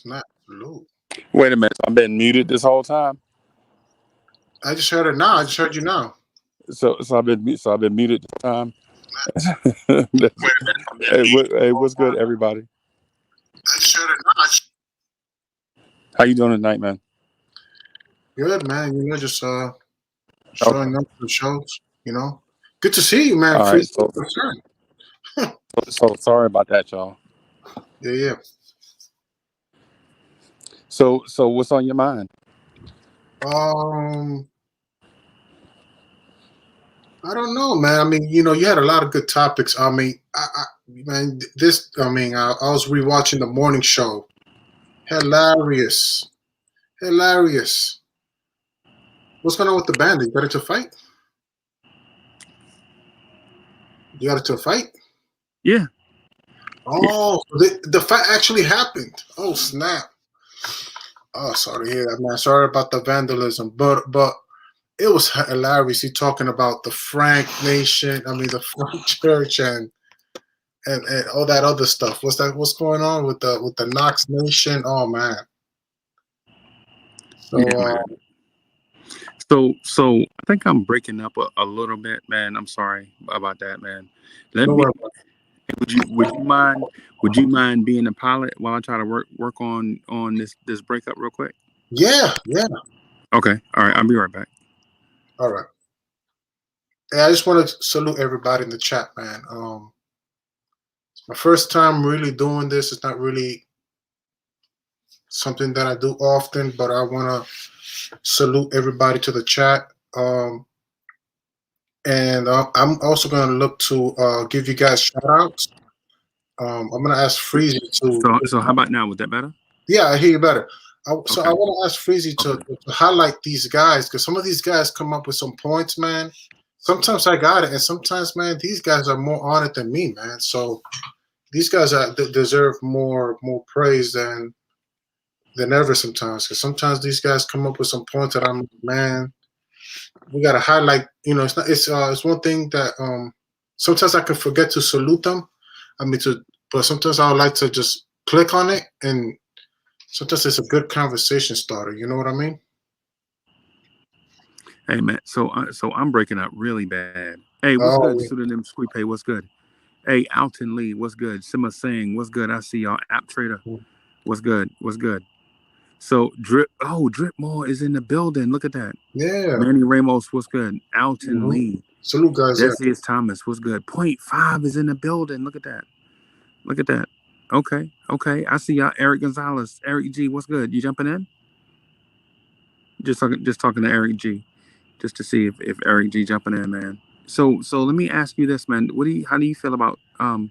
Snap. Salute. Wait a minute. I've been muted this whole time. I just heard it now. I just heard you now. So I've been muted this time. Wait a minute. Hey, what's good, everybody? I just heard it now. How you doing tonight, man? Good, man. Just Okay. showing up for the shows. Good to see you, man. All Free right. So concern. sorry about that, y'all. Yeah. So what's on your mind? I don't know, man. I mean, you had a lot of good topics. I mean, I was rewatching the morning show. Hilarious. What's going on with the band? You got it to fight? You got it to a fight? Yeah. Oh, the fight actually happened. Oh, snap. Oh, sorry to hear that, man. Sorry about the vandalism, but it was hilarious. He talking about the Frank Nation. I mean, the Frank Church and all that other stuff. What's going on with the Knox Nation? Oh man. So Yeah, man. So I think I'm breaking up a little bit, man. I'm sorry about that, man. don't worry about it. Would you mind being a pilot while I try to work on this breakup real quick? Yeah. Okay. All right. I'll be right back. All right. Hey, I just want to salute everybody in the chat, man. It's my first time really doing this. It's not really something that I do often, but I want to salute everybody to the chat. And I'm also going to look to give you guys shout outs. I'm going to ask Freezy to. So how about now? Was that better? Yeah, I hear you better. So Okay. I want to ask Freezy to highlight these guys because some of these guys come up with some points, man. Sometimes I got it, and sometimes, man, these guys are more on it than me, man. So these guys deserve more praise than ever sometimes. Because sometimes these guys come up with some points that I'm, man, we gotta highlight. It's one thing that sometimes I can forget to salute them. But sometimes I would like to just click on it, and sometimes it's a good conversation starter. You know what I mean? Hey man, so I'm breaking up really bad. Hey, what's Oh, good? Pseudonym Squeepay, what's good? Hey, Alton Lee, what's good? Sima Singh, what's good? I see y'all. App Trader, what's good? So Drip More is in the building. Look at that. yeah. Manny Ramos, what's good? Alton Lee. Salute, guys. Desi is Thomas, what's good? 0.5 is in the building. Look at that. Okay. I see y'all. Eric Gonzalez, Eric G, what's good? You jumping in? Just talking to Eric G, just to see if Eric G jumping in, man. So let me ask you this, man. How do you feel about Tom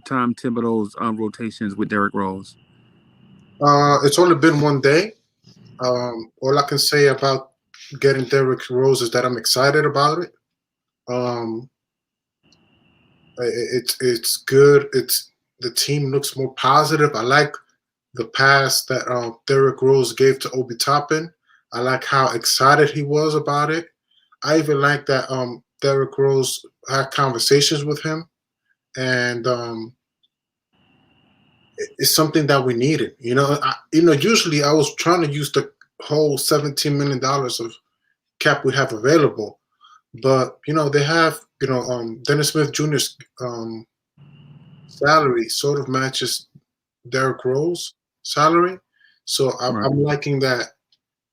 Thibodeau's rotations with Derrick Rose? It's only been one day. All I can say about getting Derrick Rose is that I'm excited about it. It's good. The team looks more positive. I like the pass that Derrick Rose gave to Obi Toppin. I like how excited he was about it. I even like that Derrick Rose had conversations with him, and it's something that we needed. Usually I was trying to use the whole $17 million of cap we have available, but they have Dennis Smith Jr.'s salary sort of matches Derrick Rose salary, so I'm liking that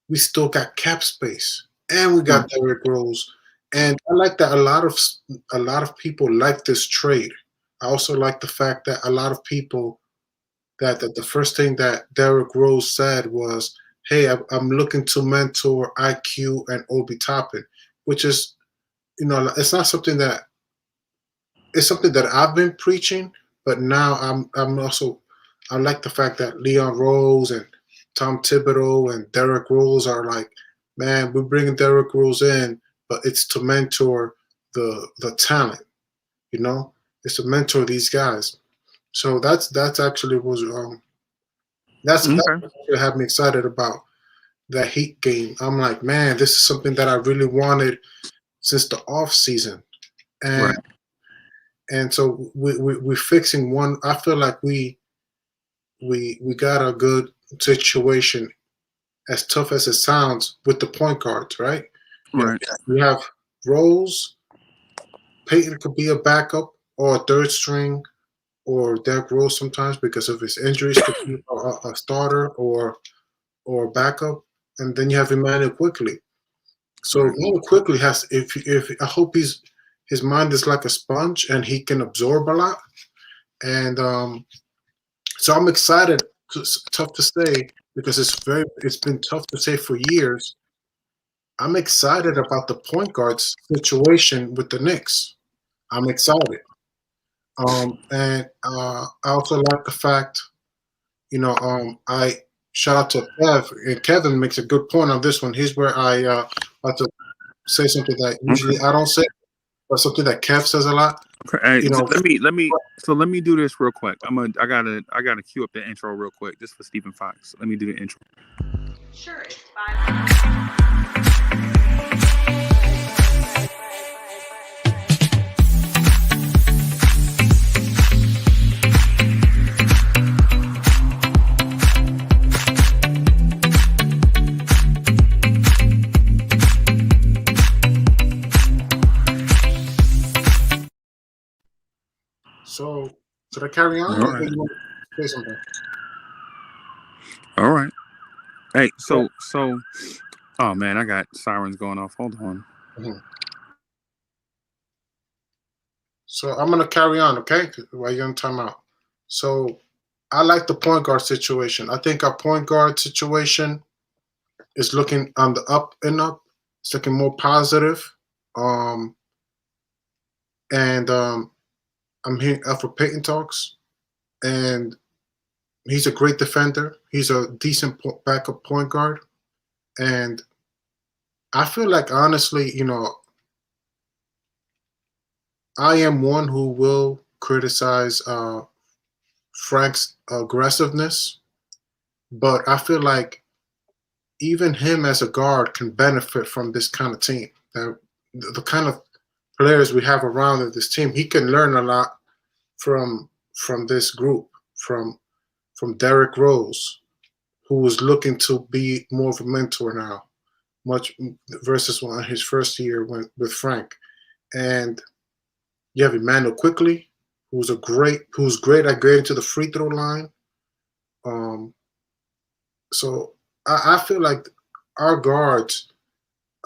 we still got cap space and we got Derrick Rose, and I like that a lot of people like this trade. I also like the fact that a lot of people that the first thing that Derrick Rose said was, "Hey, I'm looking to mentor IQ and Obi Toppin," which is, it's not something that it's something that I've been preaching, but now I'm also I like the fact that Leon Rose and Tom Thibodeau and Derrick Rose are like, man, we're bringing Derrick Rose in, but it's to mentor the talent, it's to mentor these guys. So that's actually was that's what had me excited about that Heat game. I'm like, man, this is something that I really wanted since the off season, and so we're fixing one. I feel like we we got a good situation, as tough as it sounds, with the point guards, right? Right. We have Rose. Peyton could be a backup or a third string, or Derrick Rose sometimes because of his injuries could be a starter or backup. And then you have Emmanuel Quickly. So Right. Emmanuel Quickly has, if I hope his mind is like a sponge and he can absorb a lot. And so I'm excited. It's tough to say because it's been tough to say for years. I'm excited about the point guards situation with the Knicks. I'm excited. And I also like the fact, I shout out to Kev, and Kevin makes a good point on this one. Here's where I like to say something that usually Okay. I don't say, but something that Kev says a lot. Okay. Hey, You know, let me do this real quick. I gotta cue up the intro real quick just for Stephen Fox. Let me do the intro. Sure, it's 5. so should I carry on, All or right. you want to say something? All right. Hey, oh man, I got sirens going off. Hold on. Mhm. So I'm gonna carry on, okay? While you're on timeout. So I like the point guard situation. I think our point guard situation is looking on the up and up. It's looking more positive. Um, and I'm hearing Alfred Payton talks, and he's a great defender. He's a decent backup point guard, and I feel like honestly, I am one who will criticize Frank's aggressiveness, but I feel like even him as a guard can benefit from this kind of team. The kind of players we have around this team, he can learn a lot from this group, from Derrick Rose, who was looking to be more of a mentor now, much versus one his first year with Frank. And you have Emmanuel Quickly, who's great at getting to the free throw line. Um, so I feel like our guards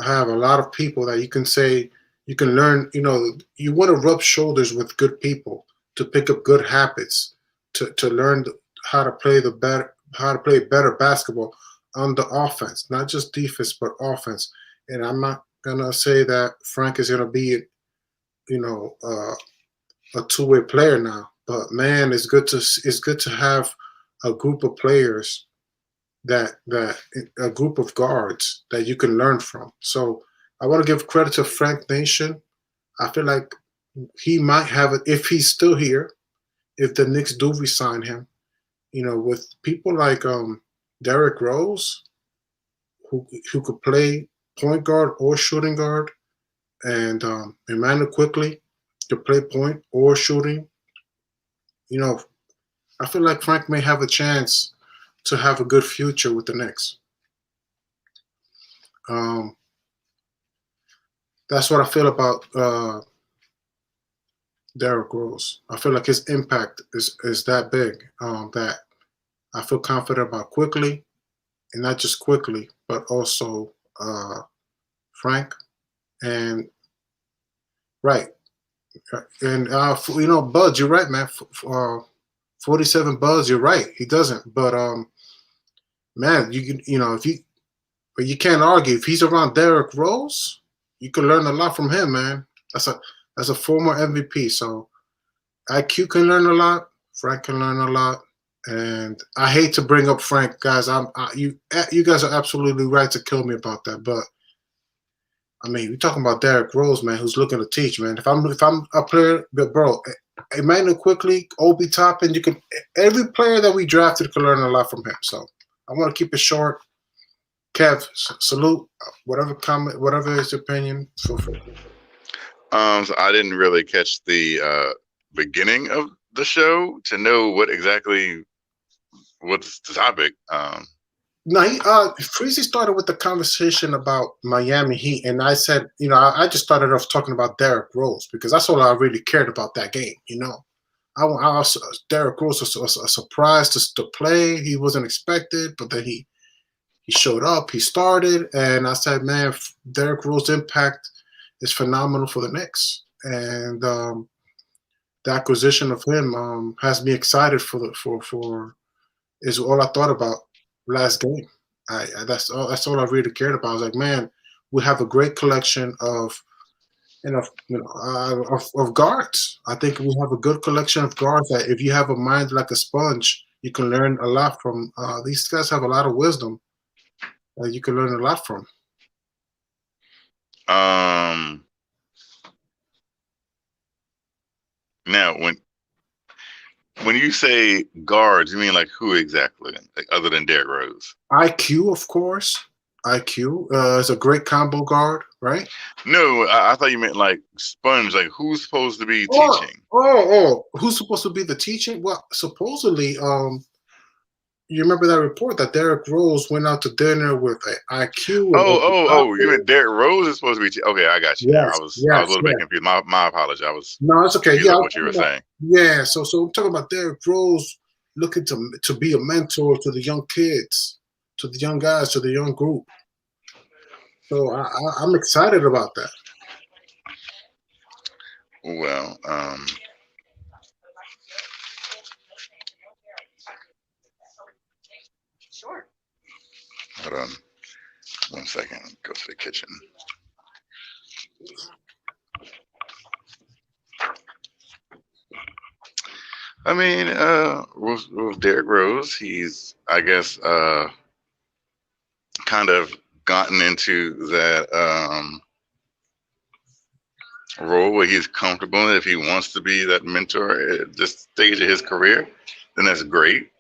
have a lot of people that you can say you can learn. You want to rub shoulders with good people to pick up good habits, to learn how to play better basketball on the offense, not just defense but offense. And I'm not gonna say that Frank is gonna be, a two-way player now, but man, it's good to have a group of players that a group of guards that you can learn from. So I want to give credit to Frank Nation. I feel like he might have it if he's still here. If the Knicks do resign him, with people like Derrick Rose, who could play point guard or shooting guard, and Emmanuel Quickly to play point or shooting. I feel like Frank may have a chance to have a good future with the Knicks. Um, that's what I feel about Derrick Rose. I feel like his impact is that big, that I feel confident about Quickly, and not just Quickly, but also Frank. And right, and Buds, you're right, man. 47 Buds, you're right. He doesn't, but man, but you can't argue if he's around Derrick Rose, you can learn a lot from him, man. That's a former MVP, so IQ can learn a lot. Frank can learn a lot, and I hate to bring up Frank, guys. You guys are absolutely right to kill me about that, but I mean, we're talking about Derrick Rose, man, who's looking to teach, man. If I'm a player, bro, Emmanuel Quickly, Obi Toppin, every player that we drafted can learn a lot from him. So I want to keep it short. Kev, salute. Whatever comment, whatever his opinion, feel free. So I didn't really catch the beginning of the show to know what exactly what's the topic? No, Freezy started with the conversation about Miami Heat, and I said, I just started off talking about Derrick Rose because that's all I really cared about that game. Derrick Rose was a surprise to play. He wasn't expected, but then he showed up, he started, and I said, man, Derrick Rose's impact is phenomenal for the Knicks, and the acquisition of him has me excited for is all I thought about last game. That's all I really cared about. I was like, man, we have a great collection of of guards. I think we have a good collection of guards that if you have a mind like a sponge, you can learn a lot from. These guys have a lot of wisdom that you can learn a lot from. Now, when you say guards, you mean like who exactly? Like other than Derrick Rose? IQ, of course. IQ is a great combo guard, right? No, I thought you meant like sponge. Like who's supposed to be teaching? Who's supposed to be the teaching? Well, supposedly, you remember that report that Derrick Rose went out to dinner with an IQ. You meant Derrick Rose is supposed to be okay, I got you. Yes, I was a little bit confused. My apologies. No, it's okay. Yeah, what you were saying. Yeah, so I'm talking about Derrick Rose looking to be a mentor to the young kids, to the young guys, to the young group. So I'm excited about that. Well, Sure. hold on 1 second. Go to the kitchen. I mean, with Derrick Rose, he's, I guess, kind of gotten into that role where he's comfortable. If he wants to be that mentor at this stage of his career, then that's great.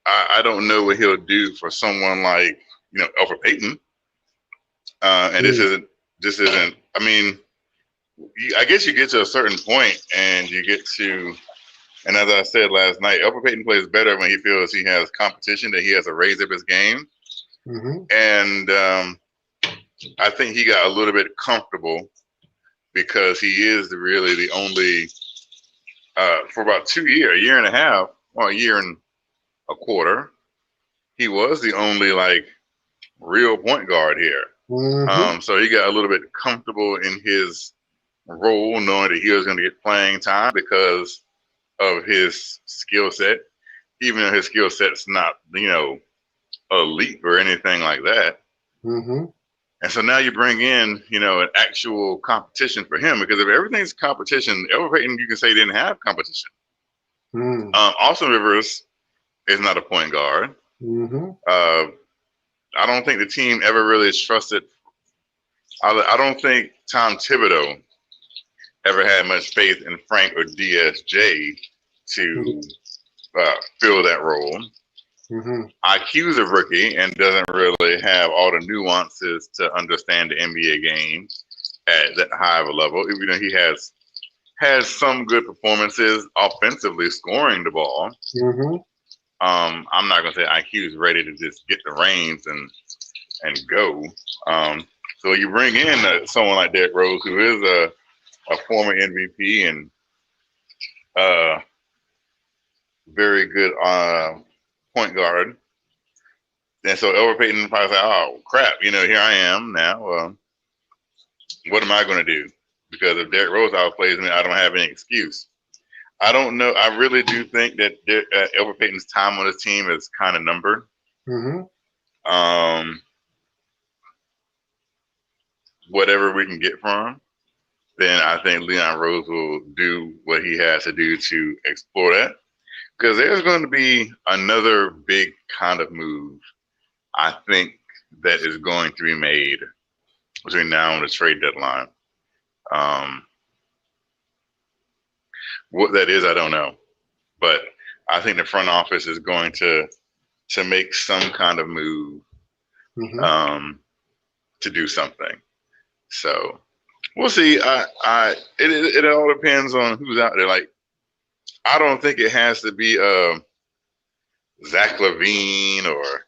I don't know what he'll do for someone like Elfrid Payton, and this isn't. I mean, I guess you get to a certain point, and you get to. And as I said last night, Elfrid Payton plays better when he feels he has competition, that he has to raise up his game. Mm-hmm. And I think he got a little bit comfortable because he is really the only, for about a year and a half, or a year and a quarter, he was the only real point guard here. Mm-hmm. So he got a little bit comfortable in his role, knowing that he was going to get playing time because of his skill set, even though his skill set's not, elite or anything like that. Mm-hmm. And so now you bring in, an actual competition for him, because if everything's competition, Elfrid Payton, you can say, didn't have competition. Mm-hmm. Austin Rivers is not a point guard. Mm-hmm. I don't think the team ever really trusted. I don't think Tom Thibodeau ever had much faith in Frank or DSJ to fill that role. Mm-hmm. IQ's a rookie and doesn't really have all the nuances to understand the NBA game at that high of a level. Even though he has some good performances offensively, scoring the ball. Mm-hmm. I'm not gonna say IQ's ready to just get the reins and go. So you bring in someone like Derrick Rose, who is a former MVP and very good point guard. And so Elfrid Payton probably say, oh, crap, here I am now. What am I going to do? Because if Derrick Rose outplays me, I don't have any excuse. I don't know. I really do think that Elfrid Payton's time on this team is kind of numbered. Mm-hmm. Whatever we can get from him, then I think Leon Rose will do what he has to do to explore that. Because there's going to be another big kind of move, I think, that is going to be made between now and the trade deadline. What that is, I don't know. But I think the front office is going to make some kind of move to do something. So we'll see. It all depends on who's out there. I don't think it has to be Zach LaVine or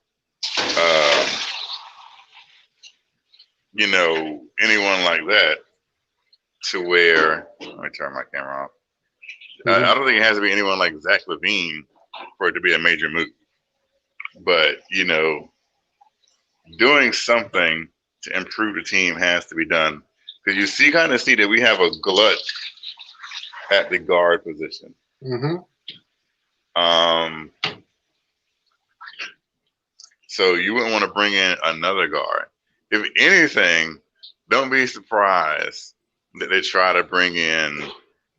anyone like that to where. Let me turn my camera off. I don't think it has to be anyone like Zach LaVine for it to be a major move. But doing something to improve the team has to be done, because you kind of see that we have a glut at the guard position. So you wouldn't want to bring in another guard. If anything, don't be surprised that they try to bring in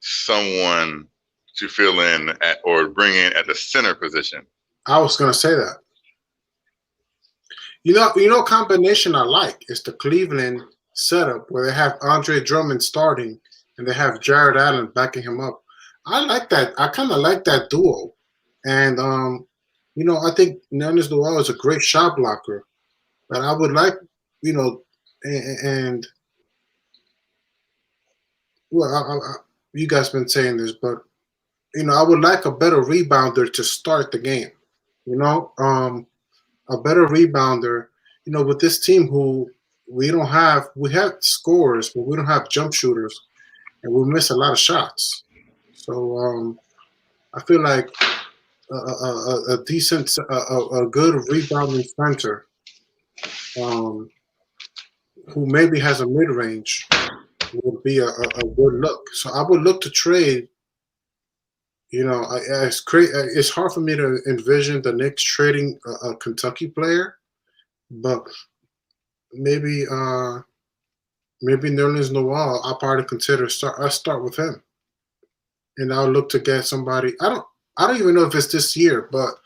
someone to fill in or bring in at the center position. I was going to say that. Combination I like is the Cleveland setup where they have Andre Drummond starting and they have Jared Allen backing him up. I like that. I kind of like that duo. And, I think Nerlens Noel is a great shot blocker. But I would like, you guys been saying this, but, I would like a better rebounder to start the game. A better rebounder, with this team who we have scorers, but we don't have jump shooters, and we miss a lot of shots. So I feel like a decent, a good rebounding center, who maybe has a mid range, would be a good look. So I would look to trade. It's hard for me to envision the Knicks trading a Kentucky player, but maybe Nerlens Noel, I'll probably consider start with him, and I'll look to get somebody. I don't even know if it's this year, but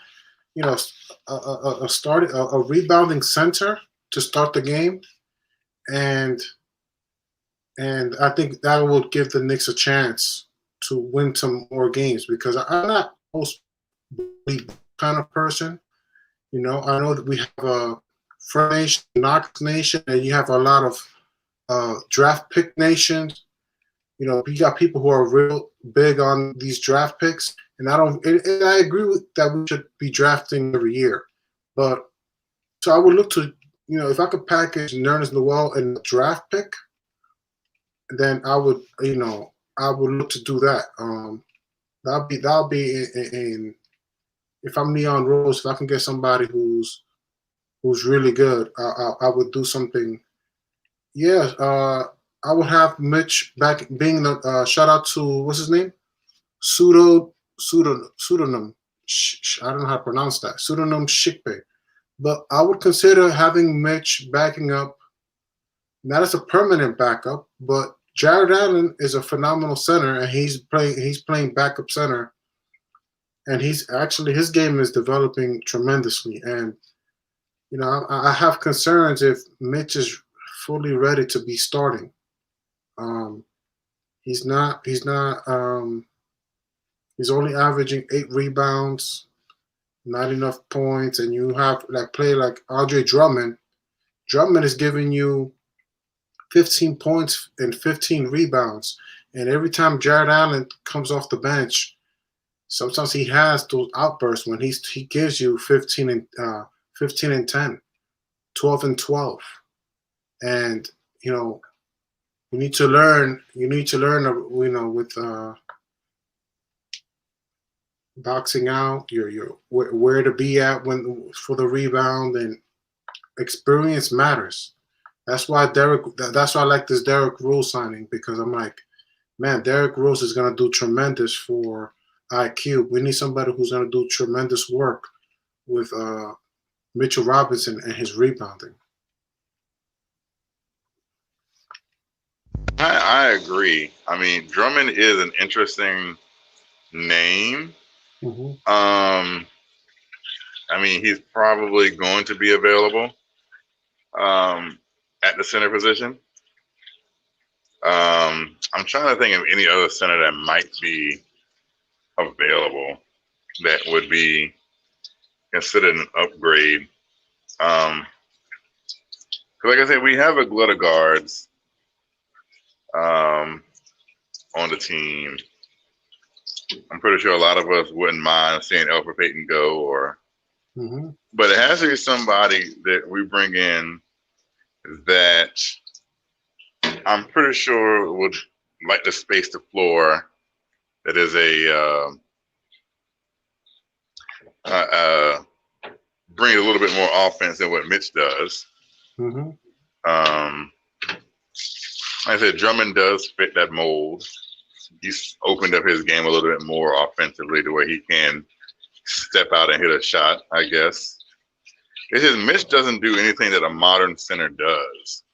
a rebounding center to start the game, and I think that will give the Knicks a chance to win some more games, because I'm not most kind of person. I know that we have a Front Nation, Knox Nation, and you have a lot of draft pick nations. You got people who are real big on these draft picks, and I agree with that we should be drafting every year. But so I would look to, if I could package Nerlens Noel in a draft pick, then I would, I would look to do that. That'll be in if I'm Leon Rose, if I can get somebody who's really good, I would do something. Yeah, I would have Mitch back being the shout out to what's his name, pseudonym. I don't know how to pronounce that. Pseudonym Shikpe. But I would consider having Mitch backing up, not as a permanent backup, but Jared Allen is a phenomenal center, and he's playing backup center, and his game is developing tremendously. And I have concerns if Mitch is fully ready to be starting. He's not. He's only averaging 8 rebounds, not enough points, and you have play like Andre Drummond. Drummond is giving you 15 points and 15 rebounds. And every time Jared Allen comes off the bench, sometimes he has those outbursts when he gives you 15 and 10, 12 and 12. And, you need to learn, with boxing out, your where to be at for the rebound, and experience matters. That's why I like this Derrick Rose signing, because I'm like, man, Derrick Rose is going to do tremendous for IQ. We need somebody who's going to do tremendous work with Mitchell Robinson and his rebounding. I agree. I mean, Drummond is an interesting name. Mm-hmm. I mean, he's probably going to be available at the center position. I'm trying to think of any other center that might be available that would be considered an upgrade. Because like I said, we have a glut of guards on the team. I'm pretty sure a lot of us wouldn't mind seeing Elfrid Payton go, but it has to be somebody that we bring in that I'm pretty sure would like to space the floor. That is bring a little bit more offense than what Mitch does. Like I said, Drummond does fit that mold. He's opened up his game a little bit more offensively to where he can step out and hit a shot, I guess. It's just Mitch doesn't do anything that a modern center does.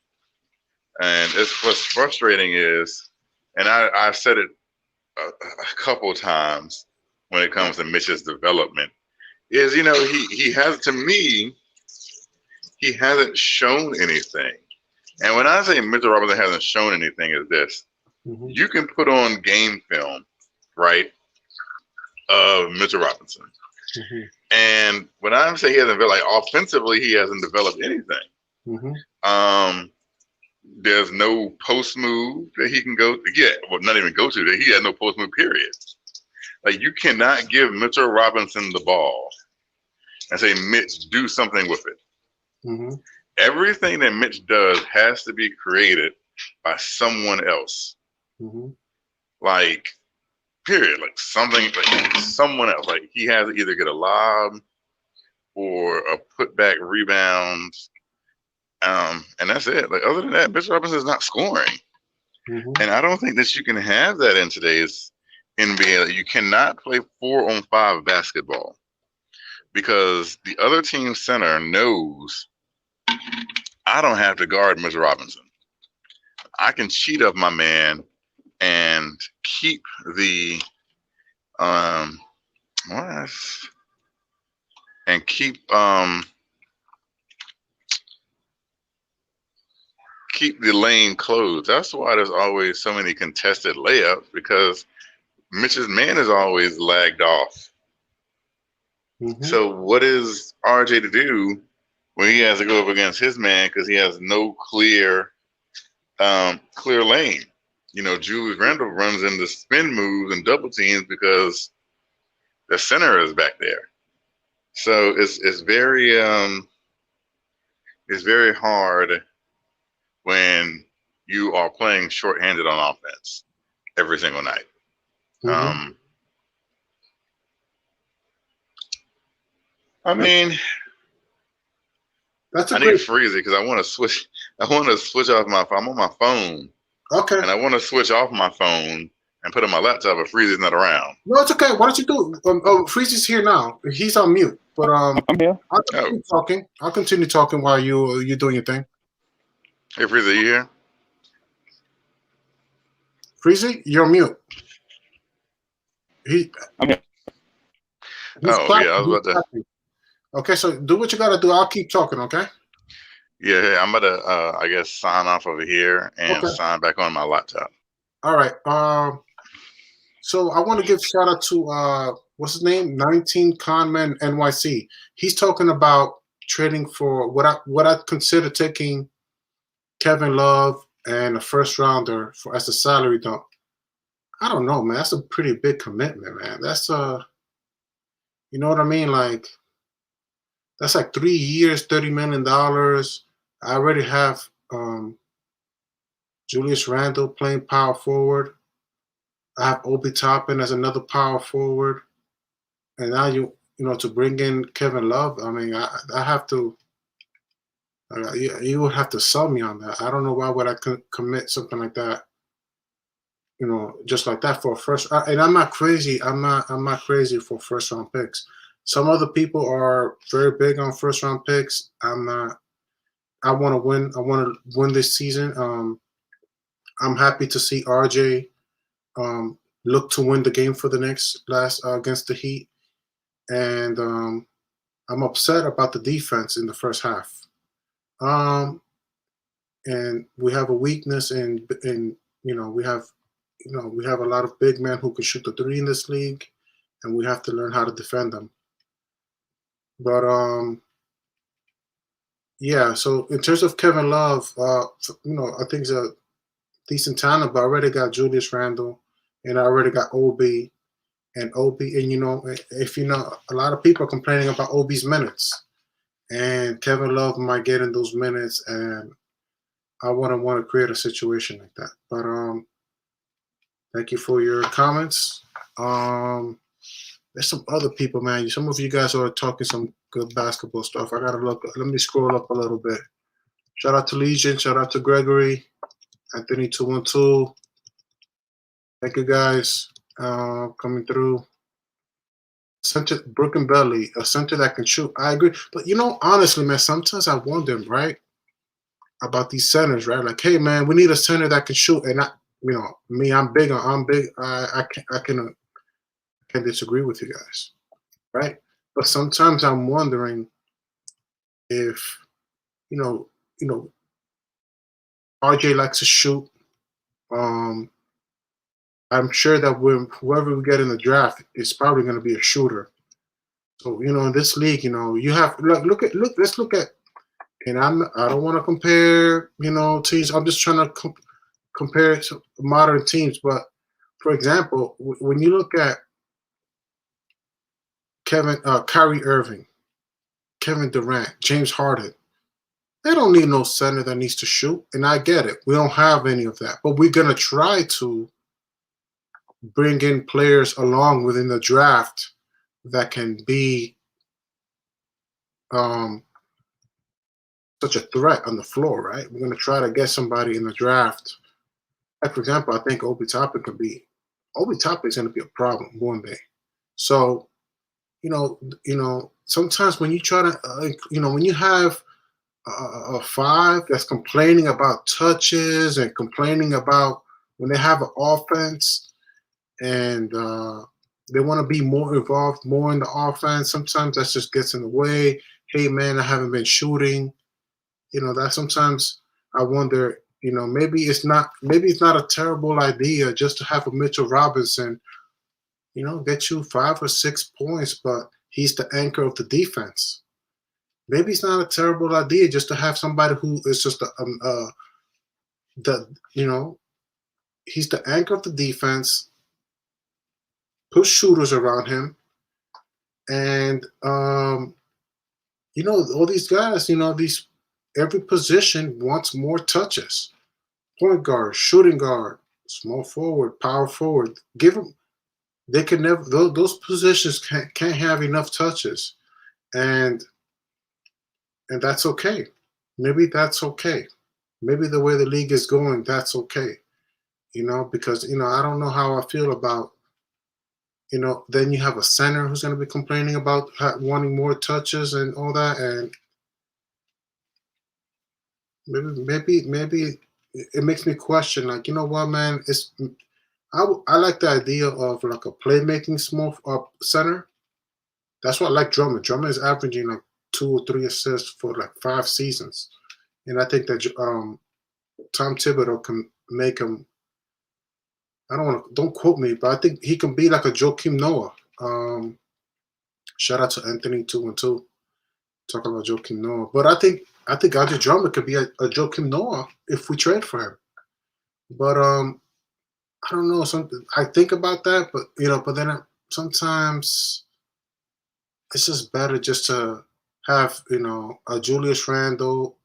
And what's frustrating is, and I've said it a couple times when it comes to Mitch's development, is, he has, to me, he hasn't shown anything. And when I say Mitchell Robinson hasn't shown anything, is this. You can put on game film, right, of Mitchell Robinson. And when I say he hasn't developed, like, offensively, he hasn't developed anything. There's no post move that he can go to. Yeah, well, not even go to. That he has no post move, period. Like, you cannot give Mitchell Robinson the ball and say, Mitch, do something with it. Everything that Mitch does has to be created by someone else. Like, period. Like, someone else. Like, he has to either get a lob or a putback rebound. And that's it. Like, other than that, Mitch Robinson is not scoring. And I don't think that you can have that in today's NBA. You cannot play 4-on-5 basketball because the other team center knows I don't have to guard Mitch Robinson. I can cheat up my man and keep the keep the lane closed. That's why there's always so many contested layups, because Mitch's man is always lagged off. So what is RJ to do when he has to go up against his man because he has no clear lane? Julius Randle runs into spin moves and double teams because the center is back there. So it's very hard when you are playing shorthanded on offense every single night. I mean, I need Freezy because I want to switch. I want to switch off my phone. I'm on my phone. Okay. And I want to switch off my phone and put on my laptop, but Freezy's not around. No, it's okay. Why don't you do? Freezy's here now. He's on mute. But I'm here. I'll continue talking. I'll continue talking while you're doing your thing. Hey, Freezy, you here? Freezy, you're on mute. I'm here. I was about to. Okay, so do what you got to do. I'll keep talking, okay? Yeah, I'm about to, I guess, sign off over here and sign back on my laptop. All right. So I want to give shout out to, what's his name? 19 Conman NYC. He's talking about trading for what I consider taking Kevin Love and a first rounder as a salary dump. I don't know, man. That's a pretty big commitment, man. That's you know what I mean? Like, that's like 3 years, $30 million. I already have Julius Randle playing power forward. I have Obi Toppin as another power forward. And now to bring in Kevin Love, I mean, I have to. You would have to sell me on that. I don't know why would I commit something like that. Just like that for a first. And I'm not crazy. I'm not crazy for first round picks. Some other people are very big on first round picks. I'm not. I want to win. I want to win this season. I'm happy to see RJ look to win the game for the Knicks against the Heat, and I'm upset about the defense in the first half. And we have a weakness in we have a lot of big men who can shoot the three in this league, and we have to learn how to defend them. But yeah. So in terms of Kevin Love, I think he's a decent talent, but I already got Julius Randle, and I already got Obi, and Obi, and if a lot of people are complaining about Obi's minutes, and Kevin Love might get in those minutes, and I wouldn't want to create a situation like that. But thank you for your comments. There's some other people, man. Some of you guys are talking some good basketball stuff. I gotta look. Let me scroll up a little bit. Shout out to Legion. Shout out to Gregory, Anthony 212. Thank you guys coming through. Center, Broken Belly, a center that can shoot. I agree, but honestly, man, sometimes I wonder, right, about these centers, right? Like, hey, man, we need a center that can shoot, and me, I'm big. I can disagree with you guys, right? But sometimes I'm wondering if RJ likes to shoot. I'm sure that whoever we get in the draft is probably going to be a shooter. So in this league, you have let's look at, and I don't want to compare teams. I'm just trying to compare to modern teams. But for example, when you look at Kyrie Irving, Kevin Durant, James Harden, they don't need no center that needs to shoot. And I get it. We don't have any of that. But we're going to try to bring in players along within the draft that can be such a threat on the floor, right? We're going to try to get somebody in the draft. Like, for example, I think Obi Toppin is going to be a problem one day. So, sometimes when you try to, when you have a five that's complaining about touches and complaining about when they have an offense and they want to be more involved, more in the offense, sometimes that just gets in the way. Hey, man, I haven't been shooting. That sometimes I wonder, maybe it's not a terrible idea just to have a Mitchell Robinson, get you 5 or 6 points, but he's the anchor of the defense. Maybe it's not a terrible idea just to have somebody who is just he's the anchor of the defense, put shooters around him, and all these guys, every position wants more touches. Point guard, shooting guard, small forward, power forward. Give them. They can never. Those positions can't have enough touches, and that's okay. Maybe that's okay. Maybe the way the league is going, that's okay. Because I don't know how I feel about. Then you have a center who's going to be complaining about wanting more touches and all that, and maybe it makes me question. Like, what, man? I like the idea of like a playmaking small center. That's what I like Drummond. Drummond is averaging like 2 or 3 assists for like 5 seasons, and I think that Tom Thibodeau can make him. Don't quote me, but I think he can be like a Joakim Noah. Shout out to Anthony 212 talking about Joakim Noah. But I think RJ Drummond could be a Joakim Noah if we trade for him. But I don't know. I think about that, but then sometimes it's just better just to have a Julius Randle,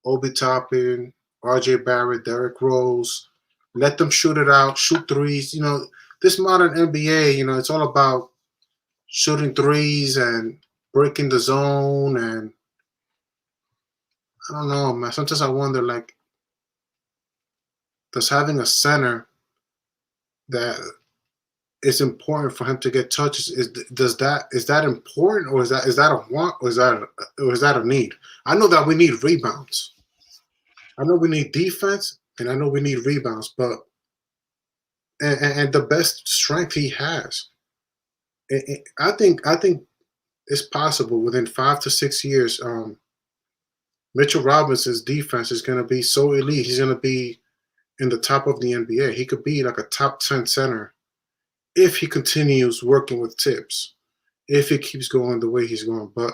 Obi Toppin, RJ Barrett, Derrick Rose. Let them shoot it out, shoot threes. This modern NBA, it's all about shooting threes and breaking the zone. And I don't know, man. Sometimes I wonder, like, does having a center that is important for him to get touches, is that important, or is that a want, or is that a need? I know that we need rebounds. I know we need defense, and I know we need rebounds, but and the best strength he has, I think it's possible within 5 to 6 years. Mitchell Robinson's defense is going to be so elite. He's going to be in the top of the NBA. He could be like a top 10 center if he continues working with Tibbs, if he keeps going the way he's going. But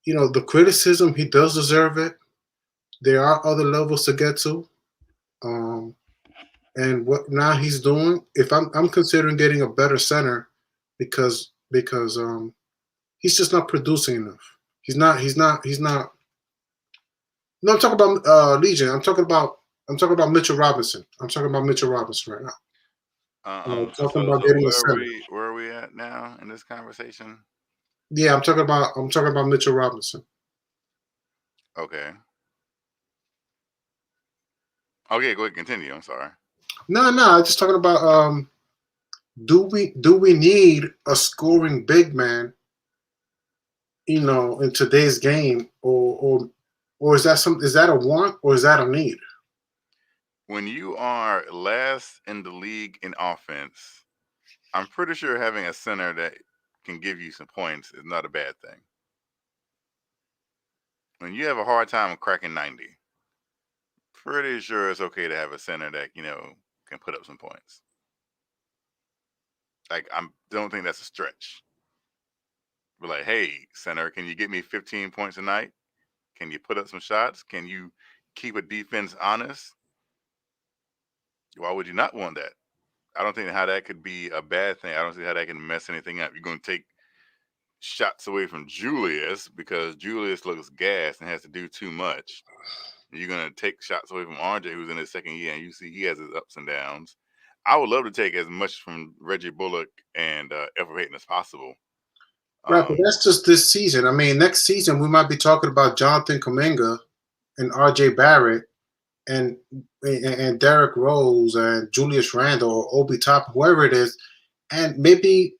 the criticism, he does deserve it. There are other levels to get to. And what now he's doing, if I'm considering getting a better center, because he's just not producing enough. He's not. No, I'm talking about Legion. I'm talking about Mitchell Robinson. I'm talking about Mitchell Robinson right now. Talking So about getting a where are center. we at now in this conversation? Yeah, I'm talking about Mitchell Robinson. Okay. Okay, go ahead, continue. I'm sorry. No, I'm just talking about do we need a scoring big man, in today's game, or is that a want or is that a need? When you are last in the league in offense, I'm pretty sure having a center that can give you some points is not a bad thing. When you have a hard time cracking 90, pretty sure it's okay to have a center that can put up some points. Like, I don't think that's a stretch. But like, hey, center, can you get me 15 points a night? Can you put up some shots? Can you keep a defense honest? Why would you not want that? I don't think how that could be a bad thing. I don't see how that can mess anything up. You're going to take shots away from Julius because Julius looks gassed and has to do too much. You're going to take shots away from RJ, who's in his second year, and you see he has his ups and downs. I would love to take as much from Reggie Bullock and Elfrid Payton as possible. Right, but that's just this season. I mean, next season we might be talking about Jonathan Kuminga and R.J. Barrett and Derrick Rose and Julius Randle or Obi Toppin, whoever it is, and maybe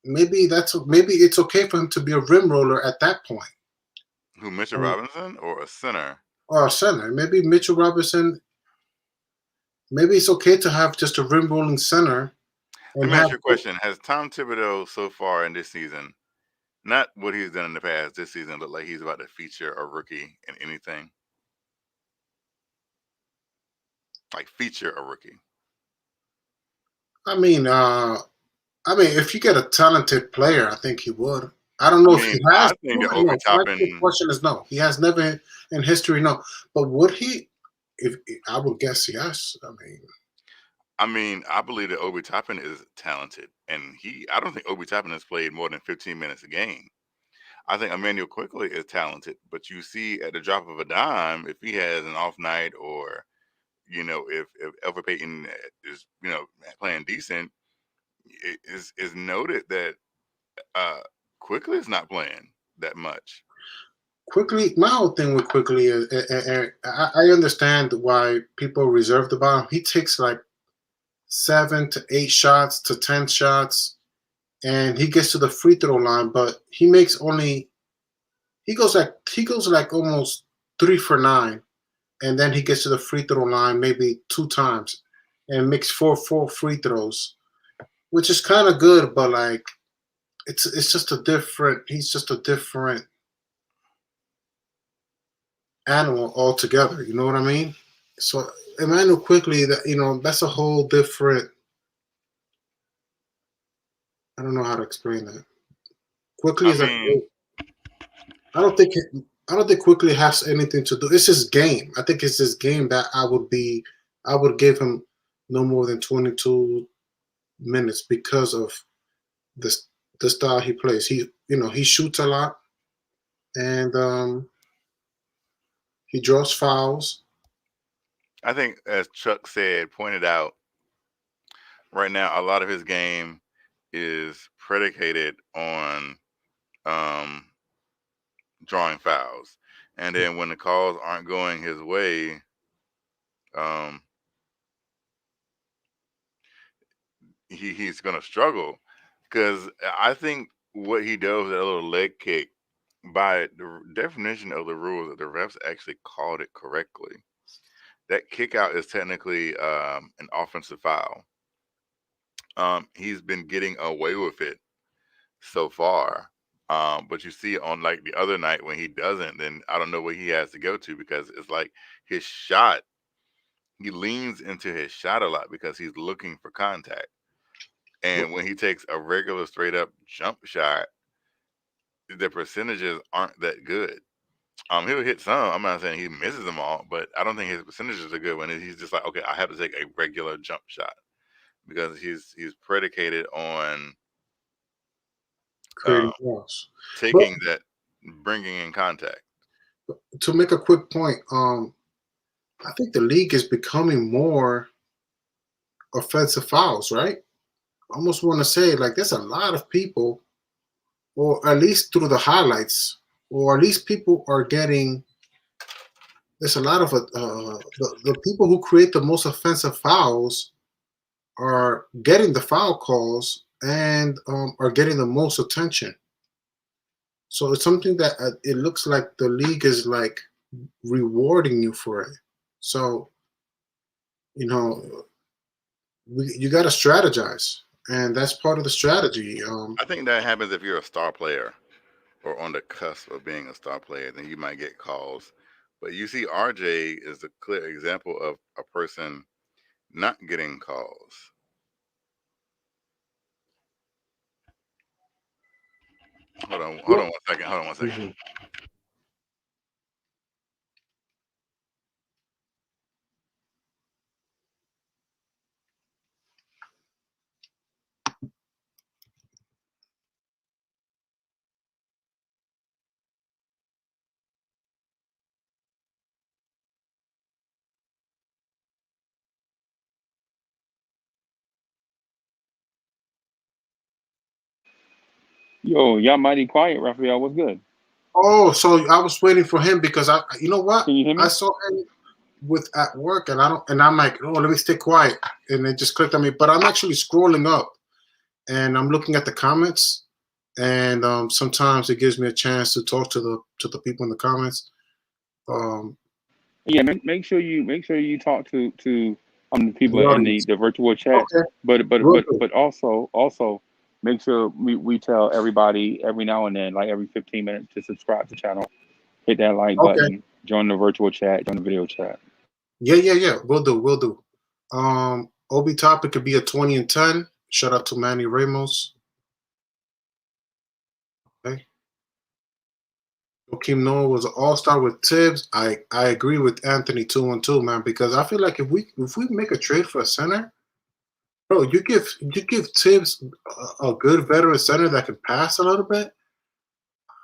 it's okay for him to be a rim roller at that point. Who, Mitchell Robinson or a center? Or a center. Maybe Mitchell Robinson. Maybe it's okay to have just a rim rolling center. Let me ask you a question. Has Tom Thibodeau so far in this season, not what he's done in the past, this season, look like he's about to feature a rookie in anything? Like, feature a rookie. I mean, if you get a talented player, I think he would. I don't know if he has. I think that Obi Toppin. The question is no. He has never in history, no. But would he? If I would guess yes. I believe that Obi Toppin is talented, and I don't think Obi Toppin has played more than 15 minutes a game. I think Emmanuel Quickly is talented, but you see at the drop of a dime, if he has an off night or, if Elfrid Payton is, playing decent, it is noted that Quickly is not playing that much. Quickly, my whole thing with Quickly is, I understand why people reserve the ball. He takes like 7 to 8 shots to 10 shots, and he gets to the free throw line, but he goes like almost 3 for 9, and then he gets to the free throw line maybe 2 times, and makes four free throws, which is kind of good, but like it's just a different. He's just a different animal altogether. You know what I mean? So Emmanuel Quickly, that's a whole different. I don't know how to explain that. Quickly I don't think Quickly has anything to do. It's his game. I think it's his game that I would give him no more than 22 minutes because of the style he plays. He shoots a lot, and he draws fouls. I think, as Chuck pointed out, right now a lot of his game is predicated on drawing fouls, and then when the calls aren't going his way, he's going to struggle, because I think what he does with that little leg kick, by the definition of the rules, that the refs actually called it correctly. That kick out is technically an offensive foul. He's been getting away with it so far. But you see on like the other night when he doesn't, then I don't know where he has to go to, because it's like his shot, he leans into his shot a lot because he's looking for contact. And when he takes a regular straight up jump shot, the percentages aren't that good. He'll hit some. I'm not saying he misses them all, but I don't think his percentages are good when he's just like, okay, I have to take a regular jump shot, because he's predicated on creating fouls. taking that, bringing in contact. To make a quick point, I think the league is becoming more offensive fouls, right? I almost want to say like there's a lot of people, or at least through the highlights, or at least people are getting. There's a lot of the people who create the most offensive fouls are getting the foul calls and are getting the most attention. So it's something that it looks like the league is like rewarding you for it. So you know you got to strategize, and that's part of the strategy. I think that happens if you're a star player or on the cusp of being a star player, then you might get calls. But you see, RJ is a clear example of a person not getting calls. Hold on one second. Hold on one second. Mhm. Yo, y'all mighty quiet, Raphael. What's good? Oh, so I was waiting for him because you know what? Can you hear me? I saw him with at work, and I'm like, oh, let me stay quiet, and it just clicked on me. But I'm actually scrolling up, and I'm looking at the comments, and sometimes it gives me a chance to talk to the people in the comments. Yeah, make sure you talk to the people The in audience. the virtual chat. Okay, will do. But also make sure we tell everybody every now and then, like every 15 minutes, to subscribe to the channel, hit that like Okay, button, join the virtual chat, join the video chat. yeah. We'll do. OB topic could be a 20 and 10. Shout out to Manny Ramos. Okay. Joakim Noah was an all-star with Tibbs. I agree with Anthony 2-1-2, man, because I feel like if we make a trade for a center, bro, you give Tibbs a good veteran center that can pass a little bit.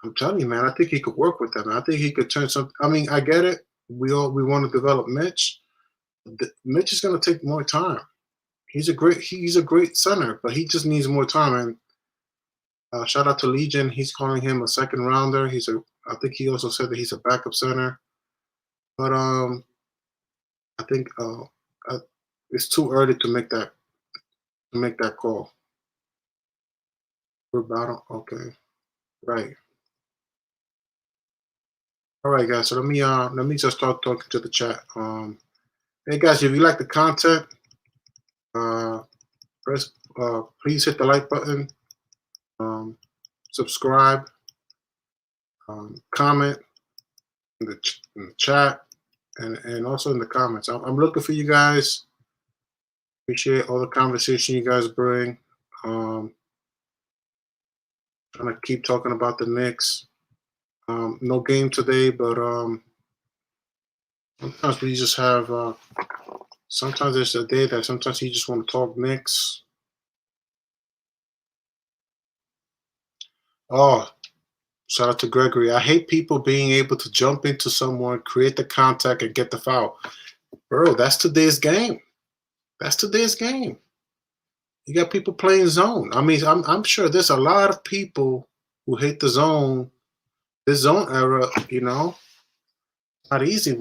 I'm telling you, man, I think he could work with them. I think he could turn some. I mean, I get it. We want to develop Mitch. Mitch is going to take more time. He's a great center, but he just needs more time. And shout out to Legion. He's calling him a second rounder. I think he also said that he's a backup center. But I think it's too early to make that call. Rebounding, okay, right. All right, guys. So let me just start talking to the chat. Hey guys, if you like the content, press please hit the like button, subscribe, comment in the chat, and also in the comments. I'm looking for you guys. Appreciate all the conversation you guys bring. Trying to keep talking about the Knicks. No game today, but sometimes we just have. Sometimes there's a day that sometimes you just want to talk Knicks. Oh, shout out to Gregory. I hate people being able to jump into someone, create the contact, and get the foul. Bro, that's today's game. That's today's game. You got people playing zone. I mean, I'm sure there's a lot of people who hate the zone. This zone era, not easy. It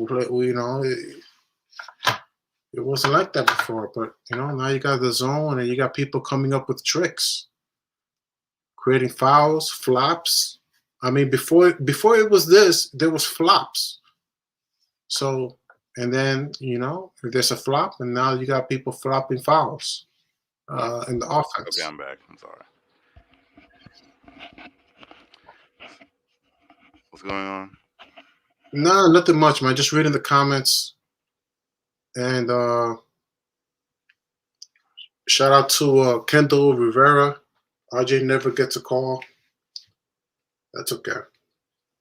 wasn't like that before. But now you got the zone, and you got people coming up with tricks, creating fouls, flops. I mean, before it was this, there was flops. So, and then if there's a flop, and now you got people flopping fouls in the offense. Okay, I'm back. I'm sorry. What's going on? No, nothing much, man. Just reading the comments. And shout out to Kendall Rivera. RJ never gets a call. That's okay.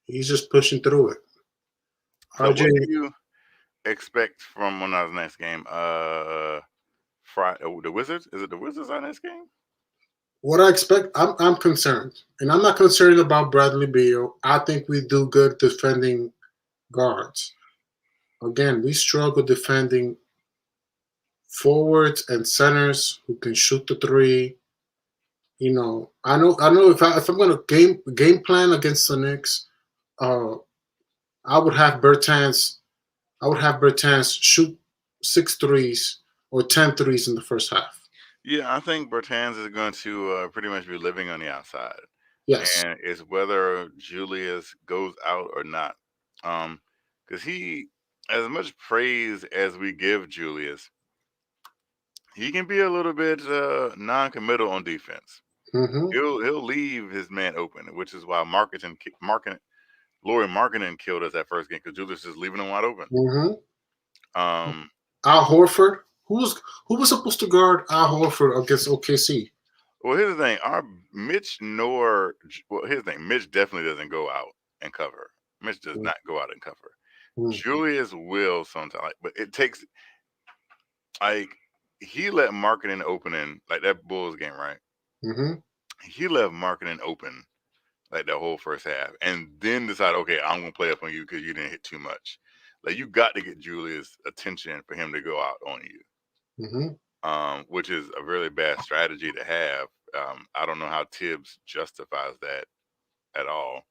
He's just pushing through it. So RJ, what do you expect from our next game? Friday, the Wizards? Is it the Wizards our next game? What I expect, I'm concerned, and I'm not concerned about Bradley Beal. I think we do good defending guards. Again, we struggle defending forwards and centers who can shoot the three. I know if I'm gonna game plan against the Knicks, uh, I would have Bertans. I would have Bertans shoot 6 threes or 10 threes in the first half. Yeah, I think Bertans is going to pretty much be living on the outside, Yes. and it's whether Julius goes out or not. Because he, as much praise as we give Julius, he can be a little bit non-committal on defense. Mm-hmm. He'll leave his man open, which is why Laurie Marketing killed us that first game because Julius is leaving him wide open. Mm-hmm. Um, Al Horford. Who was supposed to guard Al Horford against OKC? well, here's the thing: Mitch definitely doesn't go out and cover. Mitch does not go out and cover. Mm-hmm. Julius will sometimes, but it takes he let Marketing opening like that Bulls game, right? Mm-hmm. He left Marketing open like the whole first half, and then decide, okay, I'm gonna play up on you because you didn't hit too much. Like you got to get Julius' attention for him to go out on you, which is a really bad strategy to have. I don't know how Tibbs justifies that at all.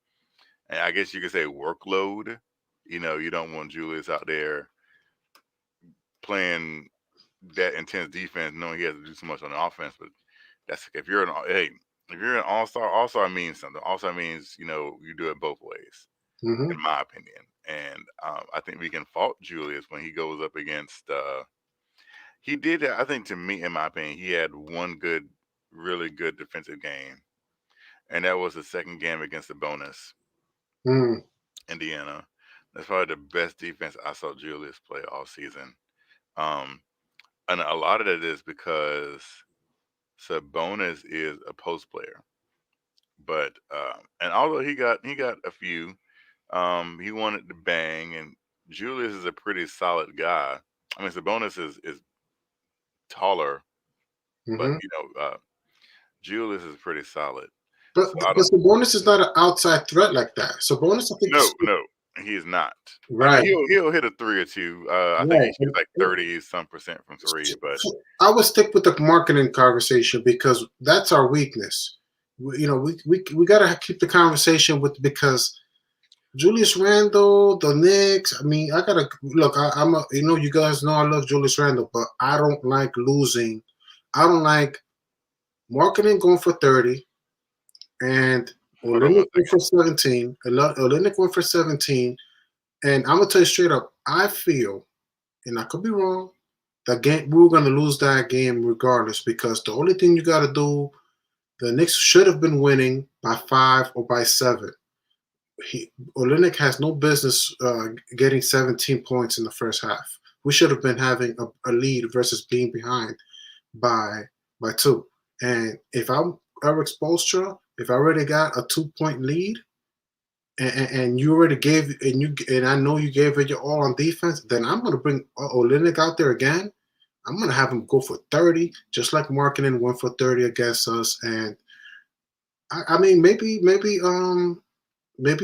And I guess you could say workload. You don't want Julius out there playing that intense defense, knowing he has to do so much on the offense. But that's if you're an all-star means something. All-star means, you do it both ways, in my opinion. And I think we can fault Julius when he goes up against he did, I think, to me, in my opinion, he had one really good defensive game. And that was the second game against the bonus, Indiana. That's probably the best defense I saw Julius play all season. And a lot of that is because Sabonis is a post player, but and although he got a few, he wanted to bang, and Julius is a pretty solid guy. I mean, Sabonis is taller, but Julius is pretty solid. But Sabonis is not an outside threat like that. Sabonis, I think. No, he is not. Right. I mean, he'll hit a 3 or 2. I think he shoots like 30-some% from 3. But I would stick with the Marketing conversation because that's our weakness. We gotta keep the conversation because Julius Randle, the Knicks. I mean, I gotta look. You guys know I love Julius Randle, but I don't like losing. I don't like Marketing going for 30, and Olynyk went for 17. Olynyk went for 17, and I'm gonna tell you straight up. I feel, and I could be wrong, that game we were gonna lose that game regardless because the only thing you gotta do, the Knicks should have been winning by 5 or by 7. Olynyk has no business getting 17 points in the first half. We should have been having a lead versus being behind by 2. And if I'm Eric Spoelstra, if I already got a 2-point lead, and you already gave and I know you gave it your all on defense, then I'm gonna bring Olynyk out there again. I'm gonna have him go for 30, just like Marketing went for 30 against us. And I mean, maybe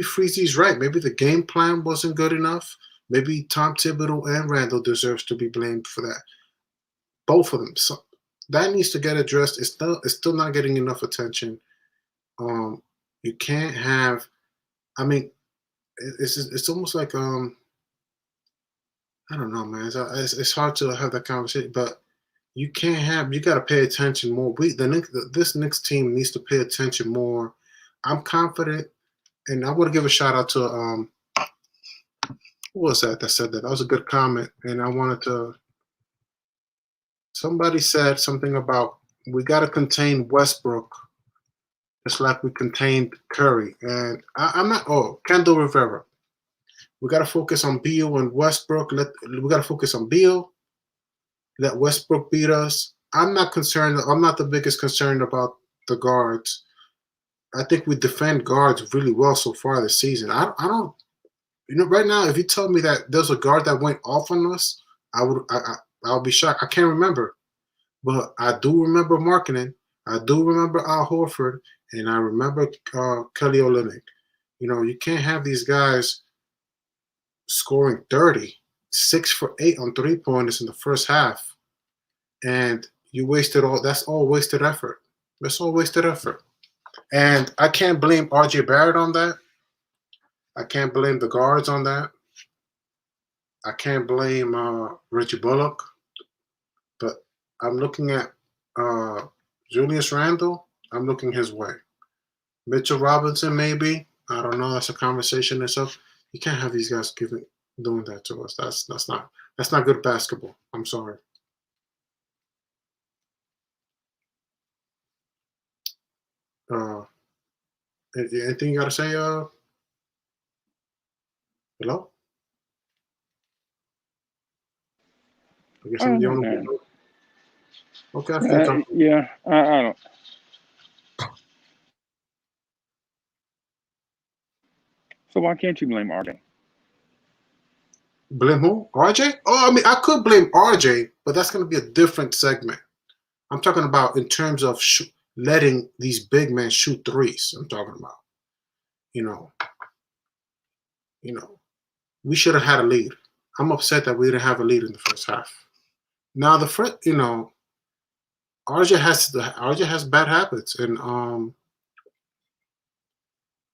Freezy's right. Maybe the game plan wasn't good enough. Maybe Tom Thibodeau and Randall deserves to be blamed for that. Both of them. So that needs to get addressed. It's still not getting enough attention. You can't have. I mean, it's almost like I don't know, man. It's hard to have that conversation, but you can't have. You got to pay attention more. This Knicks team needs to pay attention more. I'm confident, and I want to give a shout out to who was that said that? That was a good comment, and I wanted to. Somebody said something about we got to contain Westbrook, just like we contained Curry, and I'm not. Oh, Kendall Rivera. We got to focus on Beal and Westbrook. We got to focus on Beal. Let Westbrook beat us. I'm not concerned. I'm not the biggest concern about the guards. I think we defend guards really well so far this season. I don't. Right now, if you tell me that there's a guard that went off on us, I'll be shocked. I can't remember, but I do remember Marketing. I do remember Al Horford, and I remember Kelly Olynyk. You can't have these guys scoring 30, 6 for 8 on 3-pointers in the first half, and you wasted all. That's all wasted effort. That's all wasted effort. And I can't blame RJ Barrett on that. I can't blame the guards on that. I can't blame Reggie Bullock. But I'm looking at uh, Julius Randle. I'm looking his way. Mitchell Robinson, maybe. I don't know. That's a conversation itself. You can't have these guys doing that to us. That's not good basketball. I'm sorry. Uh, anything you gotta say? Hello. I guess I'm the only Man. one. Okay, I think I'm. Yeah, I don't. So why can't you blame RJ? Blame who? RJ? Oh, I mean, I could blame RJ, but that's going to be a different segment. I'm talking about in terms of letting these big men shoot threes. I'm talking about, you know, you know, we should have had a lead. I'm upset that we didn't have a lead in the first half. Now the first, RJ has bad habits, and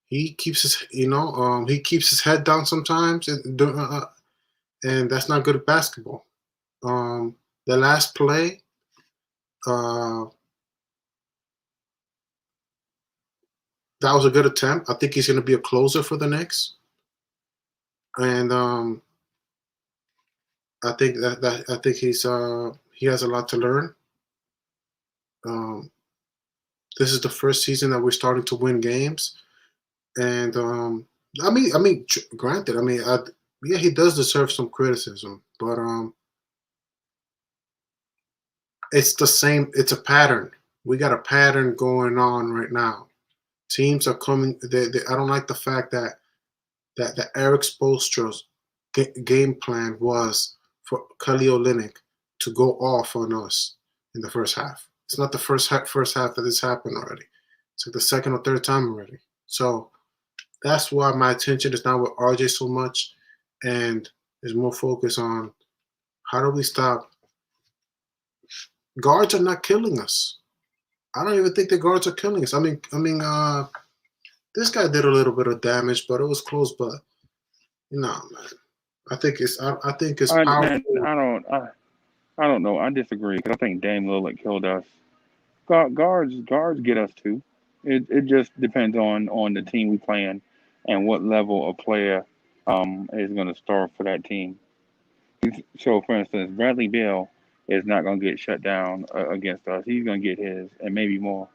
he keeps his head down sometimes, and that's not good at basketball. The last play, uh, that was a good attempt. I think he's going to be a closer for the Knicks, and I think he has a lot to learn. Um, this is the first season that we're starting to win games, and granted, yeah, he does deserve some criticism, but it's the same. It's a pattern. We got a pattern going on right now. Teams are coming. I don't like the fact that Eric Spoelstra's game plan was for Kelly Olynyk to go off on us in the first half. It's not the first half that this happened already. It's like the second or third time already. So that's why my attention is not with RJ so much, and is more focused on how do we stop. Guards are not killing us. I don't even think the guards are killing us. This guy did a little bit of damage, but it was close. But man, I think it's powerful. Man, I don't know. I disagree because I think Dame Lillard killed us. Guards get us too. It just depends on the team we playing and what level of player is going to start for that team. So, for instance, Bradley Beal is not going to get shut down against us. He's going to get his and maybe more.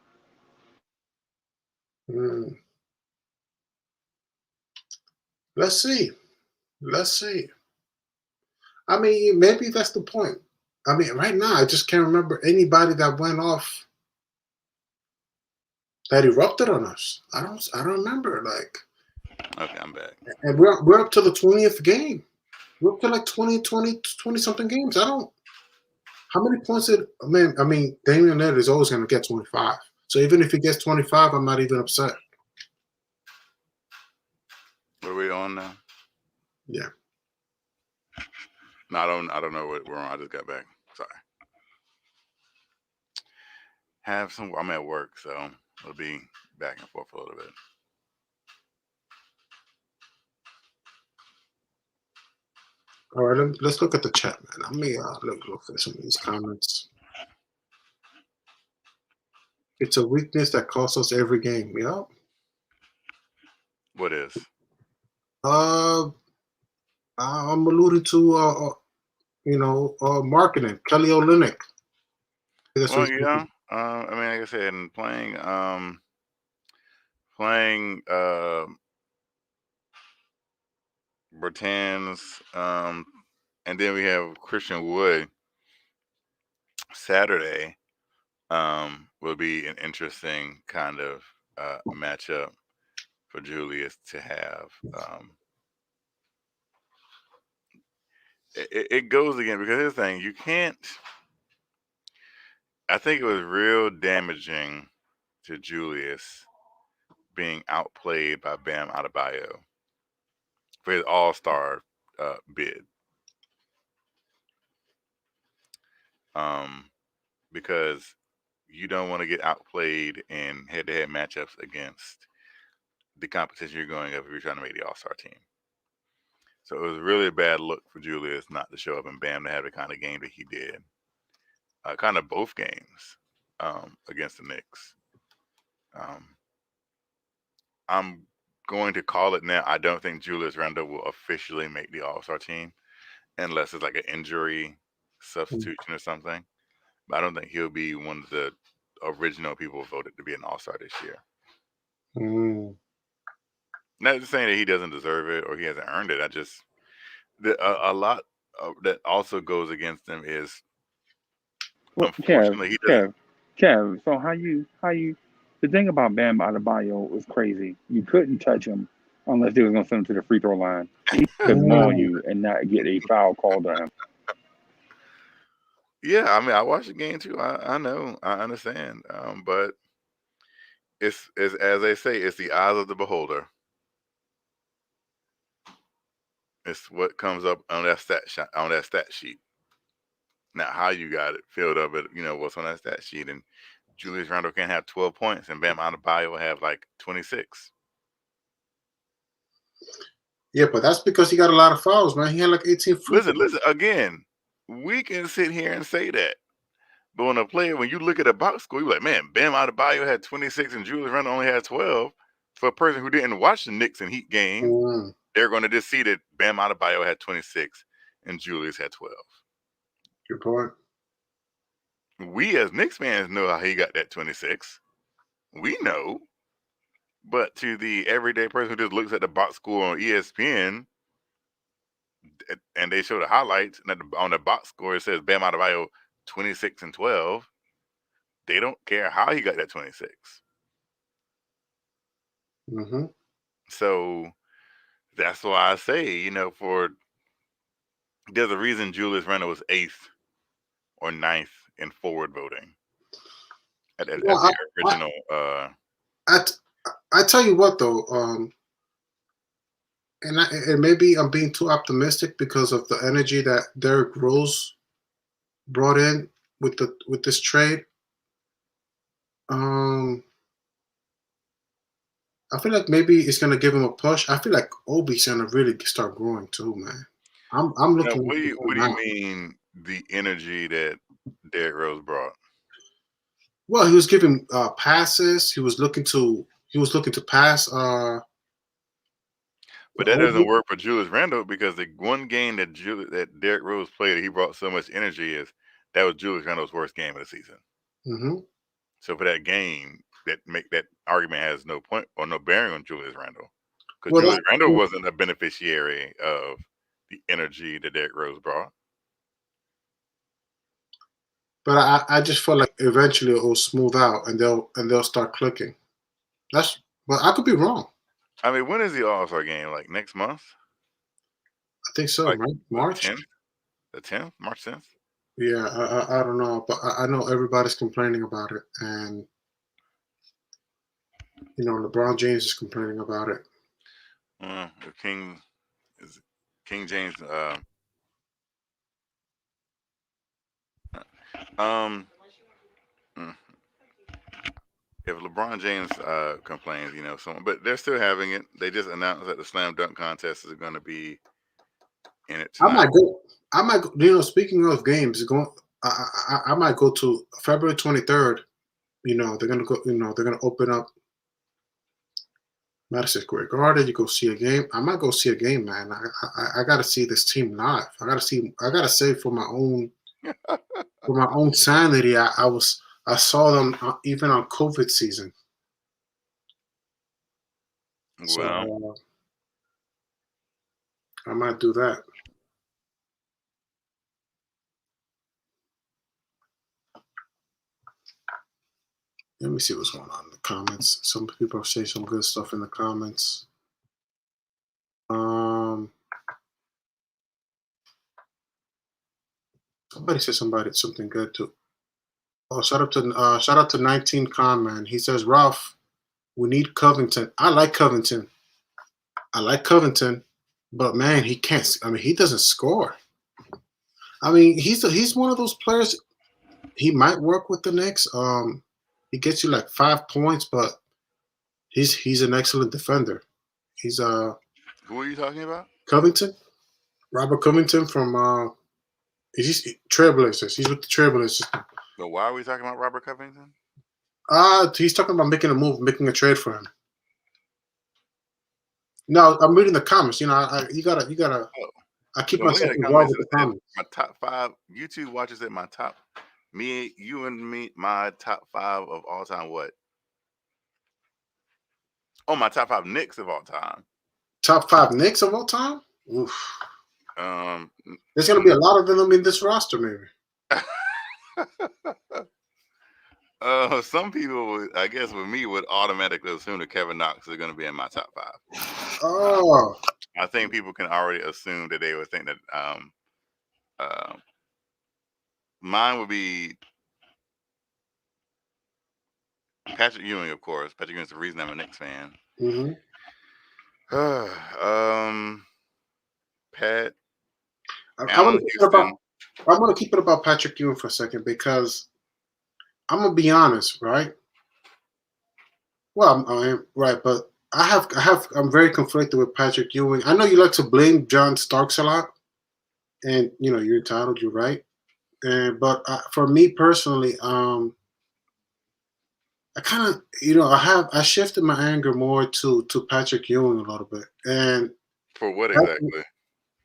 Mm. Let's see. Let's see. I mean, maybe that's the point. I mean, right now, I just can't remember anybody that went off that erupted on us. I don't remember. Like, Okay, I'm back. and we're up to the 20th game. We're up to like 20 something games. How many points did Damian Lillard is always going to get 25. So even if he gets 25, I'm not even upset. What are we on now? Yeah. No, I don't know what we're on. I just got back. Sorry. I'm at work, so it'll be back and forth a little bit. All right, let's look at the chat, man. Let me look at some of these comments. It's a weakness that costs us every game. Yeah. What is? I'm alluding to marketing. Kelly Olynyk. Well, yeah. Like I said, and playing Bertans, and then we have Christian Wood Saturday. Will be an interesting kind of matchup for Julius to have. It goes again because here's the thing: you can't. I think it was real damaging to Julius being outplayed by Bam Adebayo for his All-Star bid. Because you don't want to get outplayed in head-to-head matchups against the competition you're going up if you're trying to make the All-Star team. So it was really a bad look for Julius not to show up and Bam to have the kind of game that he did. Kind of both games against the Knicks. I'm going to call it now. I don't think Julius Randle will officially make the All-Star team unless it's like an injury substitution or something. But I don't think he'll be one of the original people voted to be an All-Star this year. Not just saying that he doesn't deserve it or he hasn't earned it. I just a lot that also goes against him is unfortunately he doesn't. Kev. So how you? The thing about Bam Adebayo was crazy. You couldn't touch him unless they was gonna send him to the free throw line. He could maul you and not get a foul called on him. Yeah, I mean, I watched the game too. I know, I understand. But it's as they say, it's the eyes of the beholder. It's what comes up on that stat sheet. Not how you got it filled up, but what's on that stat sheet. And Julius Randle can have 12 points, and Bam Adebayo will have like 26. Yeah, but that's because he got a lot of fouls, man. He had like 18 free throws. Listen. Again, we can sit here and say that, but when you look at a box score, you're like, man, Bam Adebayo had 26 and Julius Randle only had 12. For a person who didn't watch the Knicks and Heat game, they're going to just see that Bam Adebayo had 26 and Julius had 12. Good point. We as Knicks fans know how he got that 26. We know. But to the everyday person who just looks at the box score on ESPN and they show the highlights, and on the box score it says Bam Adebayo 26 and 12, they don't care how he got that 26. So that's why I say, there's a reason Julius Randle was 8th or 9th in forward voting at the original. I tell you what though, and maybe I'm being too optimistic because of the energy that Derrick Rose brought in with this trade. I feel like maybe it's gonna give him a push. I feel like Obi's gonna really start growing too, man. I'm looking. What do you mean the energy that Derrick Rose brought? Well, he was giving passes. He was looking to pass. But that doesn't work for Julius Randle because the one game that Derrick Rose played that he brought so much energy that was Julius Randle's worst game of the season. So for that game, that argument has no point or no bearing on Julius Randle because Julius Randle wasn't a beneficiary of the energy that Derrick Rose brought. But I just feel like eventually it will smooth out and they'll start clicking. But I could be wrong. I mean, when is the All-Star game? Like next month? I think so, right? March? The 10th? March 10th? Yeah, I don't know, but I know everybody's complaining about it, and LeBron James is complaining about it. King James. If LeBron James complains, but they're still having it. They just announced that the slam dunk contest is going to be in it tonight. I might go. Speaking of games, I might go to February 23rd. They're gonna go. They're gonna open up Madison Square Garden. You go see a game. I might go see a game, man. I gotta see this team live. I gotta say for my own sanity. I saw them even on COVID season. Well, so, I might do that. Let me see what's going on in the comments. Some people say some good stuff in the comments. Somebody said something good too. Oh, shout out to 19 Con man. He says, Ralph, we need Covington. I like Covington. But man, he can't. I mean, he doesn't score. I mean, he's one of those players. He might work with the Knicks. He gets you like 5 points, but he's an excellent defender. He's Who are you talking about? Covington, Robert Covington from he's Trailblazers. He's with the Trailblazers. But why are we talking about Robert Covington? He's talking about making a move, making a trade for him. No, I'm reading the comments. You know, you gotta. Oh. I keep So myself involved with the comments. My top 5 YouTube watches at my top. Me, you, and me. My top 5 of all time. What? Oh, my top 5 Knicks of all time. Top 5 Knicks of all time? Oof. There's gonna be a lot of them in this roster, maybe. Some people, I guess, with me, would automatically assume that Kevin Knox is going to be in my top 5. Oh, I think people can already assume that they would think that mine would be Patrick Ewing, of course. Patrick Ewing's the reason I'm a Knicks fan. mm-hmm. Pat. I want to keep it about Patrick Ewing for a second because I'm gonna be honest, right? Well, I'm right, but I'm very conflicted with Patrick Ewing. I know you like to blame John Starks a lot, and you know you're entitled, you're right. But for me personally, I kind of, you know, I shifted my anger more to Patrick Ewing a little bit, and for what exactly?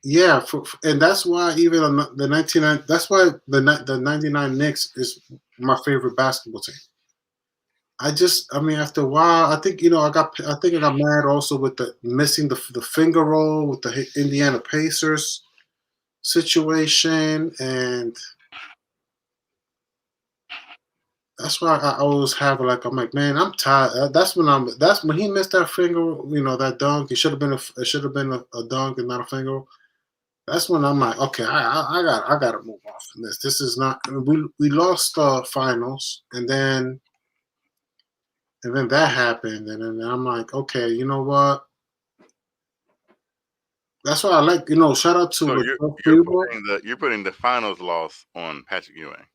Yeah, and that's why even on the 99, that's why the 99 Knicks is my favorite basketball team. I mean, after a while, I think I got mad also with the missing the finger roll with the Indiana Pacers situation, and that's why I always have I'm like, man, I'm tired. That's when he missed that finger, that dunk. It should have been a dunk and not a finger. That's when I'm like, okay, I gotta move on from this. This is not. We lost the finals, and then that happened, and then I'm like, okay, you know what? That's why I like, shout out to. So you're putting the finals loss on Patrick Ewing.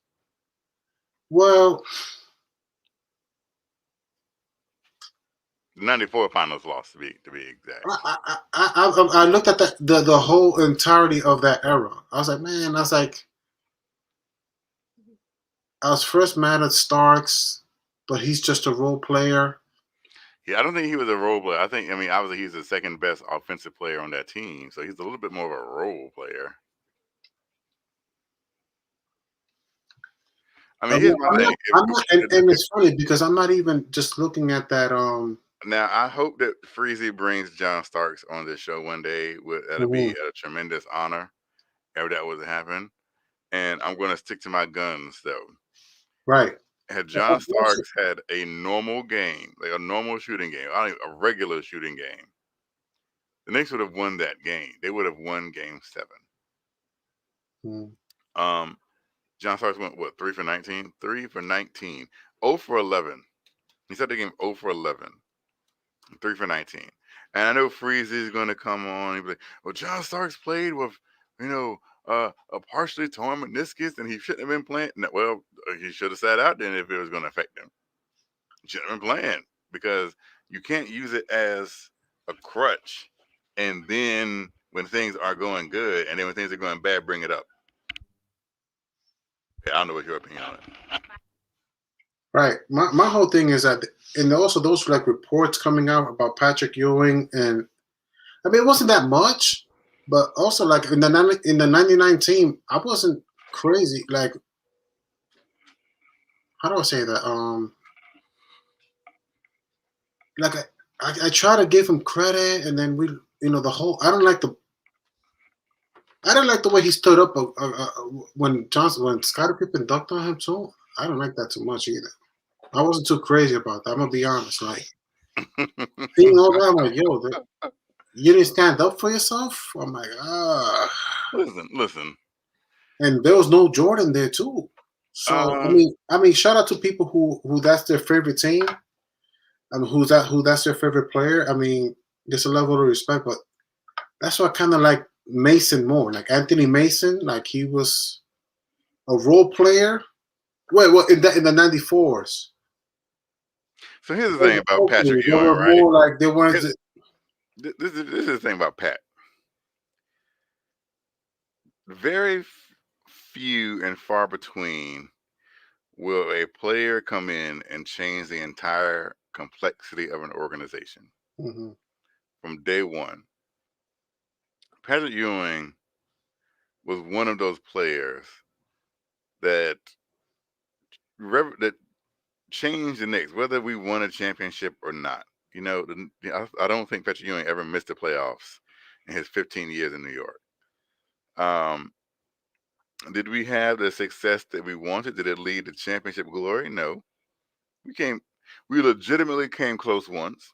Well, 94 finals loss to be exact. I looked at the whole entirety of that era. I was like, I was first mad at Starks, but he's just a role player. Yeah, I don't think he was a role player. Obviously he's the second best offensive player on that team, so he's a little bit more of a role player. I mean, and it's funny because I'm not even just looking at that. Now, I hope that Freezy brings John Starks on this show one day. That'll be a tremendous honor if that was to happen. And I'm going to stick to my guns, though. Right. Had John Starks had a normal game, like a normal shooting game, a regular shooting game, the Knicks would have won that game. They would have won Game 7. John Starks went, 3 for 19? 3 for 19. 0 for 11. He started the game 0 for 11. 3 for 19. And I know Freezy is going to come on and be like, well, John Starks played with, a partially torn meniscus and he shouldn't have been playing. No, well, he should have sat out then if it was going to affect him. He shouldn't have been playing because you can't use it as a crutch and then when things are going good and then when things are going bad, bring it up. Yeah, I don't know what your opinion on it. Right. My whole thing is that, and also those reports coming out about Patrick Ewing, and I mean it wasn't that much, but also in the 99 team, I wasn't crazy. Like, how do I say that? I try to give him credit, and then I don't like the way he stood up when Scottie Pippen dunked on him too. I don't like that too much either. I wasn't too crazy about that. I'm gonna be honest. Like, seeing all that, I'm like, yo, you didn't stand up for yourself. I'm like, Listen. And there was no Jordan there too. So I mean, shout out to people who that's their favorite team. I mean, who that's their favorite player. I mean, there's a level of respect, but that's why I kind of like Mason more. Like Anthony Mason, like he was a role player. Wait, well, in the '94s. So here's the thing about Patrick They Ewing, were right? more like they weren't. This is the thing about Pat. Very few and far between will a player come in and change the entire complexity of an organization from day one. Patrick Ewing was one of those players that changed the Knicks, whether we won a championship or not. You know, I don't think Patrick Ewing ever missed the playoffs in his 15 years in New York. Did we have the success that we wanted? Did it lead to championship glory? No. We legitimately came close once.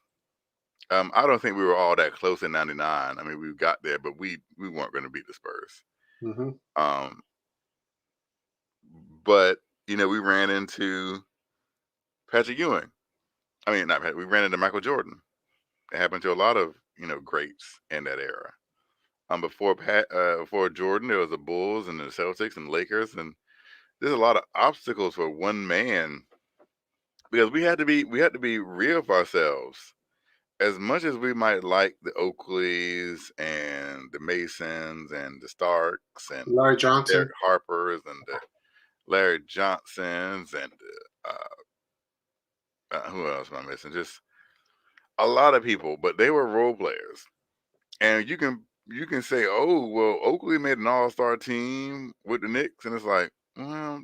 I don't think we were all that close in '99. I mean, we got there, but we weren't going to beat the Spurs. But you know, we ran into Patrick Ewing. I mean, not Patrick, we ran into Michael Jordan. It happened to a lot of greats in that era. Before Jordan, there was the Bulls and the Celtics and Lakers, and there's a lot of obstacles for one man because we had to be real of ourselves. As much as we might like the Oakleys and the Masons and the Starks and Larry Johnson, Derek Harpers and the Larry Johnsons and who else am I missing? Just a lot of people, but they were role players. And you can say, oh, well, Oakley made an all-star team with the Knicks, and it's like, well,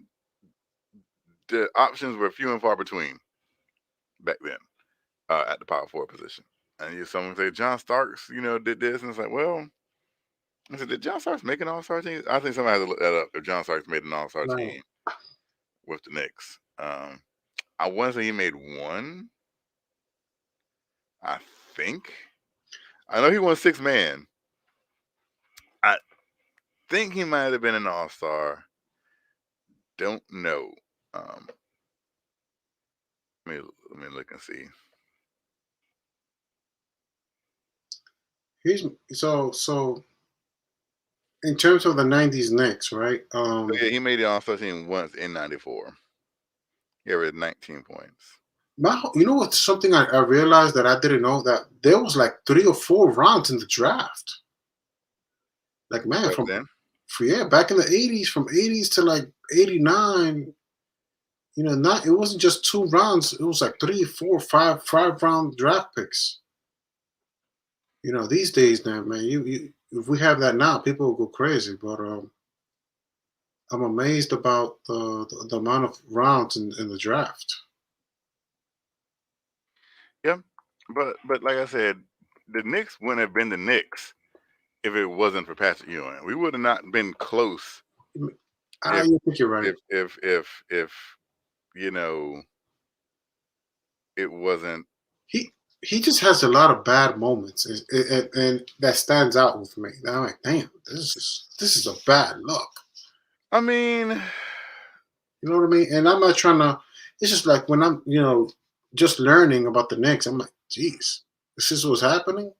the options were few and far between back then at the power forward position. And someone say John Starks, did this, and it's like, well, I said, did John Starks make an all-star team? I think somebody has to look that up if John Starks made an all-star team with the Knicks. I want to say he made one. I think. I know he won 6-man. I think he might have been an all-star. Don't know. Let me look and see. So in terms of the '90s Knicks, right? Yeah, he made the all-star team once in '94. He averaged 19 points. You know what's something I realized that I didn't know, that there was like 3 or 4 rounds in the draft. Like, man, back in the '80s, from '80s to like '89, it wasn't just 2 rounds. It was like 3, 4, 5 round draft picks. These days now, man, if we have that now, people will go crazy. But I'm amazed about the amount of rounds in the draft. Yeah, but like I said, the Knicks wouldn't have been the Knicks if it wasn't for Patrick Ewing. We would have not been close. I think you're right. If it wasn't. He just has a lot of bad moments, and that stands out with me. I'm like, damn, this is a bad look. I mean, you know what I mean? And I'm not trying to. It's just like when I'm, just learning about the Knicks, I'm like, geez, this is what's happening.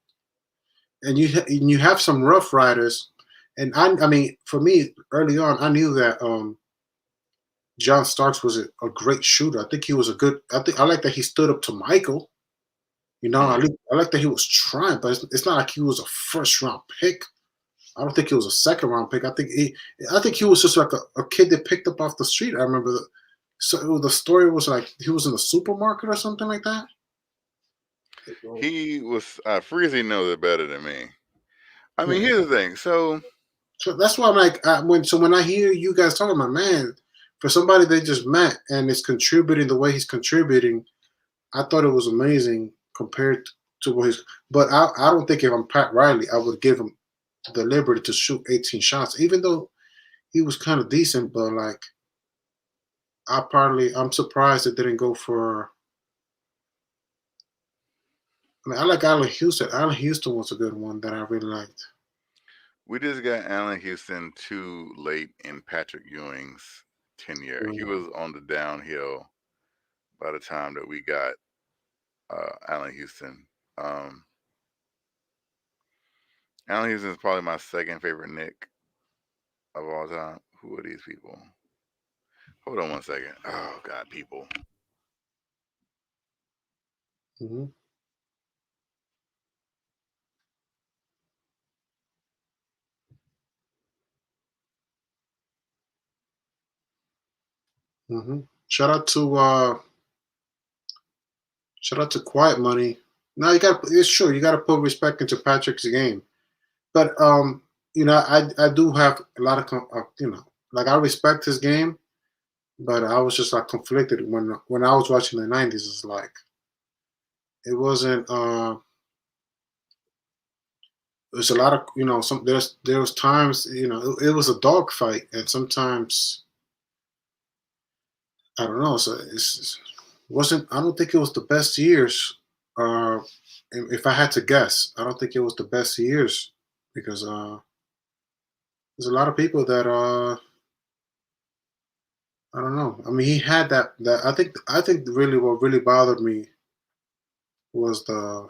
And you have some Rough Riders, and I mean, for me, early on, I knew that John Starks was a great shooter. I think he was I like that he stood up to Michael. I like that he was trying, but it's not like he was a first round pick. I don't think he was a second round pick. I think he was just like a kid they picked up off the street. I remember the story was like he was in a supermarket or something like that. He was Freezy knows it better than me. I mean, here's the thing. So that's why I'm like, when I hear you guys talking about, man, for somebody they just met and is contributing the way he's contributing, I thought it was amazing compared to what he's. But I don't think if I'm Pat Riley, I would give him the liberty to shoot 18 shots, even though he was kind of decent. But like, I'm surprised it didn't go for. I mean, I like Allen Houston. Allen Houston was a good one that I really liked. We just got Allen Houston too late in Patrick Ewing's tenure. He was on the downhill by the time that we got Allen Houston. Allen Houston is probably my second favorite Knick of all time. Who are these people? Hold on one second. Oh God, people. Mm-hmm. Mm-hmm. Shout out to Quiet Money. Now it's true, you gotta put respect into Patrick's game. But I do have a lot of like I respect his game, but I was just like conflicted when I was watching the '90s. It's like it wasn't. There's a lot of there was times it was a dog fight, and sometimes I don't know. So it wasn't. I don't think it was the best years. Uh, if I had to guess, I don't think it was the best years because there's a lot of people that I don't know. I mean, he had that. I think really what really bothered me was the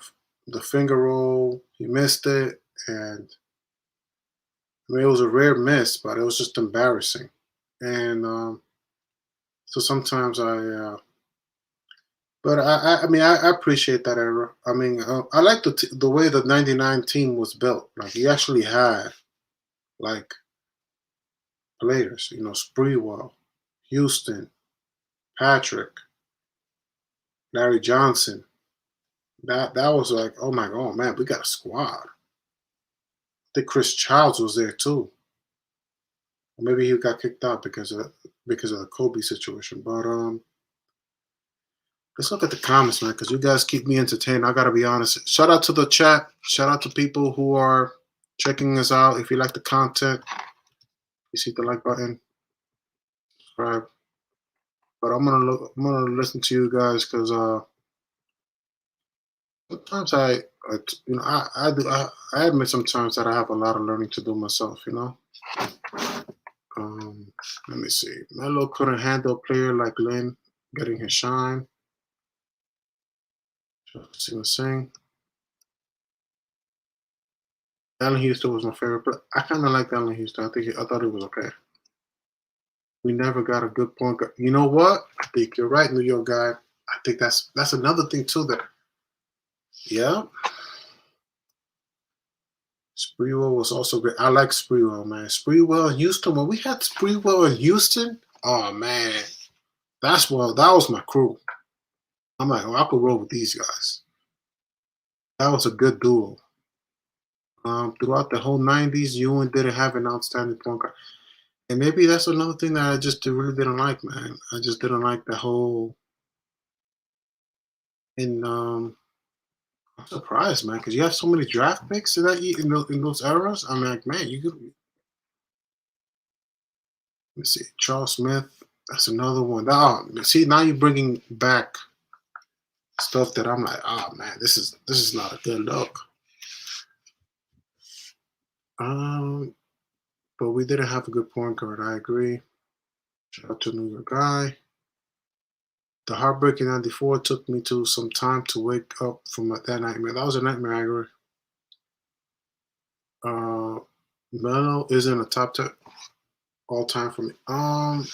finger roll. He missed it, and I mean it was a rare miss, but it was just embarrassing. And so sometimes but I mean I appreciate that era. I mean I like the way the '99 team was built. Like he actually had like players, Sprewell, Houston, Patrick, Larry Johnson. That was like, oh my god, man, we got a squad. I think Chris Childs was there too. Or maybe he got kicked out because of the Kobe situation. But let's look at the comments, man, because you guys keep me entertained. I gotta be honest. Shout out to the chat. Shout out to people who are checking us out. If you like the content, you see the like button, subscribe. But I'm gonna listen to you guys because sometimes I admit sometimes that I have a lot of learning to do myself. Let me see. Melo couldn't handle a player like Lynn getting his shine. See what I'm saying? Allen Houston was my favorite, but I kind of like Allen Houston. I thought it was okay. We never got a good point guard. You know what? I think you're right, New York guy. I think that's another thing too. Yeah, Sprewell was also great. I like Sprewell, man. Sprewell in Houston. When we had Sprewell in Houston, oh man, that was my crew. I'm like, I could roll with these guys. That was a good duo. Throughout the whole '90s, Ewan didn't have an outstanding point guard. And maybe that's another thing that I just really didn't like, man. I just didn't like the whole. And I'm surprised, man, because you have so many draft picks in those eras. I'm like, man, you could. Let me see, Charles Smith. That's another one. Oh, see, now you're bringing back stuff that I'm like, oh man, this is not a good look. But we didn't have a good point guard. I agree. Shout out to New York guy. The heartbreak in '94 took me to some time to wake up from that nightmare. That was a nightmare, I agree. Melo isn't a top 10 all time for me. I'm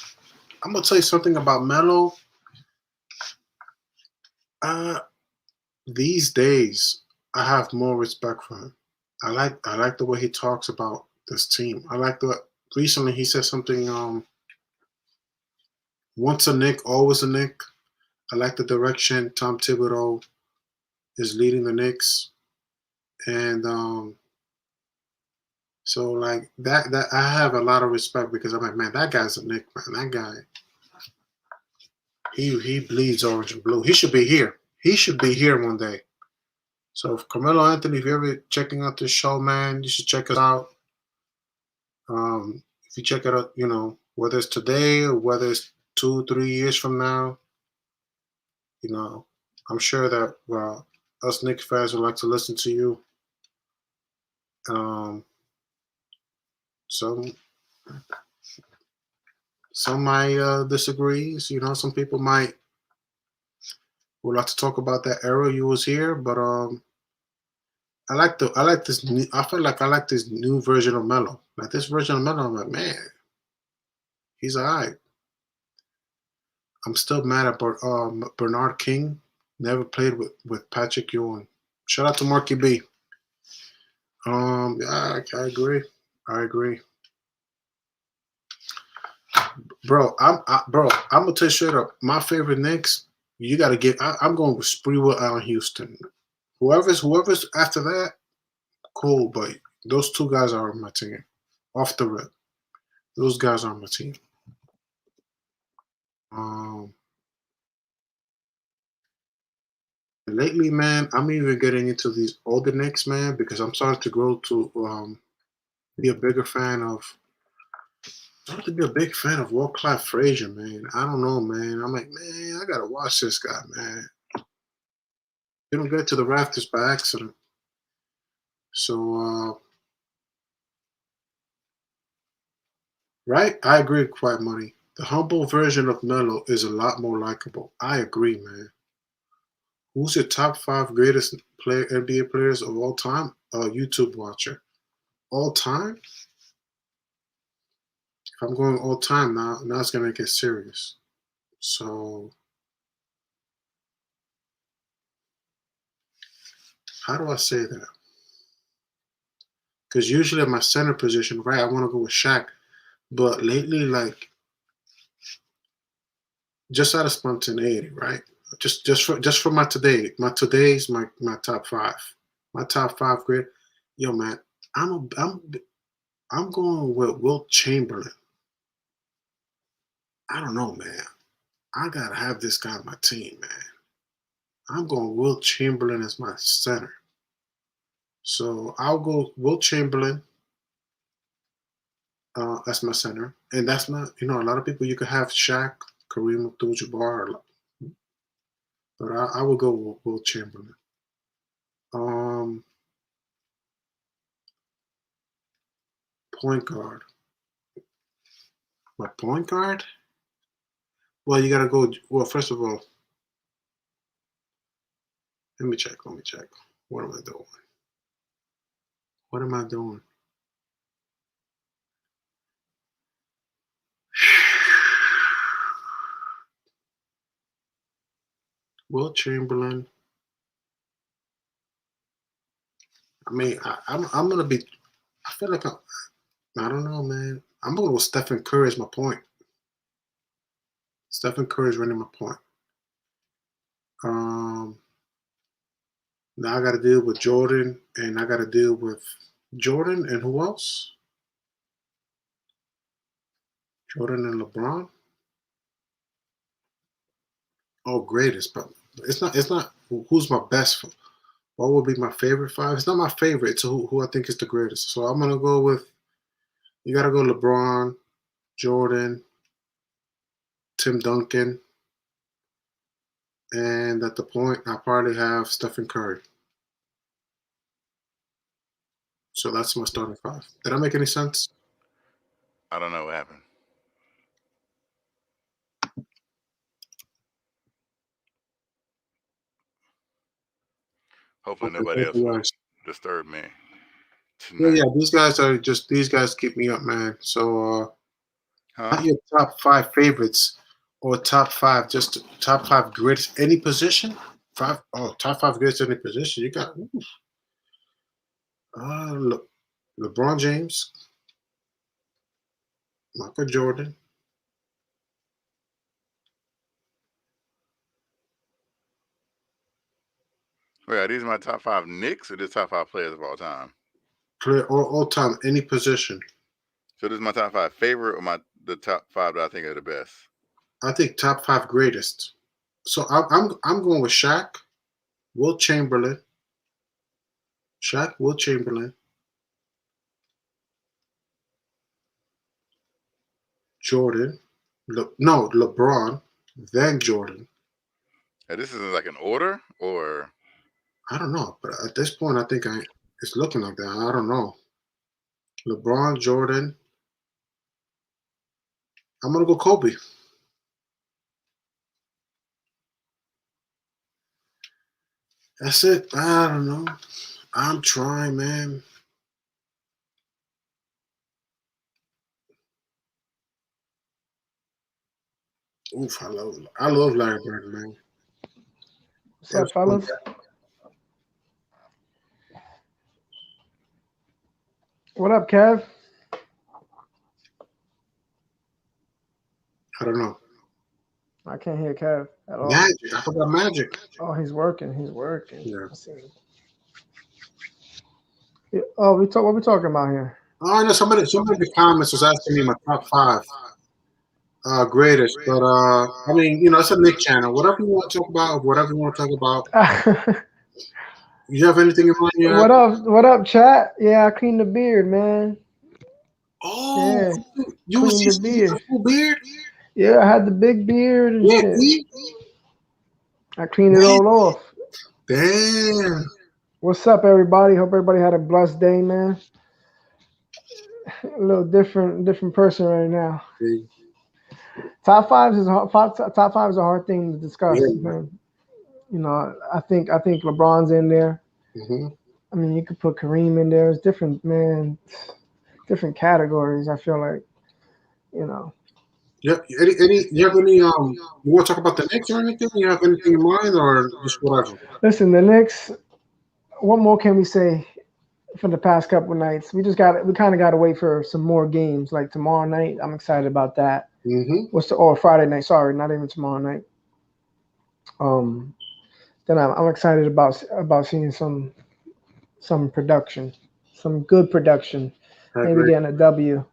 gonna tell you something about Melo. These days, I have more respect for him. I like the way he talks about this team. I like recently he said something. Once a Knick, always a Knick. I like the direction Tom Thibodeau is leading the Knicks, and so like that I have a lot of respect because I'm like, man, that guy's a Knick, man. That guy, he bleeds orange and blue. He should be here. He should be here one day. So if Carmelo Anthony, if you're ever checking out this show, man, you should check us out. If you check it out, whether it's today or whether it's 2-3 years from now, I'm sure that us Knicks fans would like to listen to you. So Some might disagree. Some people would like to talk about that era you was here, but I like this new, I feel like I like this new version of Melo. Like this version of Melo, I'm like, man, he's alright. I'm still mad at Bernard King. Never played with Patrick Ewing. Shout out to Marky B. Yeah, I agree. I agree. Bro, I'm gonna tell you straight up. My favorite Knicks, you gotta give. I'm going with Spreewell, Allen, Houston. Whoever's after that, cool. But those two guys are on my team. Off the rip, those guys are on my team. Um, Lately, man, I'm even getting into these older Knicks, man, because I'm starting to grow to be a bigger fan of. Starting to be a big fan of Walt Frazier, man. I don't know, man. I'm like, man, I gotta watch this guy, man. You don't get to the rafters by accident. So, right? I agree with Quiet Money. The humble version of Melo is a lot more likable. I agree, man. Who's your top 5 greatest NBA players of all time? YouTube watcher. All time? If I'm going all time now it's gonna get serious. So, how do I say that? Because usually at my center position, right, I want to go with Shaq. But lately, like, just out of spontaneity, right? Just for today's my top 5. My top 5 great. Yo, man, I'm going with Wilt Chamberlain. I don't know, man. I gotta have this guy on my team, man. I'm going Wilt Chamberlain as my center. So I'll go Wilt Chamberlain as my center, and that's not a lot of people. You could have Shaq, Kareem Abdul-Jabbar, but I would go with Wilt Chamberlain. Point guard. My point guard? Well, you gotta go. Well, first of all, let me check. What am I doing? What am I doing? Will Chamberlain. I mean, I'm gonna be. I feel like I don't know, man. I'm going with Stephen Curry as my point. Stephen Curry is running my point. Now I got to deal with Jordan, and I got to deal with Jordan, and who else? Jordan and LeBron. Oh, greatest, but it's not. It's not. Who's my best? What would be my favorite 5? It's not my favorite. It's who I think is the greatest. So I'm gonna go with. You got to go LeBron, Jordan, Tim Duncan, and at the point I probably have Stephen Curry. So that's my starting 5. Did that make any sense? I don't know what happened. Hopefully nobody else will disturb me tonight. Yeah, these guys keep me up, man. So not your top 5 favorites or top 5, just top 5 greatest any position. Top 5 greatest any position. You got LeBron James, Michael Jordan. Wait, are these my top 5 Knicks or just top 5 players of all time? Player all time, any position. So this is my top 5 favorite or the top 5 that I think are the best? I think top 5 greatest. So I'm going with Shaq, Wilt Chamberlain. Shaq, Wilt Chamberlain, Jordan. LeBron, then Jordan. And this is like an order, or I don't know, but at this point, I think it's looking like that. I don't know. LeBron, Jordan, I'm gonna go Kobe. That's it. I don't know. I'm trying, man. Oof, I love Larry Bird, man. What's up, fellas? What up, Kev? I don't know. I can't hear Kev at all. Magic. I forgot Magic. Oh, he's working. He's working. Yeah. I see. Oh, what we talking about here? Oh, I know somebody in the comments was asking me my top five greatest, but I mean, it's a Nick channel. Whatever you want to talk about, whatever you want to talk about. You have anything in mind? What up? What up, chat? Yeah, I cleaned the beard, man. Oh, yeah. You cleaned the beard. Full beard? Yeah, I had the big beard and shit. I cleaned it all off. Damn. What's up, everybody? Hope everybody had a blessed day, man. A little different person right now. Top five is a hard thing to discuss, man. I think LeBron's in there. Mm-hmm. I mean, you could put Kareem in there. It's different, man. Different categories. I feel like, Yeah. You have any you want to talk about the Knicks or anything? You have anything in mind or just whatever? Listen, the Knicks. What more can we say for the past couple of nights? We kind of got to wait for some more games. Like tomorrow night, I'm excited about that. Mm-hmm. Friday night? Sorry, not even tomorrow night. Then I'm excited about seeing some production, some good production. Maybe getting a W.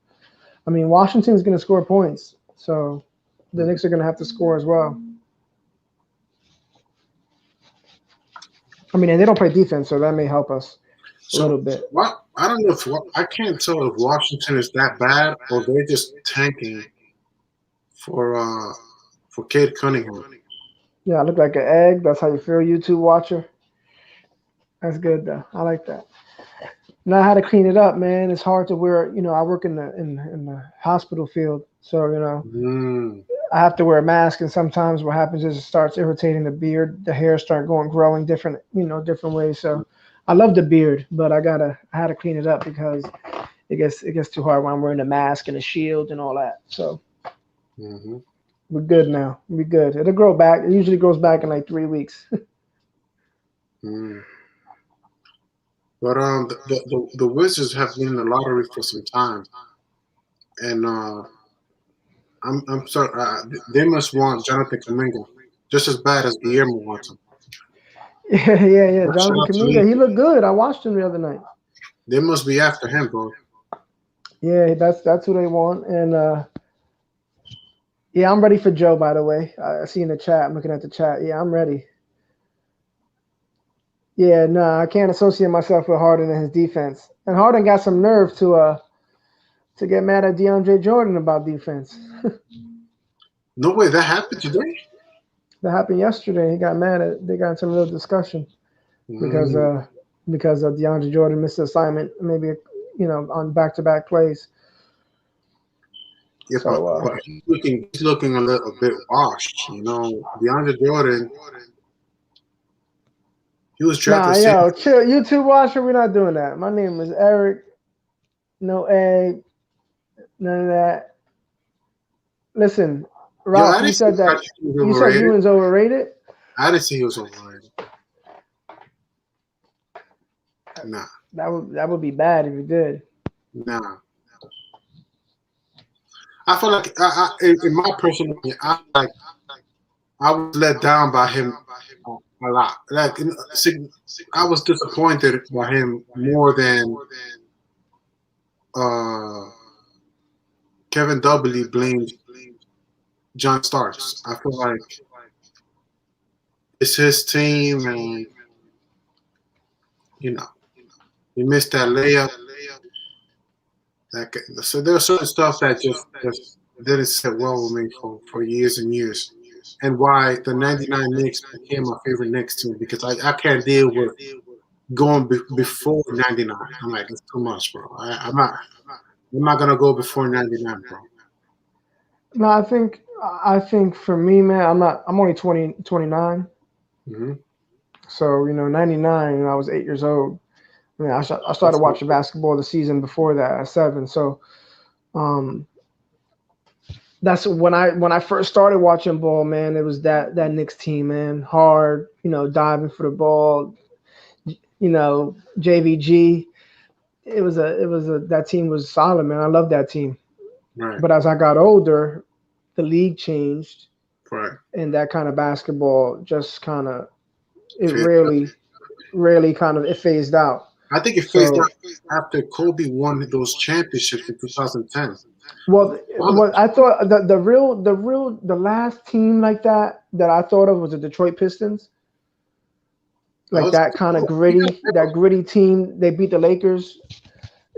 I mean, Washington's going to score points, so the Knicks are going to have to score as well. I mean, and they don't play defense, so that may help us a little bit. What? I don't know I can't tell if Washington is that bad or they're just tanking for Cade Cunningham. Yeah, I look like an egg. That's how you feel, YouTube watcher. That's good though. I like that. Now how to clean it up, man. It's hard to wear. I work in the hospital field, so I have to wear a mask, and sometimes what happens is it starts irritating the beard. The hair start growing different ways. So I love the beard, but I had to clean it up because it gets too hard when I'm wearing a mask and a shield and all that. So we're good now. We're good. It'll grow back. It usually grows back in like 3 weeks. But the Wizards have been in the lottery for some time, and I'm sorry, they must want Jonathan Kuminga just as bad as Guillermo wants him. Yeah. Jonathan Kuminga, he looked good. I watched him the other night. They must be after him, bro. Yeah, that's who they want, and yeah, I'm ready for Joe. By the way, I see in the chat. I'm looking at the chat. Yeah, I'm ready. Yeah, no, I can't associate myself with Harden and his defense. And Harden got some nerve to get mad at DeAndre Jordan about defense. No way, that happened today? That happened yesterday. They got into some real discussion because of DeAndre Jordan missed the assignment, maybe on back-to-back plays. Yeah, so, but he's looking a bit washed. DeAndre Jordan. He was drafted. Nah, chill. YouTube watcher, we're not doing that. My name is Eric. No egg. None of that. Listen, Rock, you said that. You said Ewan's overrated? I didn't say he was overrated. Nah. That would be bad if you did. Nah. I feel like, in my personal opinion, I was let down by him a lot. Like, I was disappointed by him more than Kevin W. blamed John Starks. I feel like it's his team, and he missed that layup. So there was certain stuff that just didn't sit well with me for years and years, and why the '99 Knicks became my favorite Knicks team, because I can't deal with going before '99. I'm like, it's too much, bro. I'm not gonna go before '99, bro. No, I think for me, man, I'm only 29. Mm-hmm. So, 99, I was 8 years old. I mean, I started That's watching basketball the season before that at 7. So, um, that's when I first started watching ball, man. It was that Knicks team, man. Hard, diving for the ball, JVG. It was a that team was solid, man. I love that team. right. But as I got older, the league changed, Right. and that kind of basketball just kind of it Phase- really kind of it phased out. I think it phased So, out after Kobe won those championships in 2010. well, All what I thought the last team like that I thought of was the Detroit Pistons, that like was that gritty team. They beat the Lakers.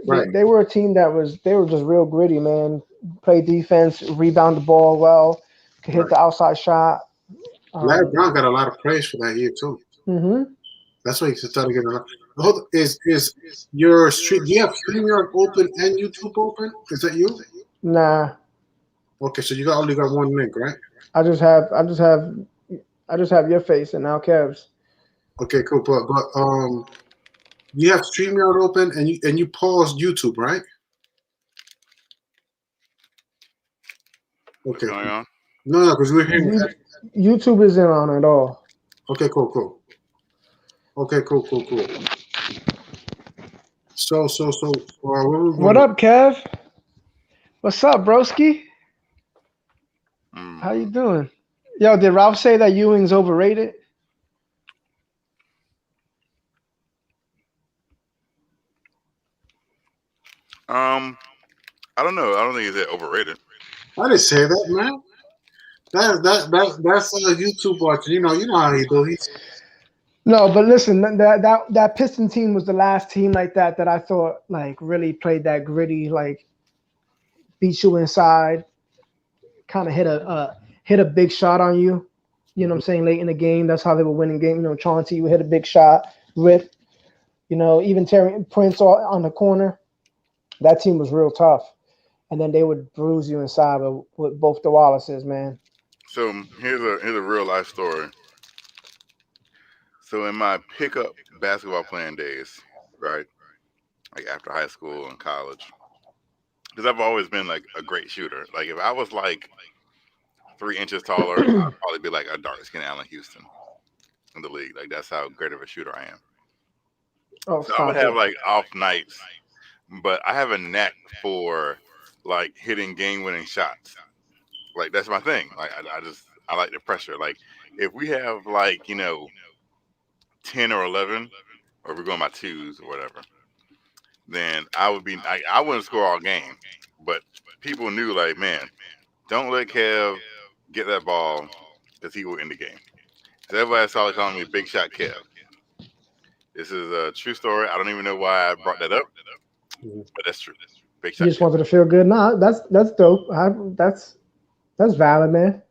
They, right. they were a team they were just real gritty, man. Play defense, rebound the ball well, could hit Right. the outside shot. Larry Um, Brown got a lot of praise for that year too. hmm That's why he started getting a lot. Is your street? Do you have StreamYard open and YouTube open? Is that you? Nah, Okay, so you only got one link, right? I just have I just have I just have your face and now Kev's. Okay, cool. But you have StreamYard open and you paused YouTube, right? What's Okay. going on? No, because we're hearing. YouTube isn't on at all. Okay, cool. Okay, cool. So, what we're What gonna up, Kev? What's up, broski? How you Mm. doing? Yo, did Ralph say that Ewing's overrated? I don't know. I don't think it's that overrated. I didn't say that, man. That's YouTube watching. You know how he do. He's No, but listen, that Piston team was the last team like that I thought like really played that gritty, like beat you inside, kind of hit a big shot on you. You know what I'm saying? Late in the game, that's how they were winning game. Chauncey would hit a big shot, rip. Even Terry Prince on the corner. That team was real tough, and then they would bruise you inside with both the Wallaces, man. So here's a real life story. So in my pickup basketball playing days, right, like after high school and college, because I've always been like a great shooter. Like if I was like 3 inches taller, I'd probably be like a dark skinned Allen Houston in the league. Like that's how great of a shooter I am. Oh, So I would stop have it. like off nights, but I have a knack for like hitting game winning shots. Like that's my thing. Like I like the pressure. Like if we have like 10 or 11, or we're going by twos or whatever, then I wouldn't score all game, but people knew like, man, don't let Kev get that ball because he will end the game. So everybody started calling me Big Shot Kev. This is a true story. I don't even know why I brought that up, but that's true. Big You Shot just Kev. wanted to feel good. Nah, that's dope. That's valid, man.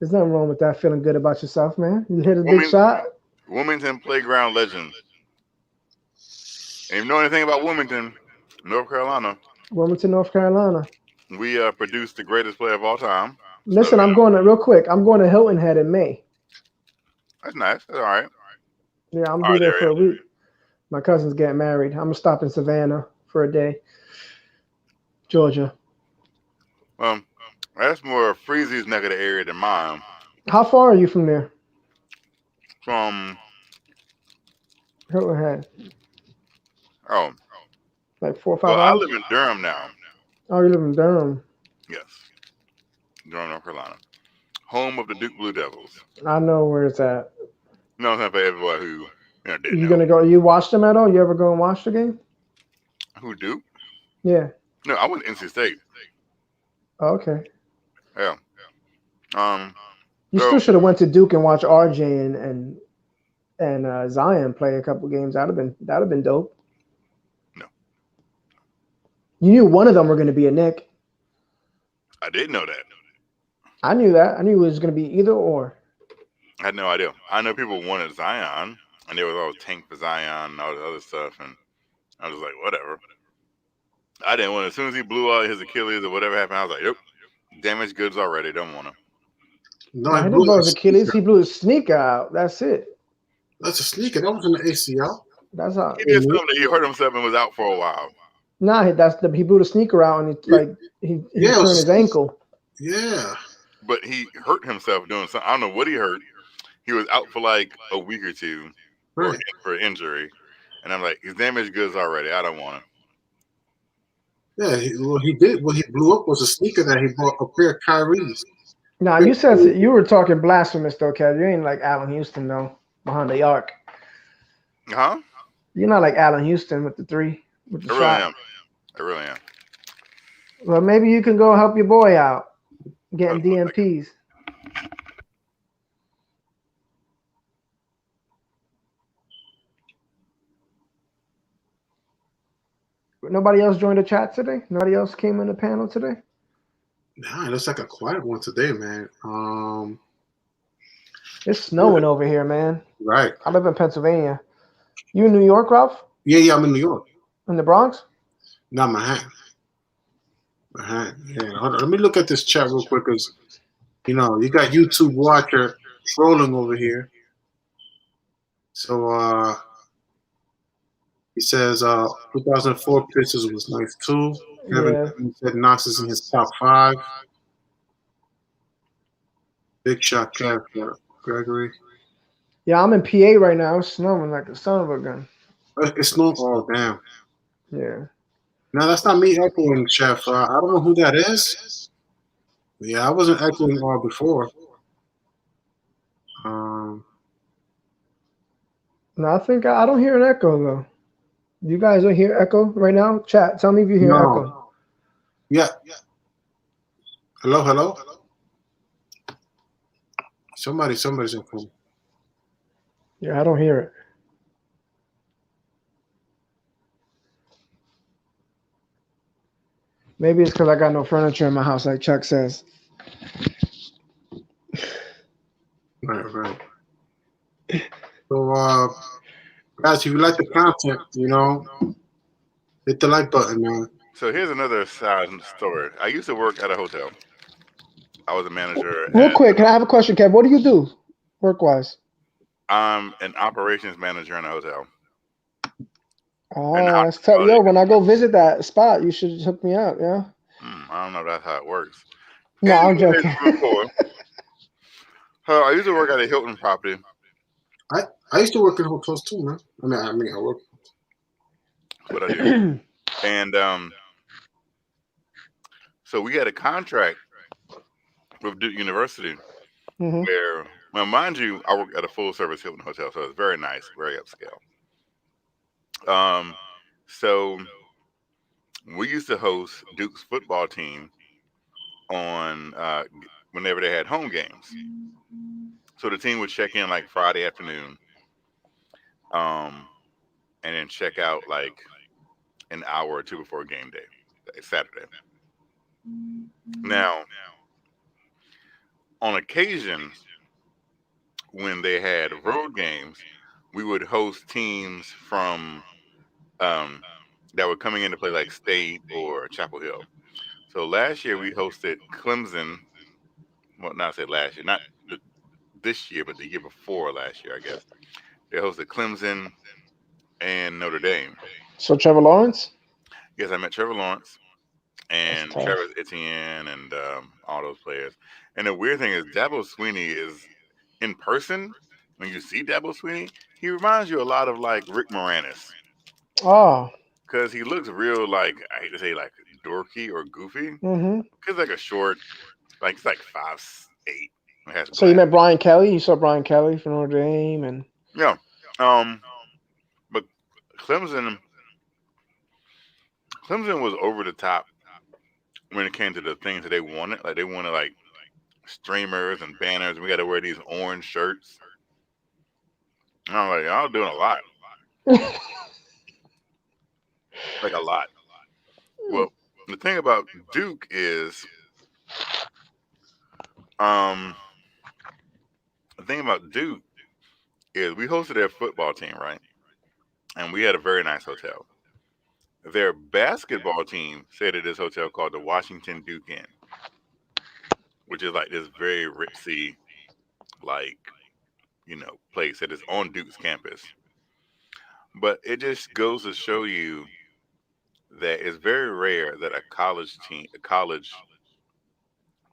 There's nothing wrong with that. Feeling good about yourself, man. You hit a big Women, shot. Wilmington playground legend. And if you know anything about Wilmington, North Carolina, Wilmington, North Carolina. we produced the greatest player of all time. So Listen, I'm going to real quick. I'm going to Hilton Head in May. that's nice. That's all right. Yeah, I'm All gonna be right, there for Ariel. a week. My cousin's getting married. I'm gonna stop in Savannah for a day, Georgia. That's more Freezy's neck of the area than mine. How far are you from there? From Hilton Head, oh, like 4 or 5 well, I hours. live in Durham now. Oh, you live in Durham. Yes, Durham, North Carolina, home of the Duke Blue Devils. I know where it's at. You know what I'm saying, for everyone who didn't You know gonna go? You watch them at all? You ever go and watch the game? who Duke. Yeah. No, I went to NC State. Oh, okay. Yeah. Um. You So still should have went to Duke and watched RJ and Zion play a couple games. That'd have been dope. no, You knew one of them were gonna be a Nick. I didn't know that. I knew that. I knew it was gonna be either or. I had no idea. I know people wanted Zion, and there was always tank for Zion and all this other stuff, and I was like, whatever. I didn't want. As soon as he blew out his Achilles or whatever happened, I was like, yep, Damaged goods already. Don't want him. No, Nah, he he blew didn't blow a his Achilles. sneaker. He blew his sneaker out. That's it. That's a sneaker. That wasn't an ACL. That's how. He did something that he hurt himself and was out for a while. Nah, he blew the sneaker out and he Yeah, it turned was his ankle. yeah. But he hurt himself doing something. I don't know what he hurt. He was out for like a week or two Right. for injury. And I'm like, he's damaged goods already. I don't want him. Yeah, he did. What he blew up was a sneaker that he bought a pair of Kyrie's. Nah, you were talking blasphemous though, Kev. You ain't like Allen Houston though behind the arc. Huh? You're not like Allen Houston with the three with the I really shot. am. I really am. Well, maybe you can go help your boy out getting Hold on one second. DMPs. Nobody else joined the chat today? Nobody else came in the panel today? Nah, it looks like a quiet one today, man. It's snowing over here, man. Right. I live in Pennsylvania. You in New York, Ralph? Yeah, I'm in New York. In the Bronx? Not Manhattan. Manhattan. Yeah. Hold on. Let me look at this chat real quick, because you got YouTube watcher trolling over here. So he says 2004 Pistons was nice too. Kevin said Knox is in his top 5. Big shot, Kev. Gregory. Yeah, I'm in PA right now. It's snowing like the son of a gun. It's not. Oh, damn. Yeah. No, that's not me echoing, Chef. I don't know who that is. Yeah, I wasn't echoing all before. No, I think I don't hear an echo though. You guys don't hear echo right now? Chat, tell me if you hear echo. Yeah. Hello. Somebody's in phone. Yeah, I don't hear it. Maybe it's because I got no furniture in my house, like Chuck says. Right. So, guys, if you like the content, hit the like button, man. So here's another side story. I used to work at a hotel. I was a manager. Real quick, can I have a question, Kev? What do you do work-wise? I'm an operations manager in a hotel. Oh, that's tough. Yo, when I go visit that spot, you should hook me up, yeah? I don't know if that's how it works. No, I'm joking. So I used to work at a Hilton property. I used to work in hotels too, man. I mean, I work. That's what I do. And so we had a contract with Duke University where, well, mind you, I work at a full-service Hilton hotel, so it's very nice, very upscale. So we used to host Duke's football team on whenever they had home games. So the team would check in like Friday afternoon, and then check out like an hour or two before game day, Saturday. Now, on occasion, when they had road games, we would host teams from that were coming in to play like State or Chapel Hill. So last year we hosted Clemson. Well, not say last year, not this year, but the year before last year, I guess. They hosted Clemson and Notre Dame. So Trevor Lawrence? Yes, I met Trevor Lawrence and Travis Etienne and all those players. And the weird thing is Dabo Swinney is in person. When you see Dabo Swinney, he reminds you a lot of like Rick Moranis. Oh. Because he looks real like, I hate to say like dorky or goofy. Because like a short, like he's like 5'8". So you met Brian Kelly? You saw Brian Kelly from Notre Dame and yeah. But Clemson was over the top when it came to the things that they wanted. Like they wanted like streamers and banners, and we got to wear these orange shirts. And I'm like, y'all doing a lot. Like a lot. Well, the thing about Duke is, we hosted their football team, right? And we had a very nice hotel. Their basketball team stayed at this hotel called the Washington Duke Inn. which is like this very ritzy, like, place that is on Duke's campus. But it just goes to show you that it's very rare that a college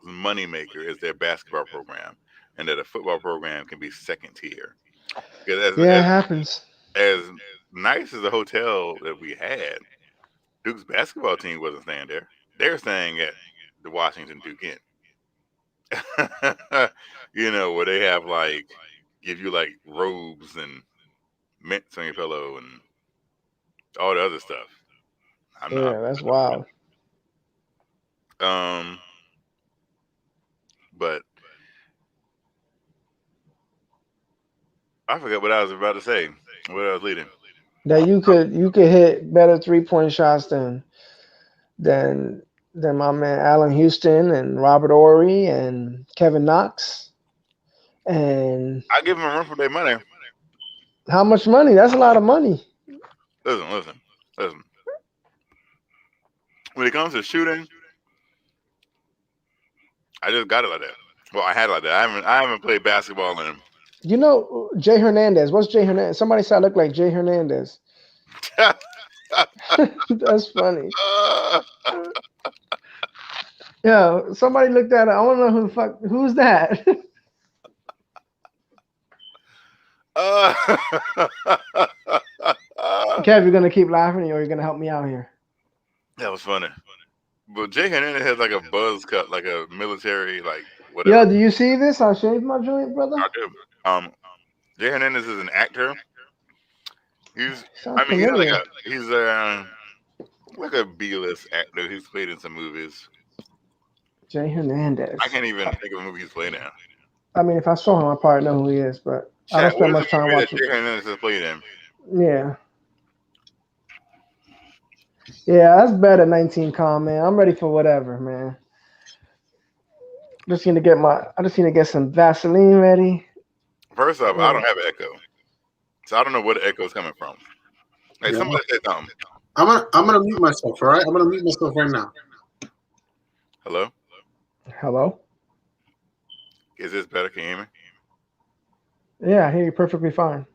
moneymaker is their basketball program, and that a football program can be second tier. Because Yeah, it happens. as nice as the hotel that we had, Duke's basketball team wasn't staying there. They're staying at the Washington Duke Inn. Where they have like give you like robes and mints on your pillow and all the other stuff. I'm not. Yeah, that's wild. But I forgot what I was about to say. What I was leading. That you could hit better 3-point shots than than my man Allen Houston and Robert Ory and Kevin Knox. And I give them a run for their money. how much money? That's a lot of money. Listen. When it comes to shooting, I just got it like that. Well, I had it like that. I haven't played basketball in. You know Jay Hernandez. What's Jay Hernandez? Somebody said I look like Jay Hernandez. That's funny. Yeah, somebody looked at it. I want to know who's that. Kev, you're gonna keep laughing, or you're gonna help me out here. That was funny. But Jay Hernandez has like a buzz cut, like a military, like whatever. Yo, do you see this? I shaved my joint, brother. I do. Jay Hernandez is an actor. He's like a B-list actor. He's played in some movies. Jay Hernandez. I can't even think of a movie he's played in. I mean, if I saw him, I probably know who he is, but I don't spend much time watching. Jay Hernandez has played in. Yeah. Yeah, that's better. 19 calm, man. I'm ready for whatever, man. I just need to get some Vaseline ready. First off, I don't have an echo, so I don't know where the echo is coming from. Hey, somebody say something. I'm gonna mute myself. All right, I'm gonna mute myself right now. Hello. Hello. Is this better? Can you hear me? Yeah, I hear you perfectly fine.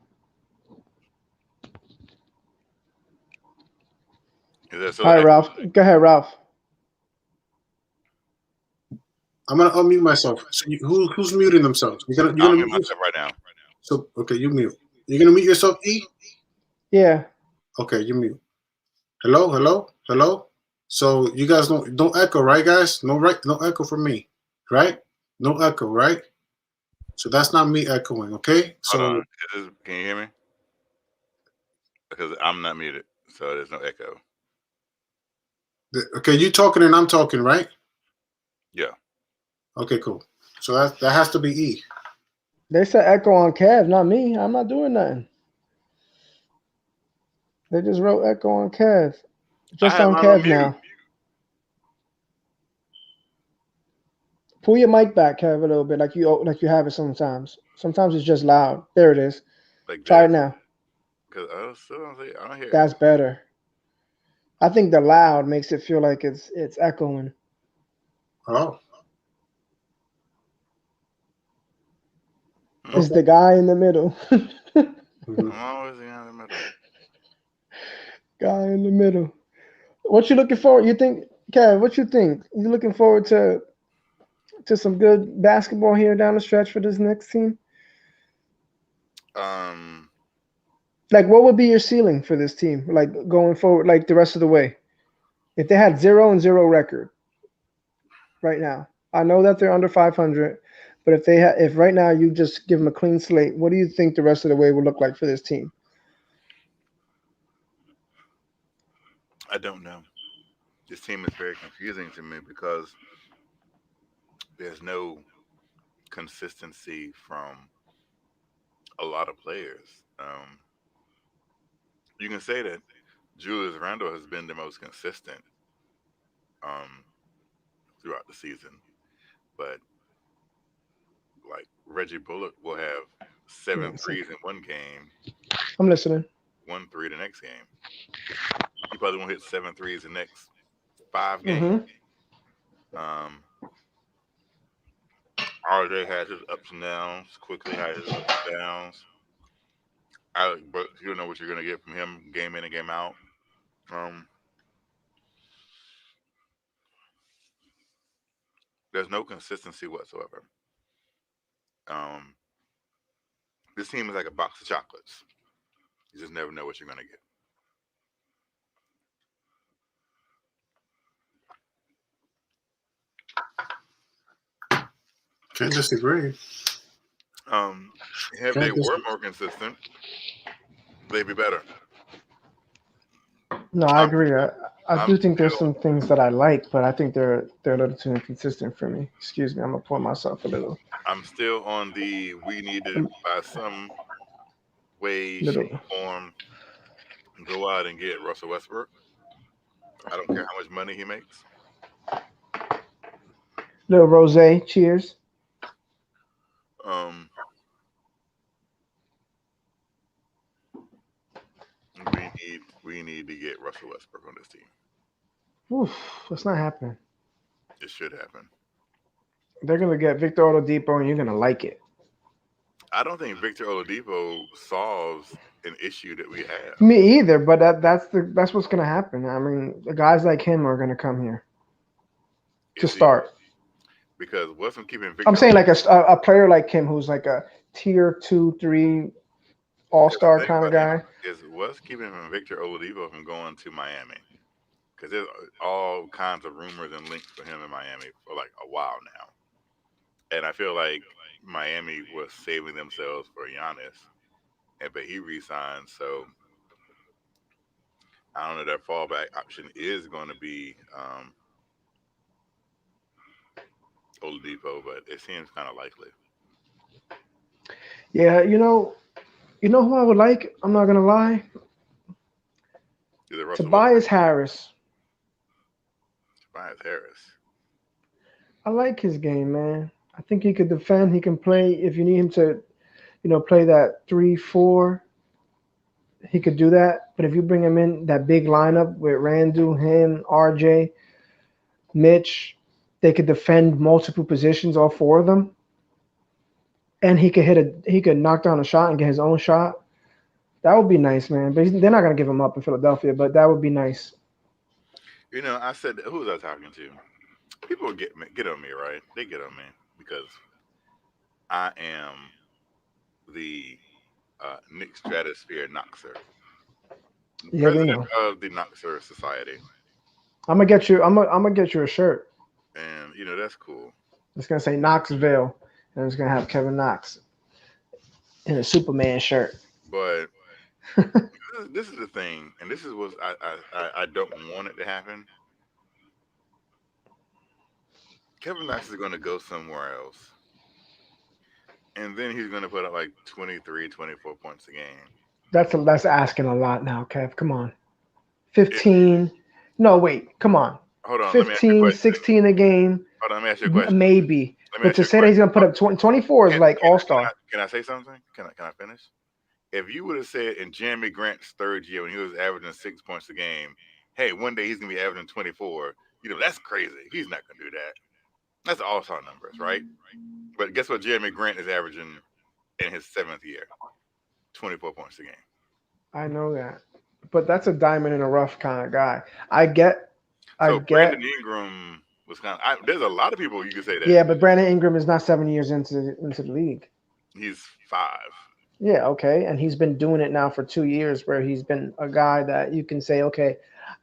Is that all right, Ralph. Go ahead, Ralph. I'm gonna unmute myself. So who's muting themselves? You're gonna mute myself right now. So okay, you mute. You're gonna mute yourself, E? Yeah. Okay, you mute. Hello. So you guys don't echo, right, guys? No echo from me, right? No echo, right? So that's not me echoing, okay? So hold on. Can you hear me? Because I'm not muted, so there's no echo. Okay, you talking and I'm talking, right? Yeah. Okay, cool. So that has to be E. They said echo on Kev, not me. I'm not doing nothing. They just wrote echo on Kev. Just on Kev now. Pull your mic back, Kev, a little bit, like you have it sometimes. Sometimes it's just loud. There it is. Like try it now. Because I don't hear. That's better. I think the loud makes it feel like it's echoing. Oh. It's the guy in the middle. I'm always the guy in the middle. Guy in the middle. What you looking for? You think, Kev? What you think? You looking forward to some good basketball here down the stretch for this next team? Like, what would be your ceiling for this team? Like going forward, like the rest of the way, if they had 0-0 record right now. I know that they're under 500, but if right now you just give them a clean slate, what do you think the rest of the way would look like for this team? I don't know. This team is very confusing to me because there's no consistency from a lot of players. You can say that Julius Randle has been the most consistent throughout the season, but like Reggie Bullock will have 7 threes in one game. I'm listening. 1 3 the next game. He probably won't hit 7 threes the next 5 games. RJ has his ups and downs. Quickly has his ups and downs. But you don't know what you're gonna get from him game in and game out. Um, there's no consistency whatsoever. Um, this team is like a box of chocolates. You just never know what you're gonna get. Can't disagree. If they were more consistent, they'd be better. No, I I'm, agree. I I'm do think there's still, some things that I like, but I think they're a little too inconsistent for me. Excuse me, I'm gonna pour myself a little. I'm still on the we need to by some way, shape, Little. or form go out and get Russell Westbrook. I don't care how much money he makes. Little rose. Cheers. Um, we need to get Russell Westbrook on this team. Oof, that's not happening. It should happen. They're gonna get Victor Oladipo, and you're gonna like it. I don't think Victor Oladipo solves an issue that we have. Me either, but that's what's gonna happen. I mean, the guys like him are gonna come here to Is he? start. Because what's keeping Victor? I'm saying like a player like him who's like a tier 2, 3 all-star kind of guy. Is what's keeping Victor Oladipo from going to Miami? Because there's all kinds of rumors and links for him in Miami for like a while now, and I feel like Miami was saving themselves for Giannis, but he resigned. So I don't know. Their fallback option is going to be Oladipo, but it seems kind of likely. Yeah, you know who I would like? I'm not gonna lie. Either Russell Tobias Harris. Tobias Harris. I like his game, man. I think he could defend. He can play if you need him to, play that 3-4. He could do that. But if you bring him in that big lineup with Randle, him, RJ, Mitch, they could defend multiple positions, all four of them. And he could knock down a shot and get his own shot. That would be nice, man. But they're not gonna give him up in Philadelphia, but that would be nice. I said, who was I talking to? People get on me, right? They get on me because I am the Knicks Stratosphere Knoxer, Yeah, we president know. of the Knoxer Society, I'm gonna get you. I'm gonna get you a shirt. and that's cool. It's gonna say Knoxville, and it's gonna have Kevin Knox in a Superman shirt. But this is the thing, and this is what I don't want it to happen. Kevin Knox is going to go somewhere else, and then he's going to put up like 23, 24 points a game. That's asking a lot now, Kev. Come on. 15. No, wait. Come on. Hold on. 15, 16 a game. Hold on. Let me ask you a question. Maybe. But to say that he's going to put up 24 is like all-star. Can I say something? Can I finish? If you would have said in Jeremy Grant's third year when he was averaging 6 points a game, hey, one day he's going to be averaging 24, that's crazy. He's not going to do that. That's all-star numbers, right? But guess what Jeremy Grant is averaging in his 7th year? 24 points a game. I know that. But that's a diamond in a rough kind of guy. I get. Brandon Ingram was kind of. There's a lot of people you could say that. Yeah, but Brandon Ingram is not 7 years into the league. He's 5. Yeah, okay. And he's been doing it now for 2 years where he's been a guy that you can say, okay,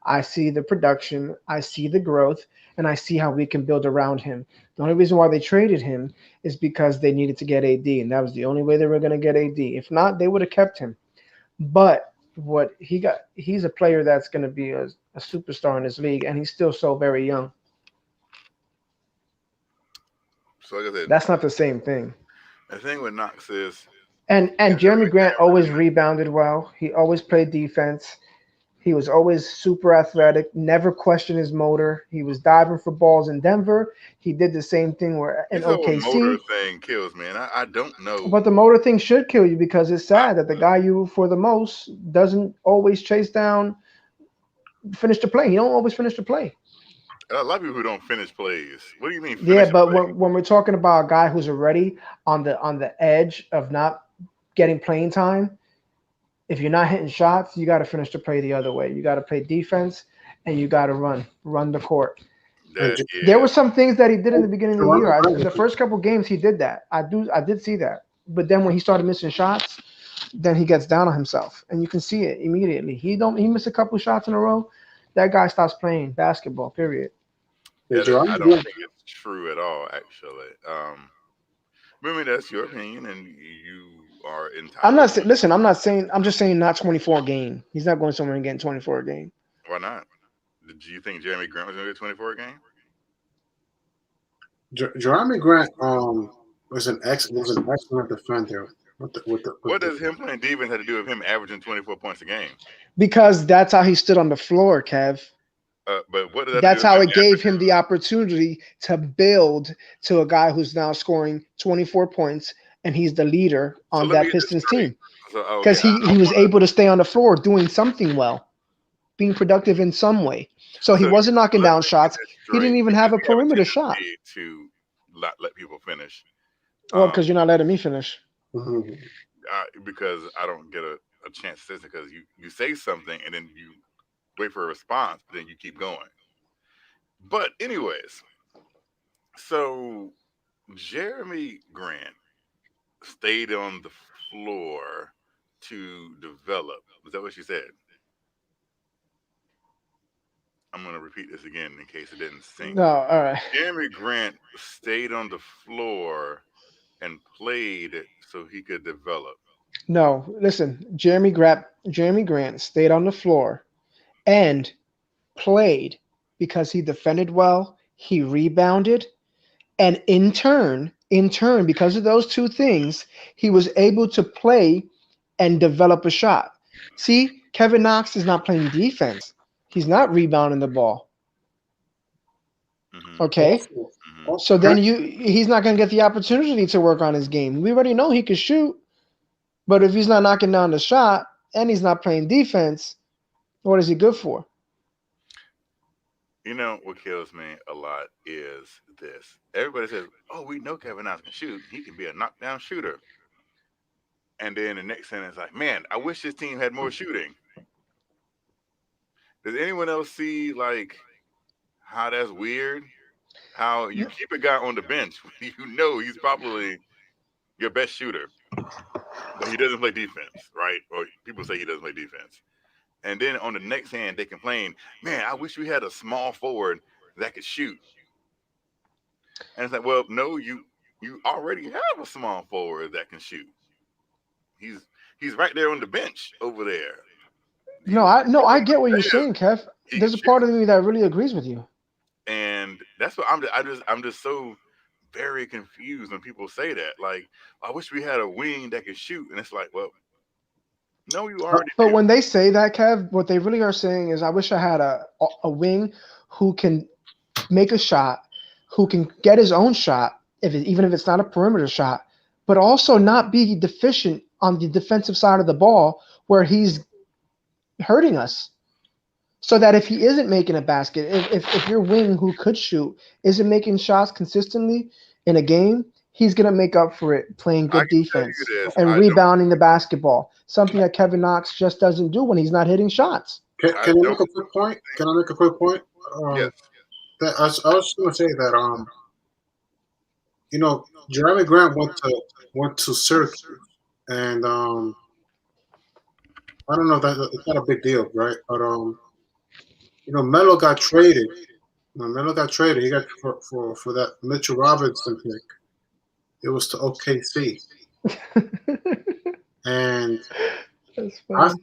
I see the production, I see the growth, and I see how we can build around him. The only reason why they traded him is because they needed to get AD, and that was the only way they were going to get AD. If not, they would have kept him. But what he got, he's a player that's going to be a superstar in this league, and he's still so very young. So like I said, that's not the same thing. The thing with Knox is, and Jeremy Grant always rebounded well. He always played defense. He was always super athletic, never questioned his motor. He was diving for balls in Denver. He did the same thing where in OKC. The motor thing kills me, and I don't know. But the motor thing should kill you because it's sad that the guy you for the most doesn't always chase down, finish the play. He don't always finish the play. A lot of people who don't finish plays. What do you mean Yeah, finish a but play? when we're talking about a guy who's already on the edge of not getting playing time, if you're not hitting shots, you got to finish the play the other way. You got to play defense, and you got to run the court. And That There were is. some things that he did in the beginning of the year. The Jeremy first couple games he did that. I did see that. But then when he started missing shots, then he gets down on himself, and you can see it immediately. He missed a couple shots in a row. That guy stops playing basketball. Period. Yeah, Jeremy I don't Grant, think it's true at all. Actually, I mean that's your opinion, and you are I'm entitled not to it. listen. I'm not saying. I'm just saying not 24 a game. He's not going somewhere and getting 24 a game. Why not? Do you think Jeremy Grant was going to get 24 a game? Jeremy Grant was an excellent defender with What the does him playing defense have to do with him averaging 24 points a game? Because that's how he stood on the floor, Kev. But what does that have to do That's with how him it gave him the opportunity to build to a guy who's now scoring 24 points, and he's the leader So on let me that get this Pistons straight. team So because okay, he was able to stay on the floor doing something well, being productive in some way. So he so wasn't knocking let down me get shots. this He didn't straight even because have a we have a perimeter shot. tendency to let people finish. Well, Um, because you're not letting me finish. Mhm. because I don't get a chance to say because you say something and then you wait for a response, but then you keep going. But anyways, so Jeremy Grant stayed on the floor to develop. Is that what she said? I'm going to repeat this again in case it didn't sink. No, all right. Jeremy Grant stayed on the floor and played so he could develop. No, listen. Jeremy Grant stayed on the floor and played because he defended well, he rebounded, and in turn, because of those two things, he was able to play and develop a shot. See, Kevin Knox is not playing defense. He's not rebounding the ball. Hmm. Okay? Also, Hmm. also, So then he's not going to get the opportunity to work on his game. We already know he could shoot, but if he's not knocking down the shot and he's not playing defense, what is he good for? You know what kills me a lot is this. Everybody says, "Oh, we know Kevin Knox can shoot. He can be a knockdown shooter." And then the next sentence, like, "Man, I wish this team had more shooting." Does anyone else see like how that's weird? How you keep a guy on the bench when you know he's probably your best shooter, but he doesn't play defense, right? Or people say he doesn't play defense. And then on the next hand, they complain, "Man, I wish we had a small forward that could shoot." And it's like, well, no, you already have a small forward that can shoot. He's he's right there on the bench over there. No, I get what you're Yes, saying, Kev. he can There's a shoot, part of me that really agrees with you. and that's what I'm just so very confused when people say that. Like, I wish we had a wing that could shoot, and it's like, well, no, you already But do. when they say that, Kev, what they really are saying is, I wish I had a wing who can make a shot, who can get his own shot, even if it's not a perimeter shot, but also not be deficient on the defensive side of the ball where he's hurting us. So that if he isn't making a basket, if your wing who could shoot isn't making shots consistently in a game, he's gonna make up for it playing I good can tell you defense this. and I don't. rebounding the basketball. Something that Kevin Knox just doesn't do when he's not hitting shots. I can I make don't a quick point? Can I make a quick point? Yes. That I was going to say that Jeremy Grant went to Syracuse, and I don't know if that it's not a big deal, right? But Melo got traded. When Melo got traded, he got for that Mitchell Robinson pick. It was to OKC, and That's I funny.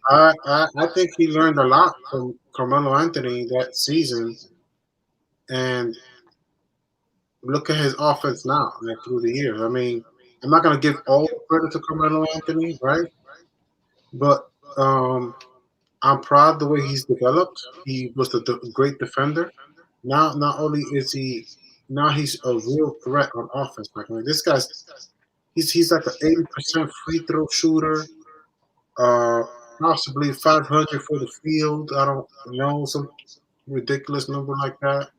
I think he learned a lot from Carmelo Anthony that season, and look at his offense now, like through the years. I mean, I'm not gonna give all the credit to Carmelo Anthony, right? But I'm proud the way he's developed. He was a great defender. Now, not only is he, now he's a real threat on offense. Like, I mean, this guy's he's like an 80% free throw shooter. Uh, Possibly 500 for the field. I don't know, some ridiculous number like that.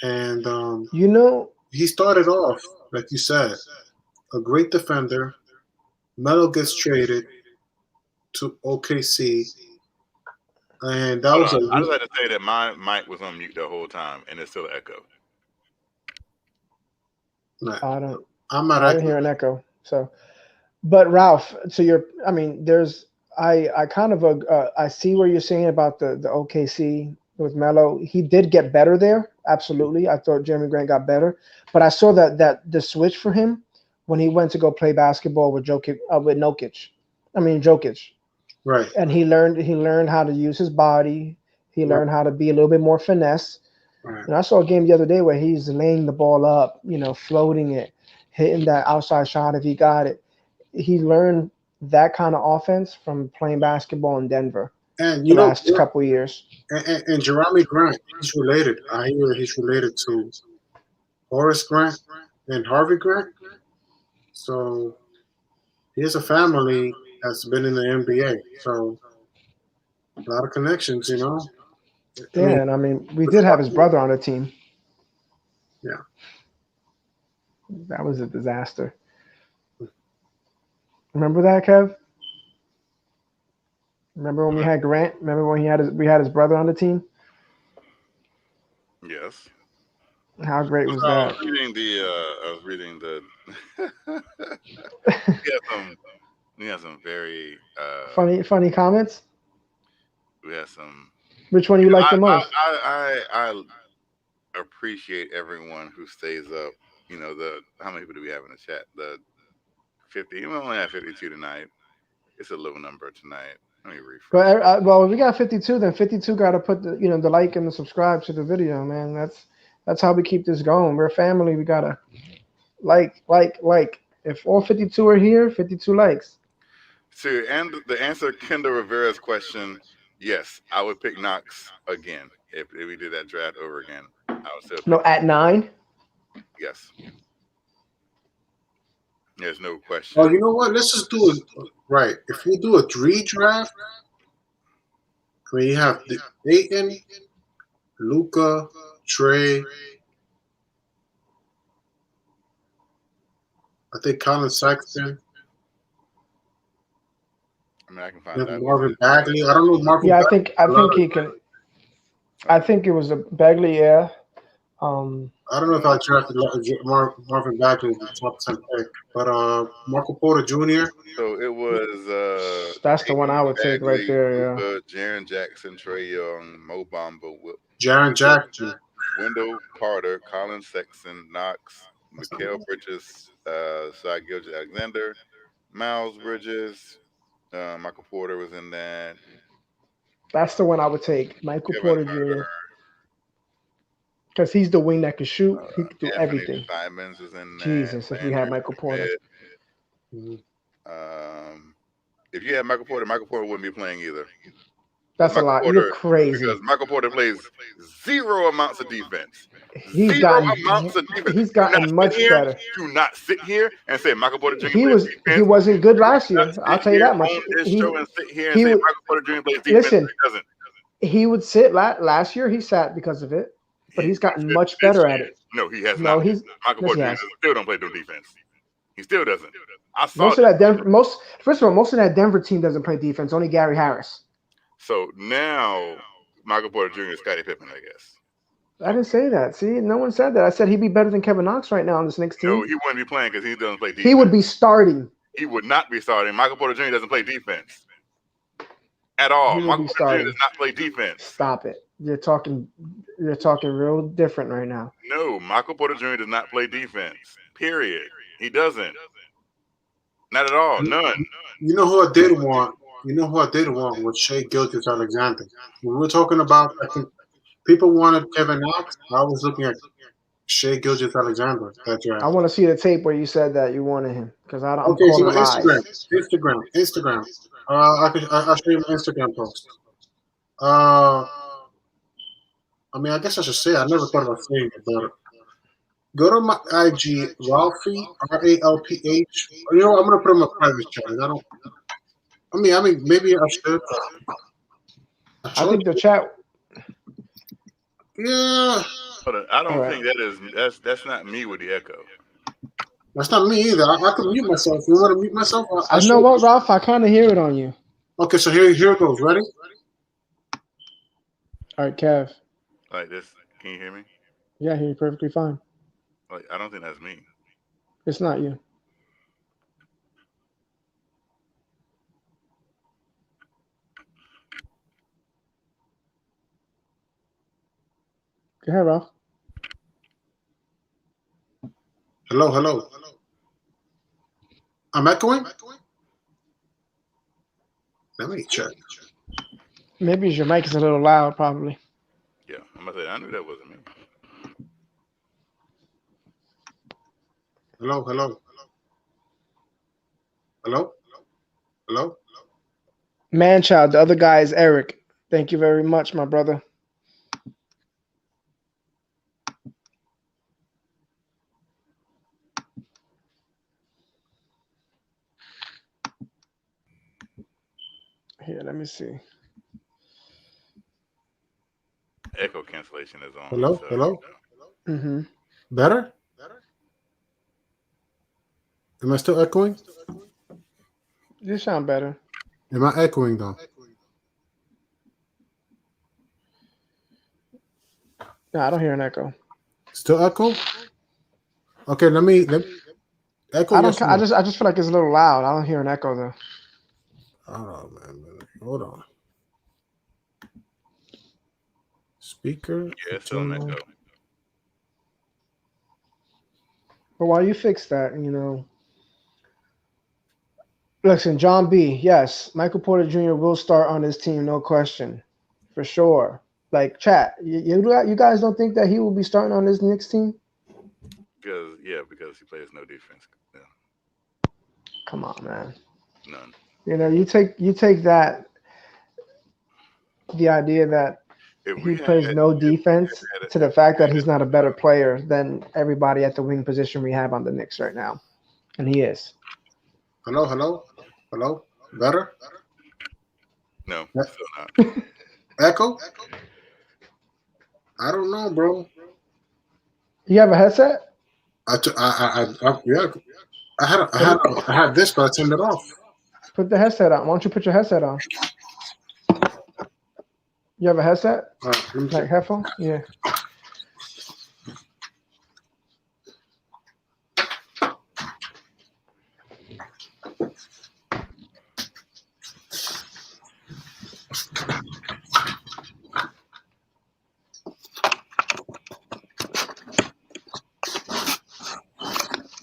And You know, he started off, like you said, a great defender. Melo gets traded to OKC, and that Hold was on. a I just had to say that my mic was on mute the whole time, and it's still an echo. I don't. I'm not I didn't hear an echo. So, but Ralph, I mean, I kind of, I see what you're saying about the OKC with Melo. He did get better there. Absolutely. I thought Jeremy Grant got better, but I saw that the switch for him when he went to go play basketball with Jokic. right. And he learned how to use his body. He Right. learned how to be a little bit more finesse. Right. And I saw a game the other day where he's laying the ball up, floating it, hitting that outside shot if he got it. He learned that kind of offense from playing basketball in Denver And the last couple of years. and Jeremy Grant, he's related. I hear he's related to Horace Grant and Harvey Grant. So he has a family that's been in the NBA. So a lot of connections, I Yeah, mean, and I mean, we did have his brother on the team. yeah. That was a disaster. Remember that, Kev? Remember when we had Grant? Remember when we had his brother on the team? Yes. How great was I that? was reading the. we had some very Funny comments. We had some. Which one do you like the most? I appreciate everyone who stays up. How many people do we have in the chat? The 50. We only have 52 tonight. It's a low number tonight. Let me refresh. Well, if we got 52, then 52 got to put the like and the subscribe to the video, man. That's how we keep this going. We're a family. We gotta like. If all 52 are here, 52 likes. And the answer Kendall Rivera's question, yes, I would pick Knox again if we did that draft over again. I would still pick at 9. Yes. There's no question. Oh, you know what? Let's just do it right. If we do a redraft, we have the Dayton, Luca, Trey. I think Colin Sexton. I mean, I can find that. Marvin Bagley. I don't know Marvin. Yeah, Bagley. I think he can. I think it was a Bagley. Yeah. I don't know if I drafted Marvin Bagley in the top 10 pick, but Marco Porter Jr. So it was. That's the one I would take right there. Luka, Jaren Jackson, Trey Young, Mo Bamba, Jaren Jackson, Wendell Carter, Colin Sexton, Knox, Mikal Bridges, Shai Gilgeous-Alexander, Miles Bridges, Michael Porter was in that. That's the one I would take, Michael Porter Jr. Because he's the wing that can shoot. He can do everything. Simons was in Jesus, if we had Michael Porter. If you had Michael Porter wouldn't be playing either. That's Michael a lot. Porter, You're crazy. Because Michael Porter plays zero amounts of defense. He's gotten much better. Do not sit here and say Michael Porter Jr. He wasn't good last year. I'll tell you that much. Michael Porter Jr. plays defense. Listen, he would sit last year. He sat because of it, but he's gotten much better at it. No, he has not. Michael Porter Jr. still don't play no defense. He still doesn't. Most of that Denver team doesn't play defense. Only Gary Harris. So now Michael Porter Jr. is Scottie Pippen, I guess. I didn't say that. See, no one said that. I said he'd be better than Kevin Knox right now on this Knicks team. No, he wouldn't be playing because he doesn't play defense. He would be starting. He would not be starting. Michael Porter Jr. doesn't play defense at all. Michael Porter Jr. does not play defense. Stop it. You're talking real different right now. No, Michael Porter Jr. does not play defense. Period. He doesn't. Not at all. None. You know who I did want? Was Shai Gilgeous-Alexander. When we were talking about, I think people wanted Kevin Knox. I was looking at Shai Gilgeous-Alexander. I want to see the tape where you said that you wanted him because I don't. Okay, so Instagram. I'll show you my Instagram post. I mean, I guess I should say it. I never thought about saying it, but go to my IG, Ralphie, RALPH. You know, I'm gonna put him in a private chat. I mean, maybe I should. I think the chat. Yeah, I don't Alright. think that's not me with the echo. that's not me either. I can mute myself. You want to mute myself? I I'll show know you. what, Ralph. I kind of hear it on you. Okay, so here it goes. Ready? All right, Kev. Like this, can you hear me? Yeah, I hear you perfectly fine. Like I don't think that's me. It's not you. Go ahead, Ralph. Hello, hello. I'm echoing. Let me check. Maybe your mic is a little loud, probably. Yeah, I'm gonna say I knew that wasn't me. Hello, hello, hello, hello. Man-child, the other guy is Eric. Thank you very much, my brother. Here, let me see. Echo cancellation is on. Hello, So hello. Mm-hmm. Better? Am I still echoing? You sound better. Am I echoing though? No, I don't hear an echo. Still echo? Okay, let me echo. I Yes don't. or I no? just feel like it's a little loud. I don't hear an echo though. Oh man, hold on. Speaker. yeah, it's still an Internal. echo. But while you fix that, listen, John B. Yes, Michael Porter Jr. will start on his team, no question, for sure. Like chat, you guys don't think that he will be starting on his Knicks team? Because he plays no defense. Yeah, Come on, man. none. You take that the idea that If he we had plays no if we defense had to if the fact we that had he's not a better player than everybody at the wing position we have on the Knicks right now, and he is. Hello, hello, hello. Better? no, still not. Echo? I don't know, bro. You have a headset? Yeah. I had this, but I turned it off. Put the headset on. Why don't you put your headset on? You have a headset? All right, let me see. Like headphone? Yeah.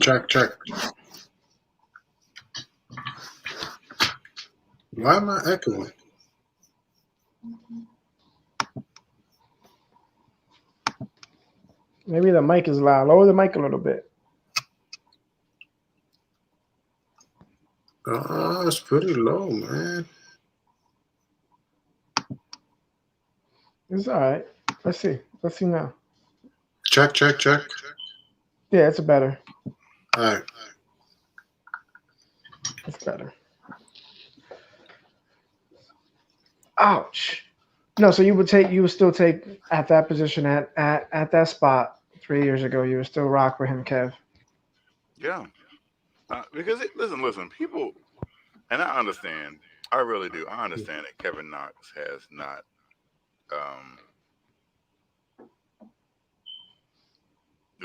Check, check. Why am I echoing? Maybe the mic is loud. Lower the mic a little bit. It's pretty low, man. It's all right. Let's see. Let's see now. Check, check, check. Yeah, it's better. All right. It's better. Ouch. No, so you would still take at that position at that spot 3 years ago. You would still rock with him, Kev. Yeah, because listen, people, and I understand. I really do. I understand that Kevin Knox has not um,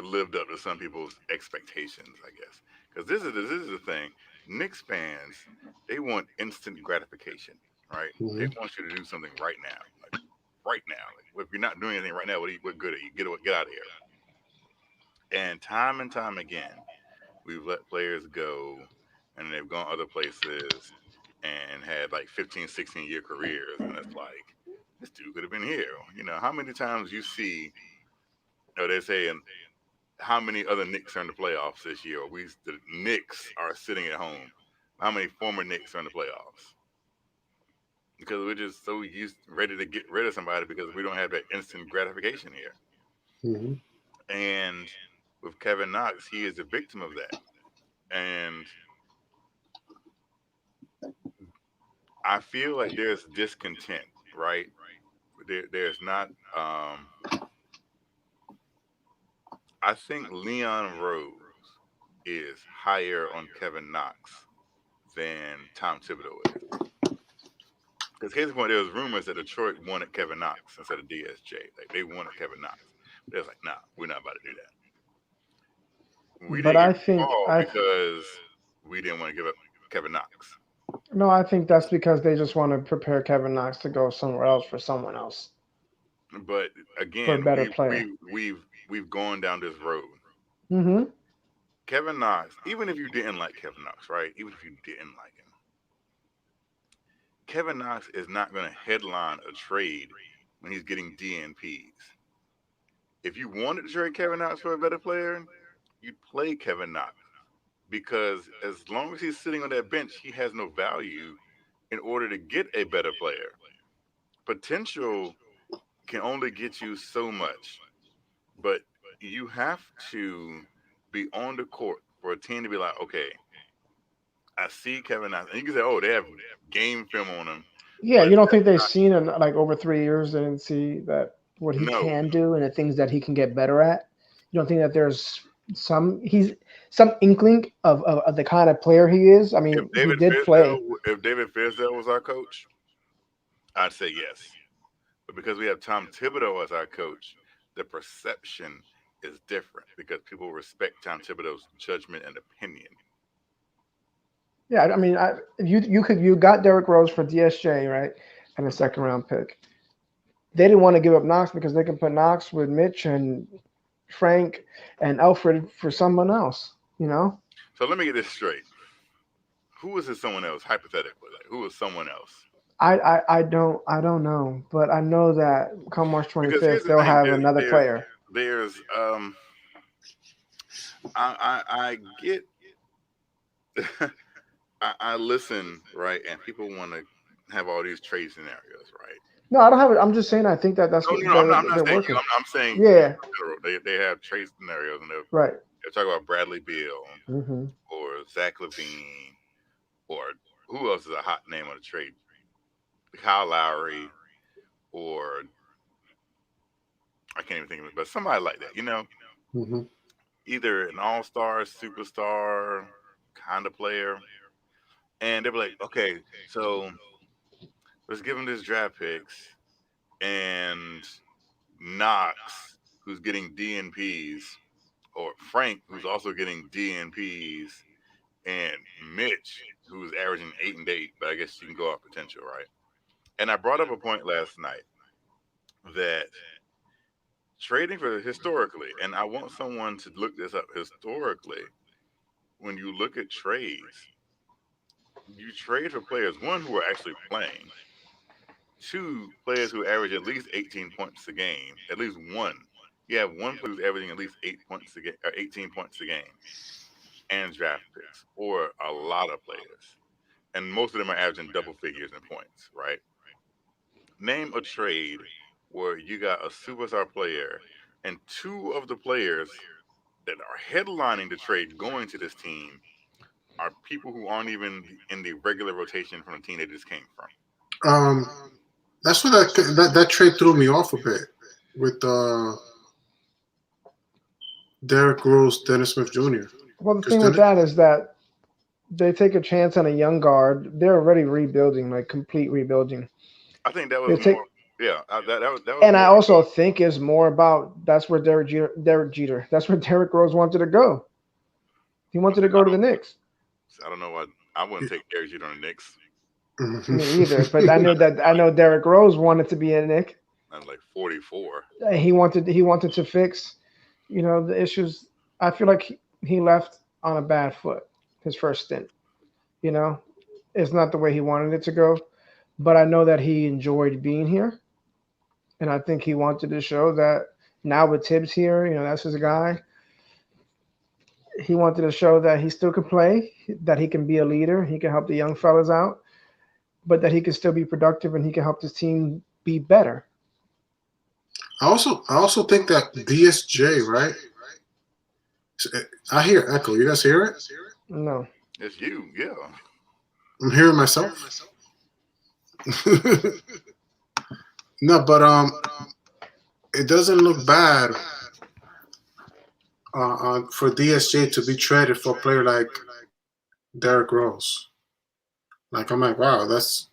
lived up to some people's expectations, I guess. Because this is the thing. Knicks fans, they want instant gratification, right? They Mm-hmm. want you to do something right now, like right now. Like, if you're not doing anything right now, what good are you? Get out of here. And time again, we've let players go, and they've gone other places and had like 15, 16-year careers, and it's like this dude could have been here. How many times you see, they're saying how many other Knicks are in the playoffs this year? Or the Knicks are sitting at home. How many former Knicks are in the playoffs? Because we're just so ready to get rid of somebody because we don't have that instant gratification here. Mm-hmm. And with Kevin Knox, he is a victim of that. And I feel like there's discontent, right? There's not I think Leon Rose is higher on Kevin Knox than Tom Thibodeau is. Because case in point, there was rumors that Detroit wanted Kevin Knox instead of DSJ. Like they wanted Kevin Knox. They was like, nah, we're not about to do that. We But didn't I get think involved because we didn't want to give up Kevin Knox. no, I think that's because they just want to prepare Kevin Knox to go somewhere else for someone else But for a again, better player. we've gone down this road. Mm-hmm. Kevin Knox, even if you didn't like Kevin Knox, right? Even if you didn't like him, Kevin Knox is not going to headline a trade when he's getting DNPs. If you wanted to trade Kevin Knox for a better player, you'd play Kevin Knox because as long as he's sitting on that bench, he has no value in order to get a better player. Potential can only get you so much, but you have to be on the court for a team to be like, okay, I see Kevin Knox. And you can say, oh, they have game film on him. Yeah, But you don't think they've not, seen in like over 3 years and see that what he no. can do and the things that he can get better at? You don't think that there's some inkling of the kind of player he is? I mean, he did play. If David Fizdale was our coach, I'd say yes. But because we have Tom Thibodeau as our coach, the perception is different because people respect Tom Thibodeau's judgment and opinion. Yeah, I mean, you got Derrick Rose for DSJ, right, and a second round pick. They didn't want to give up Knox because they can put Knox with Mitch and Frank and Alfred for someone else. You know. So let me get this straight. Who is this someone else, hypothetically? Like, who is someone else? I don't know, but I know that come March Because here's 25th the they'll thing: have another player. There's I get I listen, right, and people want to have all these trade scenarios, right? No, I don't have it. I'm just saying I think that that's what No, I'm not they're saying working. you. I'm saying Yeah, they have trade scenarios, and right. they're talking about Bradley Beal Mm-hmm. or Zach LaVine or who else is a hot name on the trade? Kyle Lowry or I can't even think of it, but somebody like that, you know, Mm-hmm. either an all-star, superstar kind of player, and they'll be like, okay, so let's give him this draft picks and Knox, who's getting DNPs, or Frank, who's also getting DNPs, and Mitch, who's averaging 8 and 8, but I guess you can go off potential, right? And I brought up a point last night that trading for historically, and I want someone to look this up historically. When you look at trades, you trade for players, one, who are actually playing, two, players who average at least 18 points a game, at least one. You have one player who's averaging at least 8 points a game, or 18 points a game, and draft picks, or a lot of players. And most of them are averaging double figures in points, right? Name a trade where you got a superstar player and two of the players that are headlining the trade going to this team are people who aren't even in the regular rotation from the team they just came from. That's what that trade threw me off a bit with Derrick Rose, Dennis Smith Jr. Well, the thing with that is that they take a chance on a young guard. They're already rebuilding, like complete rebuilding. I think that was more. Yeah, that was. And I also think it's more about that's where Derek Jeter. That's where Derrick Rose wanted to go. He wanted to go to the Knicks. I don't know what I wouldn't take Derek Jeter on the Knicks. Me either, but I know Derrick Rose wanted to be a Knick. I'm like 44. He wanted to fix, the issues. I feel like he left on a bad foot his first stint. It's not the way he wanted it to go, but I know that he enjoyed being here, and I think he wanted to show that now with Tibbs here, that's his guy. He wanted to show that he still can play, that he can be a leader, he can help the young fellas out, but that he can still be productive and he can help his team be better. I also think that DSJ, right? I hear echo. You guys hear it? No. It's you, yeah. I'm hearing myself. No, but it doesn't look bad for DSJ to be traded for a player like Derrick Rose. Like I'm like, wow, that's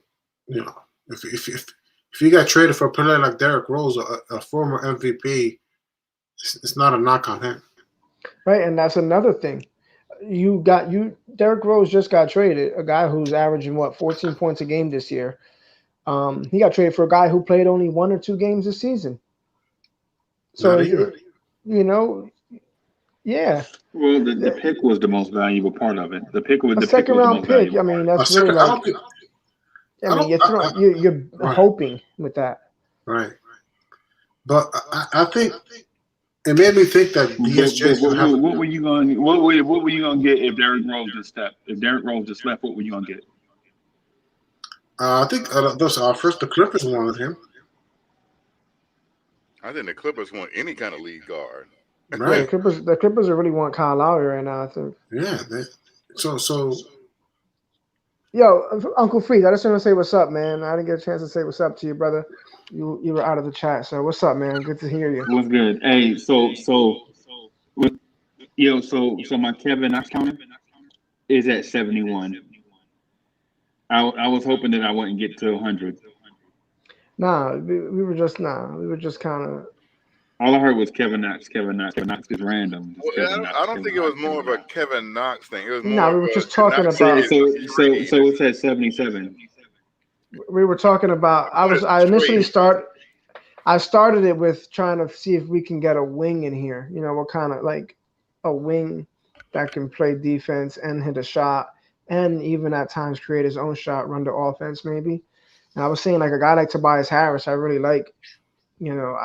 you know, if you got traded for a player like Derrick Rose, a former MVP, it's not a knock on him. Right, and that's another thing. Derrick Rose just got traded, a guy who's averaging what 14 points a game this year. He got traded for a guy who played only 1 or 2 games this season. So Not even. you know, yeah, Well, the pick was the most valuable part of it. The pick was a the pick second was the round most pick. valuable I mean, part. A that's really second, I like. don't think. I I mean, don't. you're Right, hoping with that. right. But I think it made me think that DSJ But is gonna have. what were you going what were you going to get if Derrick Rose just stepped? If Derrick Rose just left, what were you going to get? I think those first the Clippers wanted him. I think the Clippers want any kind of lead guard. Yeah, Right. The Clippers are really want Kyle Lowry right now. I think. Yeah. So Yo, Uncle Freeze, I just want to say what's up, man. I didn't get a chance to say what's up to you, brother. You were out of the chat, so what's up, man? Good to hear you. What's good? Hey, with, so my Kevin Knox counter is at 71. I was hoping that I wouldn't get to 100. We were just kind of. All I heard was Kevin Knox. Kevin Knox is random. Just Well, Kevin Knox. I don't think it was more of Kevin a Knox. Kevin Knox thing. It was No, more we of were a just talking Knox about. is a trade. So it's at 77. We were talking about. What is I initially trade? I started it with trying to see if we can get a wing in here. You know, what kind of like a wing that can play defense and hit a shot, and even at times create his own shot, run the offense maybe. And I was saying like a guy like Tobias Harris, I really like. You know,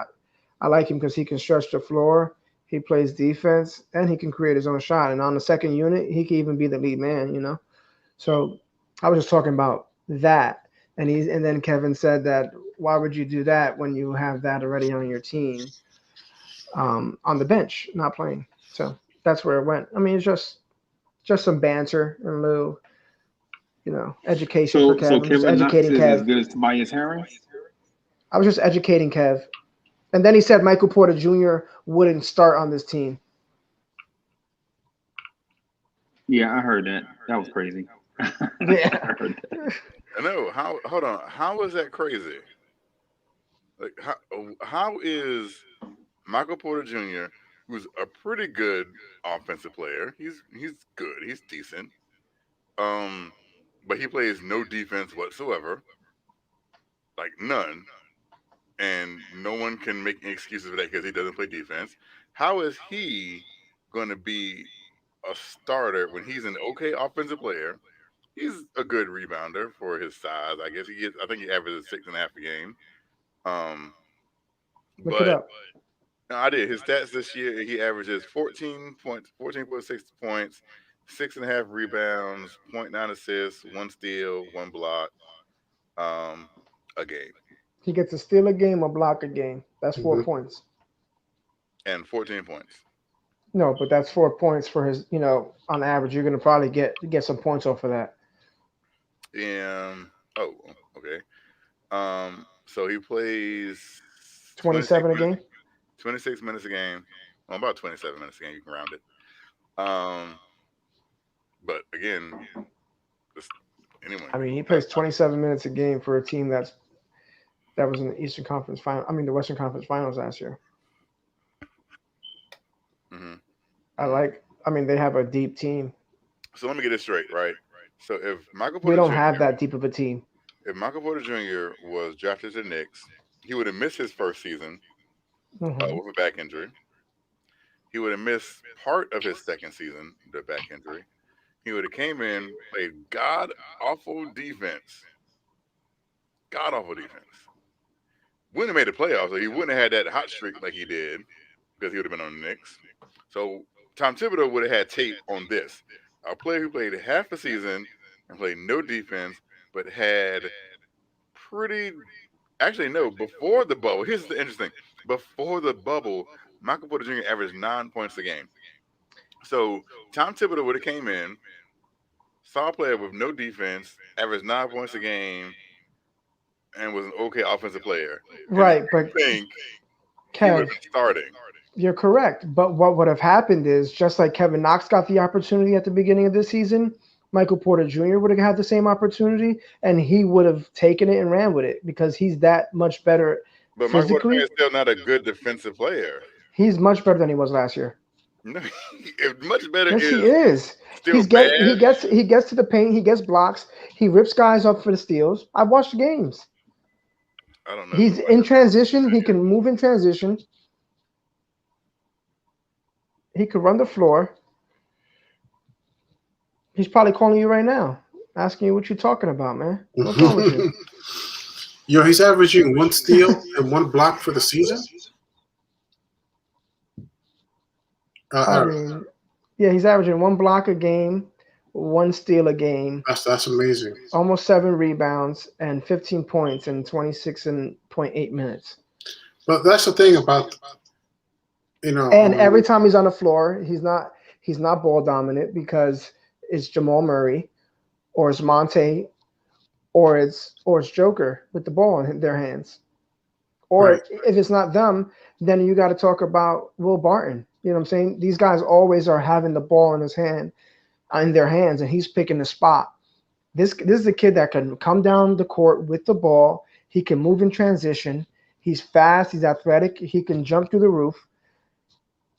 I like him because he can stretch the floor, he plays defense, and he can create his own shot. And on the second unit, he can even be the lead man. You know, so I was just talking about that. And then Kevin said that why would you do that when you have that already on your team, on the bench, not playing? So that's where it went. I mean, it's just some banter and a little, education for So Kev. I'm just Kevin Knox educating is as Kev. good as Tobias Harris. I was just educating Kev. And then he said Michael Porter Jr. wouldn't start on this team. Yeah, I heard that. That was crazy. Yeah. I heard that. No, hold on. How is that crazy? Like how is Michael Porter Jr., who's a pretty good offensive player, he's good, he's decent. But he plays no defense whatsoever, like none, and no one can make any excuses for that because he doesn't play defense. How is he going to be a starter when he's an okay offensive player? He's a good rebounder for his size. I guess I think he averages 6.5 a game. Um, Look it but up. no, I did his stats this year. He averages 14 points, 14.6 points, 6.5 rebounds, 0.9 assists, 1 steal, 1 block, a game, He gets a steal a game or block a game. That's 4 points. and 14 points. No, but that's 4 points for his. On average, you're gonna probably get some points off of that. Oh, okay. So he plays 26 27 a minutes, game. 26 minutes a game. Well, about 27 minutes a game. You can round it. But again, anyway. I mean, he plays 27 minutes a game for a team that was in the Eastern Conference final. I mean, the Western Conference Finals last year. Mm-hmm. I mean, they have a deep team. So let me get this straight, right? So if Michael We Porter don't Jr. have that deep of a team. if Michael Porter Jr. was drafted to the Knicks, he would have missed his first season Mm-hmm. with a back injury. He would have missed part of his second season, the back injury. He would have came in, played god awful defense. God awful defense. Wouldn't have made the playoffs, so he wouldn't have had that hot streak like he did because he would have been on the Knicks. So Tom Thibodeau would have had tape on this. A player who played half a season and played no defense, but had before the bubble. Here's the interesting. Before the bubble, Michael Porter Jr. averaged 9 points a game. So Tom Thibodeau would have came in, saw a player with no defense, averaged 9 points a game, and was an okay offensive player. Right, but I think he would Kev, have been starting. You're correct. But what would have happened is just like Kevin Knox got the opportunity at the beginning of this season, Michael Porter Jr. would have had the same opportunity, and he would have taken it and ran with it because he's that much better But Michael Porter physically. Jr. is still not a good defensive player. He's much better than he was last year. No, much better Yes, he is is. still bad. He gets to the paint. He gets blocks. He rips guys up for the steals. I've watched the games. I don't know. He's in transition. He can move in transition. He could run the floor. He's probably calling you right now, asking you what you're talking about, man. What's wrong with you? Yo, he's averaging 1 steal and 1 block for the season. I mean, yeah, he's averaging 1 block a game, 1 steal a game. That's amazing. Almost 7 rebounds and 15 points in 26.8 minutes. But that's the thing about, And every time he's on the floor, he's not ball dominant because it's Jamal Murray, or it's Monte, or it's Joker with the ball in their hands. Or Right. if it's not them, then you got to talk about Will Barton. You know what I'm saying? These guys always are having the ball in their hands, and he's picking the spot. This is a kid that can come down the court with the ball. He can move in transition. He's fast. He's athletic. He can jump through the roof.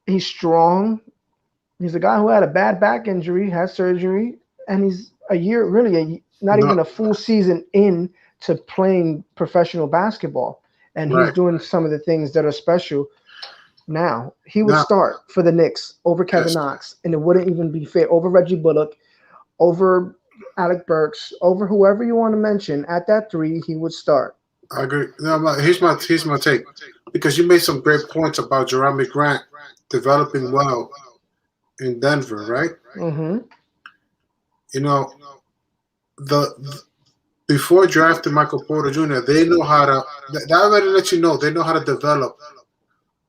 He's strong. He's a guy who had a bad back injury, had surgery, and he's not even a full season into playing professional basketball. And he's doing some of the things that are special now. He would start for the Knicks over Kevin Knox, and it wouldn't even be fair, over Reggie Bullock, over Alec Burks, over whoever you want to mention. At that 3, he would start. I agree. No, here's my take, because you made some great points about Jerome Grant developing well in Denver, right? Mm-hmm. Before drafting Michael Porter Jr., they know how to. That already let you know they know how to develop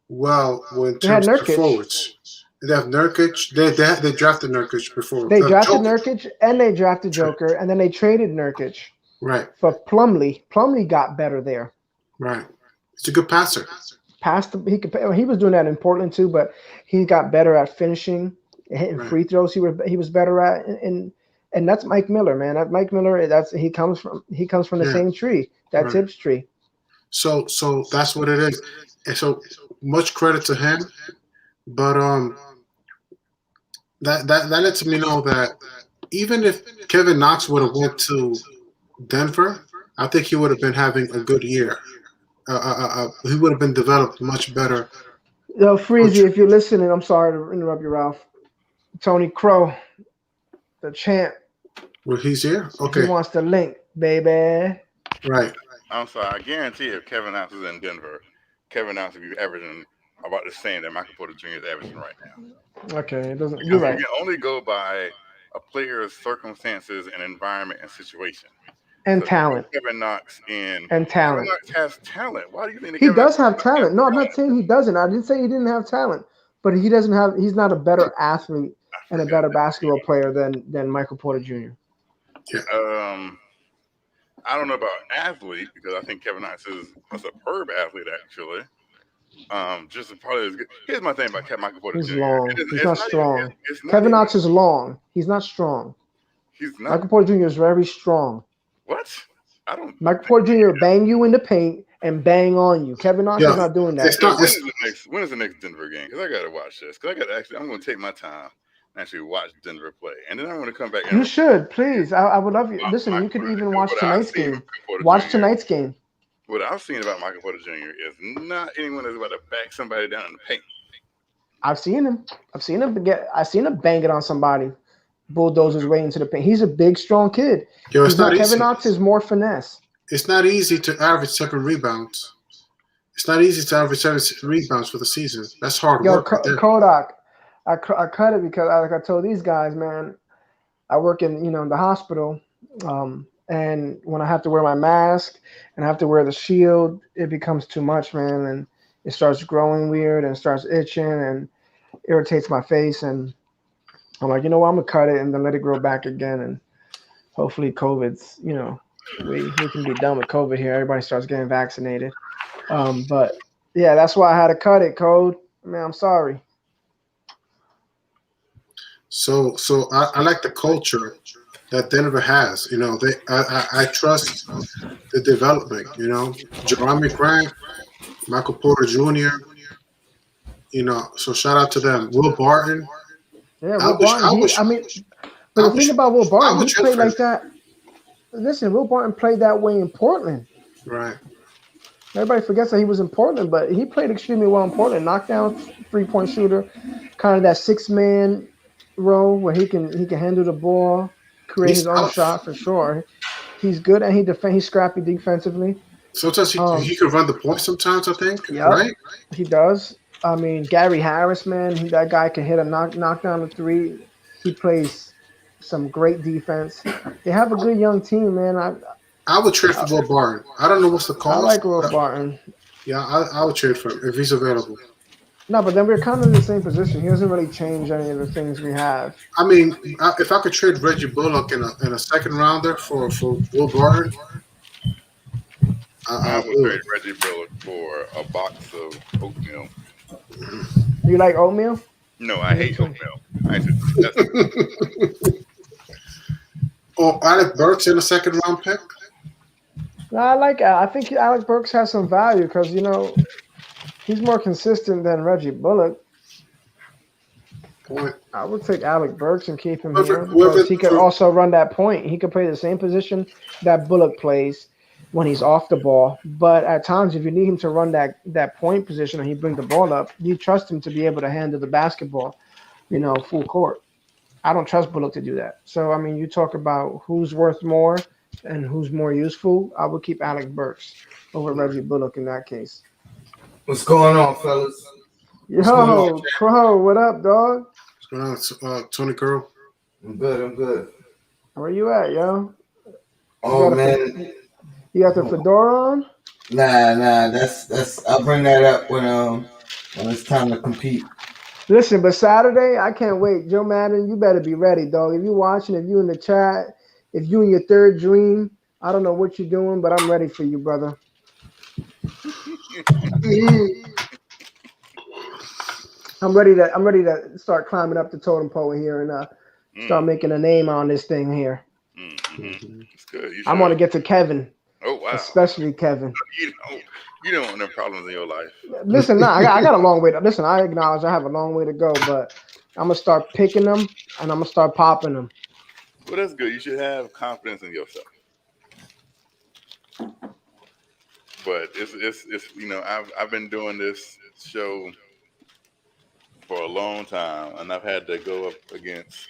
well in terms of forwards. They have Nurkic. They drafted Nurkic before. They drafted Nurkic and they drafted Joker, and then they traded Nurkic. Right. For Plumlee. Plumlee got better there. Right. He's a good passer. He was doing that in Portland too, but he got better at finishing, hitting free throws. He was better at, and that's Mike Miller, man. That Mike Miller, he comes from the same tree, that Tibbs tree. So that's what it is. And so much credit to him, but that lets me know that even if Kevin Knox would have went to Denver, I think he would have been having a good year. He would have been developed much better. Yo, Freezy, if you're listening, I'm sorry to interrupt you, Ralph. Tony Crow, the champ. Well, he's here? Okay. He wants the link, baby. Right. I'm sorry. I guarantee if Kevin Knox is in Denver, Kevin Knox will be averaging about the same that Michael Porter Jr. is averaging right now. Okay, it doesn't. You're right. You can only go by a player's circumstances and environment and situation. And talent. Kevin Knox and talent. Kevin Knox has talent. Why do you think he does have talent? No, I'm not saying he doesn't. I didn't say he didn't have talent, but he doesn't have. He's not a better athlete and a better basketball player than Michael Porter Jr. Yeah. I don't know about athlete because I think Kevin Knox is a superb athlete actually. Just probably as good. Here's my thing about Michael Porter Jr. He's long. He's not strong. Kevin Knox is long. He's not strong. He's not. Michael Porter Jr. is very strong. What? I don't. Michael Porter Jr. bang you in the paint and bang on you. Kevin Knox is not doing that. When is the next Denver game? Because I got to watch this. Because I'm going to take my time and actually watch Denver play, and then I'm going to come back. You should, please. I would love you. Listen, you could even watch tonight's game. Watch tonight's game. What I've seen about Michael Porter Jr. is not anyone that's about to back somebody down in the paint. I've seen him bang it on somebody. Bulldoze his way into the paint. He's a big, strong kid. Kevin Knox is more finesse. It's not easy to average 7 rebounds. It's not easy to average 7 rebounds for the season. That's hard work. Kodak, I cut it because, like I told these guys, man, I work in the hospital, and when I have to wear my mask and I have to wear the shield, it becomes too much, man, and it starts growing weird and starts itching and irritates my face, and I'm like, I'm gonna cut it and then let it grow back again, and hopefully COVID's, we can be done with COVID here. Everybody starts getting vaccinated. But yeah, that's why I had to cut it, Code. I mean, I'm sorry. So I like the culture that Denver has. You know, I trust the development. You know, Jeremy Grant, Michael Porter Jr. You know, so shout out to them. Will Barton. Yeah, I Will wish Barton. I wish But I the thing wish about Will I Barton, would he played transfer him. like that. Listen, Will Barton played that way in Portland. Right. Everybody forgets that he was in Portland, but he played extremely well in Portland. Knockdown 3-point shooter, kind of that 6-man role where he can handle the ball, create He's his own tough. shot for sure. He's good and he's scrappy defensively. Sometimes he could run the point. Sometimes I think. Yep, Right. he does. I mean, Gary Harris, man, that guy can hit a knock down a three. He plays some great defense. They have a good young team, man. I would trade for I, Will Barton. I don't know what's the I cost. like Will But Barton. yeah, I would trade for him if he's available. No, but then we're kind of in the same position. He doesn't really change any of the things we have. I mean, if I could trade Reggie Bullock in a second rounder for Will Barton, I I'll would do trade it. Reggie Bullock for a box of oatmeal. You like oatmeal? No, I Me hate too. oatmeal. I should, that's Or Alec Burks in a second round pick. No, I think Alex Burks has some value because he's more consistent than Reggie Bullock. Point. I would take Alec Burks and keep him Whoever, here whoever because he could for, also run that point. He could play the same position that Bullock plays when he's off the ball. But at times, if you need him to run that point position and he bring the ball up, you trust him to be able to handle the basketball, full court. I don't trust Bullock to do that. So I mean, you talk about who's worth more and who's more useful. I would keep Alec Burks over Reggie Bullock in that case. What's going on, fellas? what's going on? Yo, Crow, what up, dog? What's going on, Tony Curl? I'm good. Where you at, yo? Oh got a- man, You got the fedora on? nah. That's. I'll bring that up when it's time to compete. Listen, but Saturday, I can't wait. Joe Madden, you better be ready, dog. If you watching, if you in the chat, if you in your third dream, I don't know what you're doing, but I'm ready for you, brother. I'm ready to start climbing up the totem pole here and start making a name on this thing here. It's good. I want to get to Kevin. Oh wow! Especially Kevin. You don't want no problems in your life. Listen, nah, I got a long way to listen. I acknowledge I have a long way to go, but I'm gonna start picking them and I'm gonna start popping them. Well, that's good. You should have confidence in yourself. But it's I've been doing this show for a long time, and I've had to go up against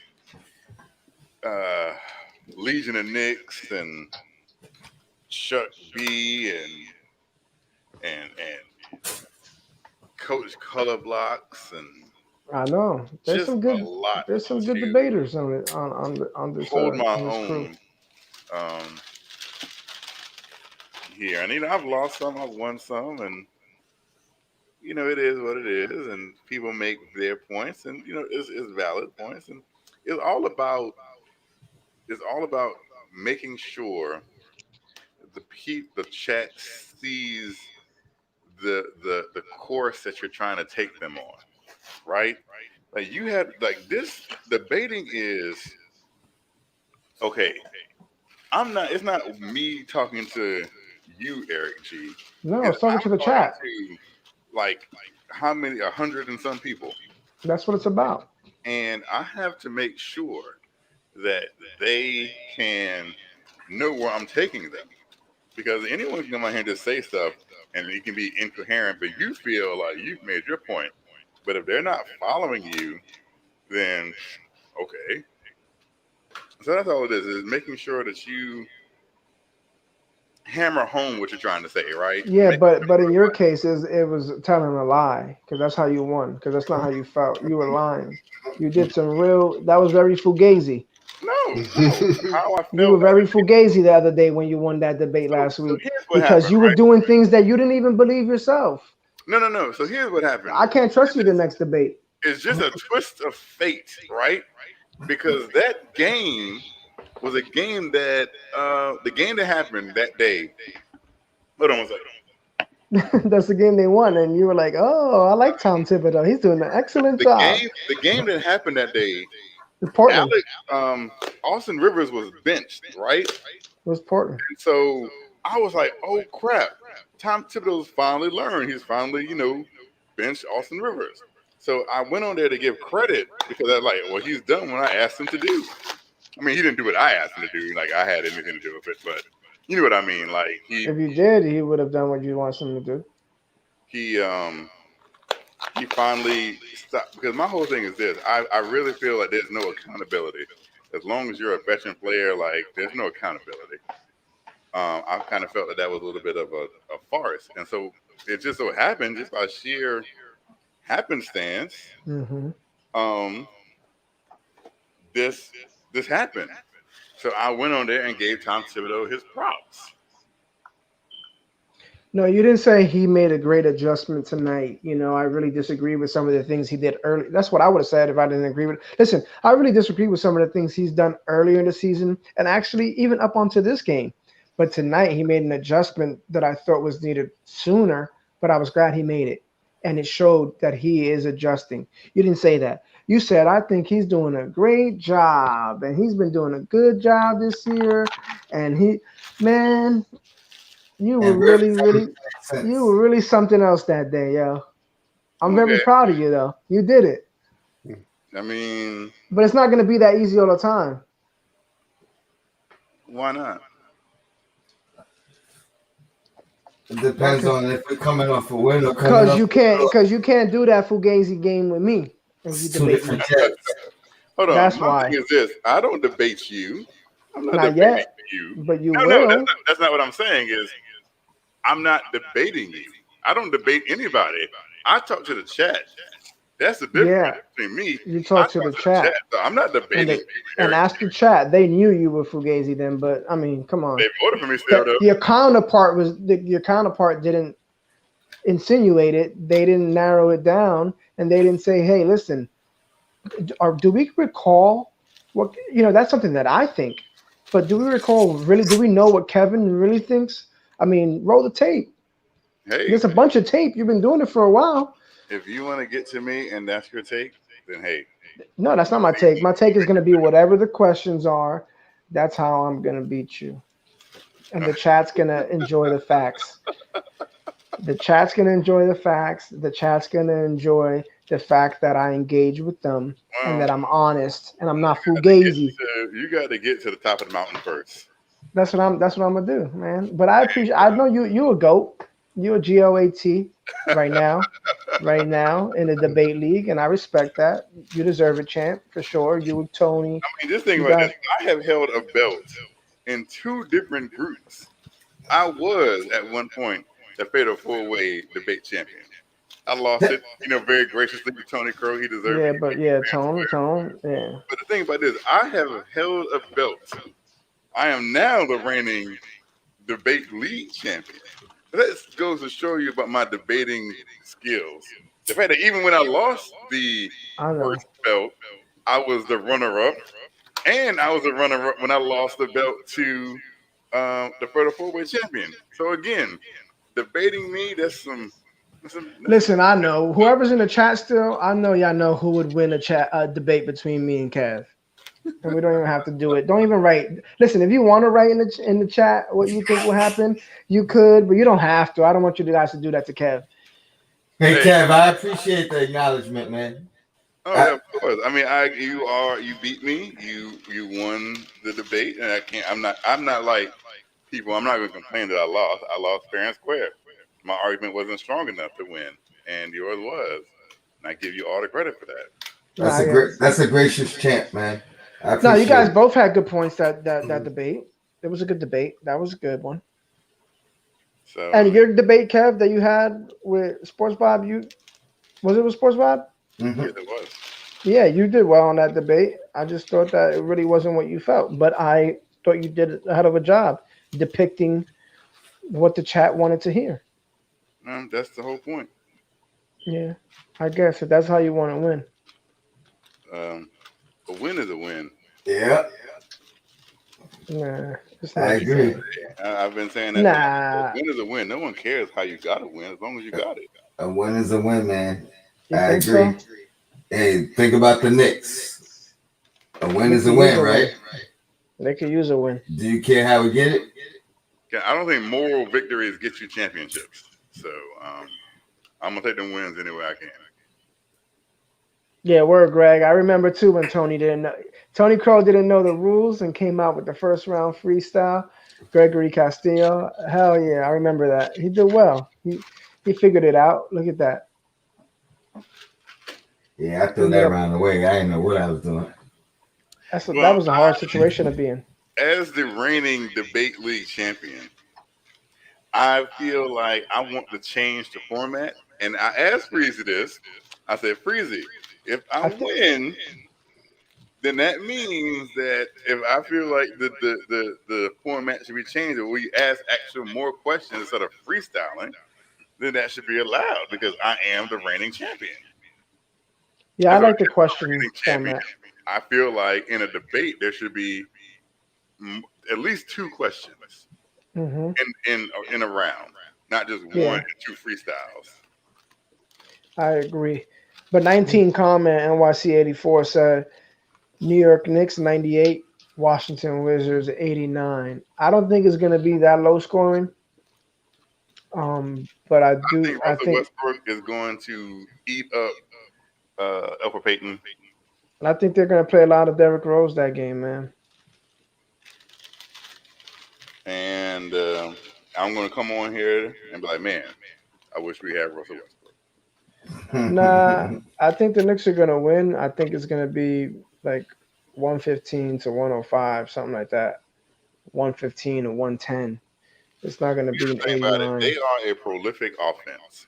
Legion of Knicks and Chuck B and Coach Color Blocks and I know there's just some a good lot. there's some good to debaters on it on this hold my on this crew. own here, and I've lost some, I've won some, and it is what it is, and people make their points, and it's valid points, and it's all about making sure the chat sees the course that you're trying to take them on, right? Like you had like this debating is okay. It's not me talking to you, Eric G. No, it's talking to the chat. To, like how many 100 and some people. That's what it's about. And I have to make sure that they can know where I'm taking them. Because anyone can come out here and just say stuff and it can be incoherent, but you feel like you've made your point. But if they're not following you, then okay. So that's all it is making sure that you hammer home what you're trying to say, right? Yeah, but in your case, it was telling a lie because that's how you won. Because that's not how you felt. You were lying. You did some that was very fugazi. No. How I felt. You were very fugazi the other day when you won that debate last week because happened, you were doing things that you didn't even believe yourself. No. So here's what happened. I can't trust you the next debate. It's just a twist of fate, right? Because that game was a game that the game that happened that day. Hold on one second. That's the game they won, and you were like, "Oh, I like Tom Thibodeau. He's doing an excellent The job." game that happened that day, Portland Austin Rivers was benched, right? was Portland. And so I was like, oh crap, Tom Thibodeau's finally learned. He's finally, benched Austin Rivers. So I went on there to give credit because I was like, well, he's done what I asked him to do. I mean, he didn't do what I asked him to do. Like I had anything to do with it, but you know what I mean. Like If you did, he would have done what you want him to do. he finally stopped, because my whole thing is this. I really feel like there's no accountability. As long as you're a veteran player, like there's no accountability. I kind of felt that was a little bit of a farce. And so it just so happened, just by sheer happenstance, this happened. So I went on there and gave Tom Thibodeau his props. No, you didn't say he made a great adjustment tonight. I really disagree with some of the things he did early. That's what I would have said if I didn't agree with. Listen, I really disagree with some of the things he's done earlier in the season, and actually even up onto this game. But tonight he made an adjustment that I thought was needed sooner, but I was glad he made it. And it showed that he is adjusting. You didn't say that. You said, I think he's doing a great job, and he's been doing a good job this year. And you were really something else that day, yo. I'm very proud of you, though. You did it. I mean, but it's not going to be that easy all the time. Why not? It depends on if we're coming off a win or because you can't do that Fugazi game with me. Two different Hold on. That's My why. thing is this: I don't debate you. I'm not Not debating yet, you. but you No, will. that's not what I'm saying. Is I'm not debating you. I don't debate anybody. I talk to the chat. That's the difference between me. You talk to the chat. So I'm not debating. And ask the chat. They knew you were Fugazi then, but I mean, come on. They voted for me still, though. Your counterpart didn't insinuate it. They didn't narrow it down, and they didn't say, "Hey, listen." Or do we recall what that's something that I think, but do we recall really? Do we know what Kevin really thinks? I mean, roll the tape. Hey, there's a bunch of tape. You've been doing it for a while. If you want to get to me and that's your take, then hey. No, that's not my take. My take is going to be whatever the questions are. That's how I'm going to beat you. And the chat's going to enjoy the facts. The chat's going to enjoy the facts. The chat's going to enjoy the fact that I engage with them and that I'm honest and I'm not fugazi. You got to get to the top of the mountain first. That's what I'm gonna do, man. But I appreciate. I know you a GOAT. You a GOAT right now in the debate league, and I respect that. You deserve it, champ, for sure. You and Tony. I mean, just think about this. I have held a belt in 2 different groups. I was at one point the Fatal 4-Way debate champion. I lost it, very graciously to Tony Crow. He deserved it. Tone. Yeah. But the thing about this, I have held a belt. I am now the reigning debate league champion. That goes to show you about my debating skills. The fact that even when I lost the first belt, I was the runner-up, and I was the runner-up when I lost the belt to the Fatal 4-Way champion. So again, debating me, Listen, I know whoever's in the chat still. I know y'all know who would win a debate between me and Kev, and we don't even have to do it. Don't even write. Listen, if you want to write in the chat what you think will happen, you could, but you don't have to. I don't want you guys to do that to Kev. Hey Kev, I appreciate the acknowledgement, man. Oh yeah, of course. I mean, you beat me. You won the debate, and I'm not like people. I'm not going to complain that I lost. I lost fair and square. My argument wasn't strong enough to win, and yours was. And I give you all the credit for that. That's a gracious champ, man. No, you guys both had good points that debate. It was a good debate. That was a good one. So, and your debate, Kev, that you had with Sports Bob, was it with Sports Bob? Mm-hmm. Yes, it was. Yeah, you did well on that debate. I just thought that it really wasn't what you felt, but I thought you did a hell of a job depicting what the chat wanted to hear. That's the whole point. Yeah, I guess if that's how you want to win. A win is a win. Yeah. Nah, it's I not the agree. same. I've been saying that. Nah, Win is a win. No one cares how you got to win as long as you got it. A win is a win, man. you I think agree. so? Hey, think about the Knicks. A win They is a could use win, a right? win. They could use a win. Do you care how we get it? I don't think moral victories get you championships. So I'm gonna take them wins any way I can. Yeah, word, Greg. I remember too when Tony didn't know. Tony Crow didn't know the rules and came out with the first round freestyle. Gregory Castillo. Hell yeah, I remember that. He did well. He figured it out. Look at that. Yeah, I threw Ended that up. round away. I didn't know what I was doing. That Well, was a hard situation to be in. as the reigning debate league champion, I feel like I want to change the format. And I asked Freezy this. I said, Freezy, if I I think. win, then that means that if I feel like the format should be changed, or we ask actual more questions instead of freestyling, then that should be allowed because I am the reigning champion. Yeah, I And so, like the as the question reigning champion, format. I feel like in a debate there should be at least 2 questions Hmm. in a round, not just one Yeah, and 2 freestyles. I agree. But 19 comment NYC 84 said New York Knicks 98, Washington Wizards 89. I don't think it's going to be that low scoring. But I I think do. I Russell think. Westbrook is going to eat up Elfrid Payton. I think they're going to play a lot of Derrick Rose that game, man. And I'm going to come on here and be like, man, I wish we had Russell Westbrook. Nah, I think the Knicks are going to win. I think it's going to be like 115 to 105, something like that. 115 to 110. It's not going to be The an thing about it, 89. they are a prolific offense.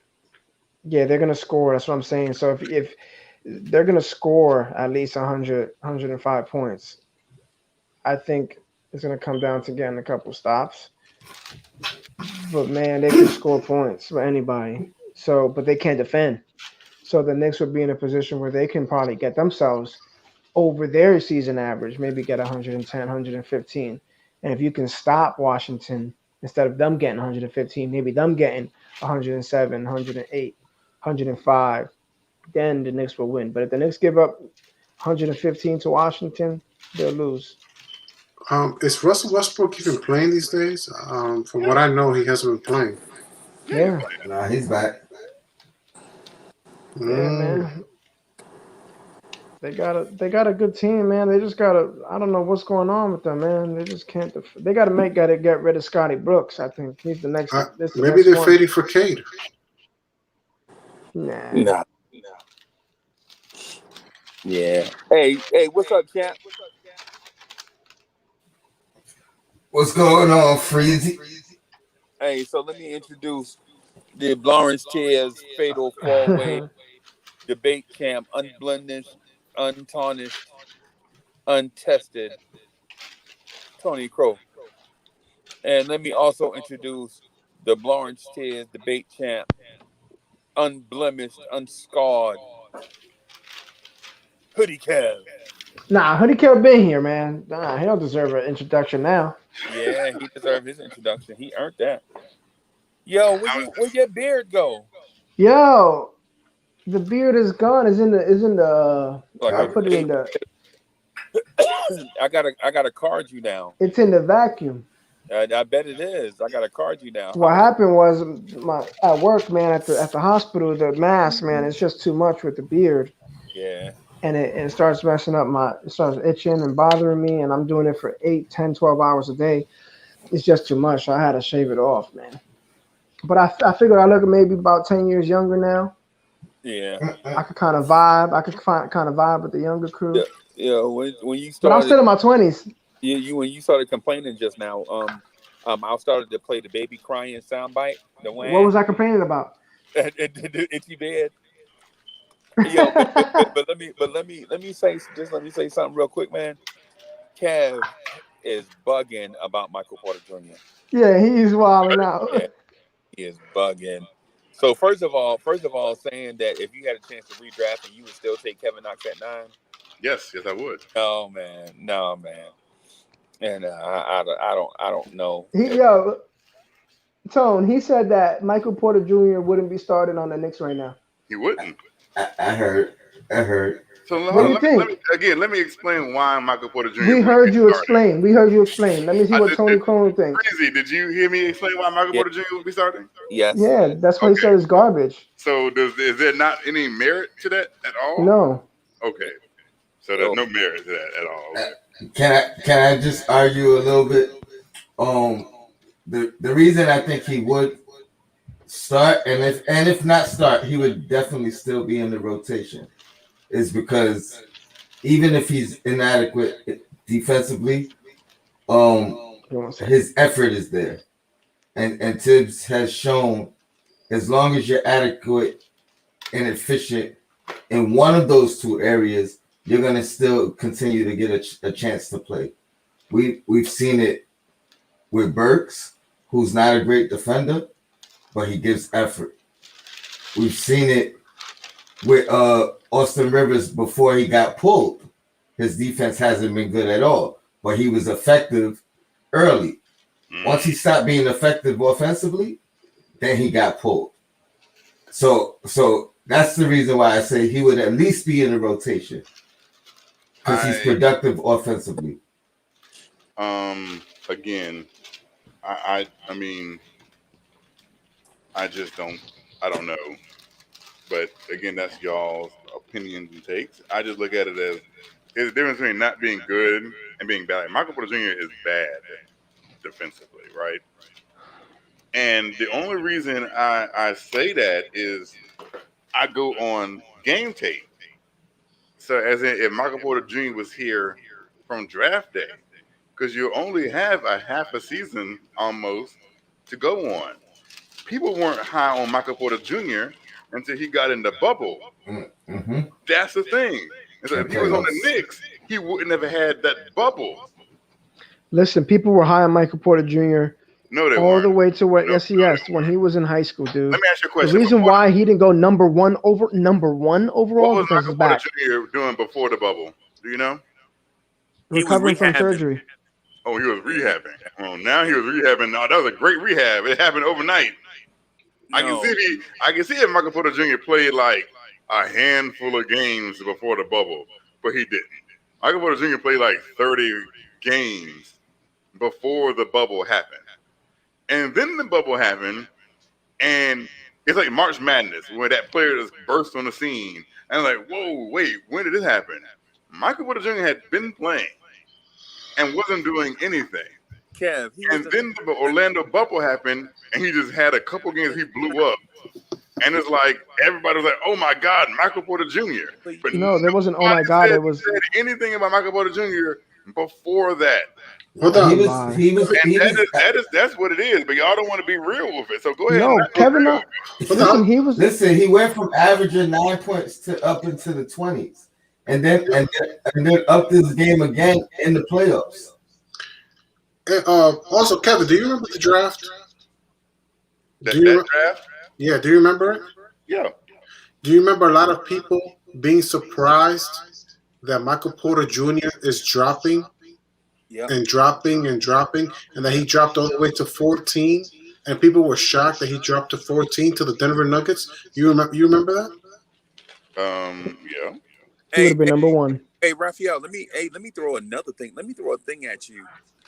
Yeah, they're going to score. That's what I'm saying. So if they're going to score at least 100, 105 points, I think it's going to come down to getting a couple stops. But man, they can score points for anybody. So, but they can't defend. So the Knicks would be in a position where they can probably get themselves over their season average, maybe get 110, 115. And if you can stop Washington instead of them getting 115, maybe them getting 107, 108, 105, then the Knicks will win. But if the Knicks give up 115 to Washington, they'll lose. Is Russell Westbrook even playing these days? From what I know, he hasn't been playing. Yeah, Nah, he's back. yeah, man. They got a good team, man. They just gotta. I don't know what's going on with them, man. They just can't. They gotta get rid of Scotty Brooks. I think he's the next. This the Maybe next they're one. fading for Cade. Nah. Nah. Yeah. Hey, what's up, champ? What's going on, Freezy? Hey, so let me introduce the Lawrence Chairs Fatal Four Way Debate Champ, unblemished, untarnished, untested, Tony Crow. And let me also introduce the Lawrence Chairs Debate Champ, unblemished, unscarred, Hoodie Kev. Nah, Hoodie Kill been here, man. Nah, he don't deserve an introduction now. Yeah, he deserved his introduction. He earned that. Yo, where your beard go? Yo, the beard is gone. Is in the. Like I put it in the. I gotta card you now. It's in the vacuum. I bet it is. I gotta card you now. What happened was at work, man, at the hospital, the mask, man, it's just too much with the beard. Yeah. And it starts messing up it starts itching and bothering me, and I'm doing it for 8, 10, 12 hours a day. It's just too much. So I had to shave it off, man. But I figured I look maybe about 10 years younger now. Yeah. I could kind of vibe. I could kind of vibe with the younger crew. Yeah. When you started, but I'm still in my 20s. Yeah, when you started complaining just now, I started to play the baby crying soundbite. What was I complaining about? The itchy bed. Yo, but let me say something real quick, man. Kev is bugging about Michael Porter Jr. Yeah, he's wilding out. Yeah, he is bugging. So first of all, saying that if you had a chance to redraft and you would still take Kevin Knox at 9. Yes, I would. No, man. And I don't know. Tone, he said that Michael Porter Jr. wouldn't be starting on the Knicks right now. He wouldn't. I heard. So What do you think? let me explain why Michael Porter Jr. We heard you explain. Let me see what Tony Crone thinks. Crazy. Did you hear me explain why Michael Porter Jr. would be starting? Yes. Yeah, that's why he said it's garbage. So is there not any merit to that at all? No. Okay. So there's no merit to that at all. Okay. Can I just argue a little bit? The reason I think he would start, and if not start, he would definitely still be in the rotation, is because even if he's inadequate defensively, his effort is there, and Tibbs has shown as long as you're adequate and efficient in one of those two areas, you're gonna still continue to get a chance to play. We've seen it with Burks, who's not a great defender, but he gives effort. We've seen it with Austin Rivers before he got pulled. His defense hasn't been good at all, but he was effective early. Once he stopped being effective offensively, then he got pulled. So that's the reason why I say he would at least be in the rotation, because he's productive offensively. Again, I mean, I don't know. But again, that's y'all's opinions and takes. I just look at it as there's a difference between not being good and being bad. Like Michael Porter Jr. is bad defensively, right? And the only reason I say that is I go on game tape. So as in, if Michael Porter Jr. was here from draft day, because you only have a half a season almost to go on. People weren't high on Michael Porter Jr. until he got in the bubble. Mm-hmm. That's the thing. And so if he was on the Knicks, he wouldn't have had that bubble. Listen, people were high on Michael Porter Jr. No, they all weren't. the way to what? No, yes, when he was in high school, dude. Let me ask you a question. The reason why he didn't go number one overall what was because Michael his Porter back. Jr. doing before the bubble? Do you know? Recovering from surgery. Oh, he was rehabbing. Well, now he was rehabbing. No, that was a great rehab. It happened overnight. No. I can see if Michael Porter Jr. played like a handful of games before the bubble, but he didn't. Michael Porter Jr. played like 30 games before the bubble happened. And then the bubble happened, and it's like March Madness, where that player just burst on the scene. And I'm like, whoa, wait, when did this happen? Michael Porter Jr. had been playing and wasn't doing anything. Kev, and then the Orlando bubble happened, and he just had a couple games he blew up. And it's like everybody was like, "Oh my God, Michael Porter Jr." But no, there wasn't. Oh my God, it was. Said anything about Michael Porter Jr. before that? That's what it is. But y'all don't want to be real with it. So go ahead. No, Kevin. Listen, he went from averaging 9 points to up into the 20s, and then upped his game again in the playoffs. Also, Kevin, do you remember the draft? That draft? Yeah, do you remember it? Yeah. Do you remember a lot of people being surprised that Michael Porter Jr. is dropping and dropping and dropping, and that he dropped all the way to 14, and people were shocked that he dropped to 14 to the Denver Nuggets? You remember that? Yeah. He would have been number one. Hey, Raphael, let me throw another thing. Let me throw a thing at you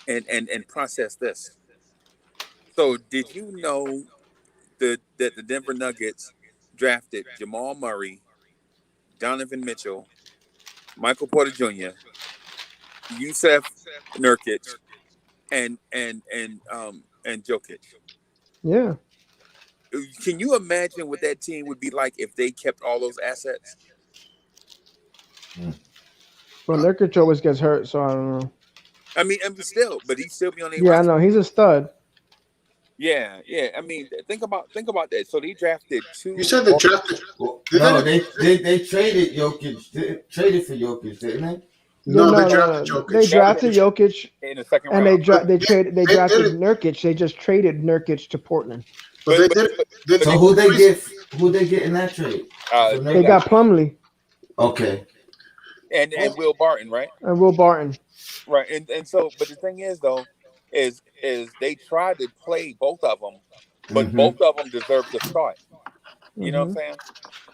and process this. So did you know that the Denver Nuggets drafted Jamal Murray, Donovan Mitchell, Michael Porter Jr., Yusef Nurkic, and Jokic? Yeah. Can you imagine what that team would be like if they kept all those assets? Well, Nurkic always gets hurt, so I don't know. I mean, but he'd still be on the roster. I know he's a stud. Yeah. I mean, think about that. So they drafted two. You said they drafted. No, they traded Jokic. Traded for Jokic, didn't they? No, they drafted Jokic. They drafted Jokic in the second round, and they drafted Nurkic. They just traded Nurkic to Portland. But they did. So who they get in that trade? They got Plumlee. Okay. And Will Barton, right? And Will Barton. Right, and so, but the thing is though, is they tried to play both of them, but Mm-hmm. both of them deserve to start. You know what I'm Mm-hmm.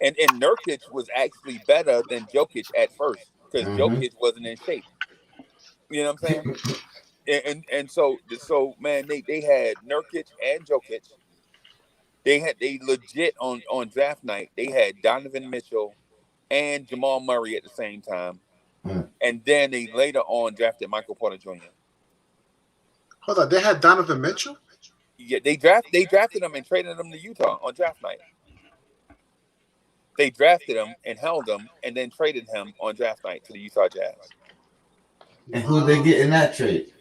saying? And Nurkic was actually better than Jokic at first because Mm-hmm. Jokic wasn't in shape. You know what I'm saying? And so man, they had Nurkic and Jokic. They legit on draft night. They had Donovan Mitchell and Jamal Murray at the same time, Mm. and then they later on drafted Michael Porter Jr. Hold on, they had Donovan Mitchell. Yeah, they drafted him and traded him to Utah on draft night. They drafted him and held him, and then traded him on draft night to the Utah Jazz. And who they get in that trade?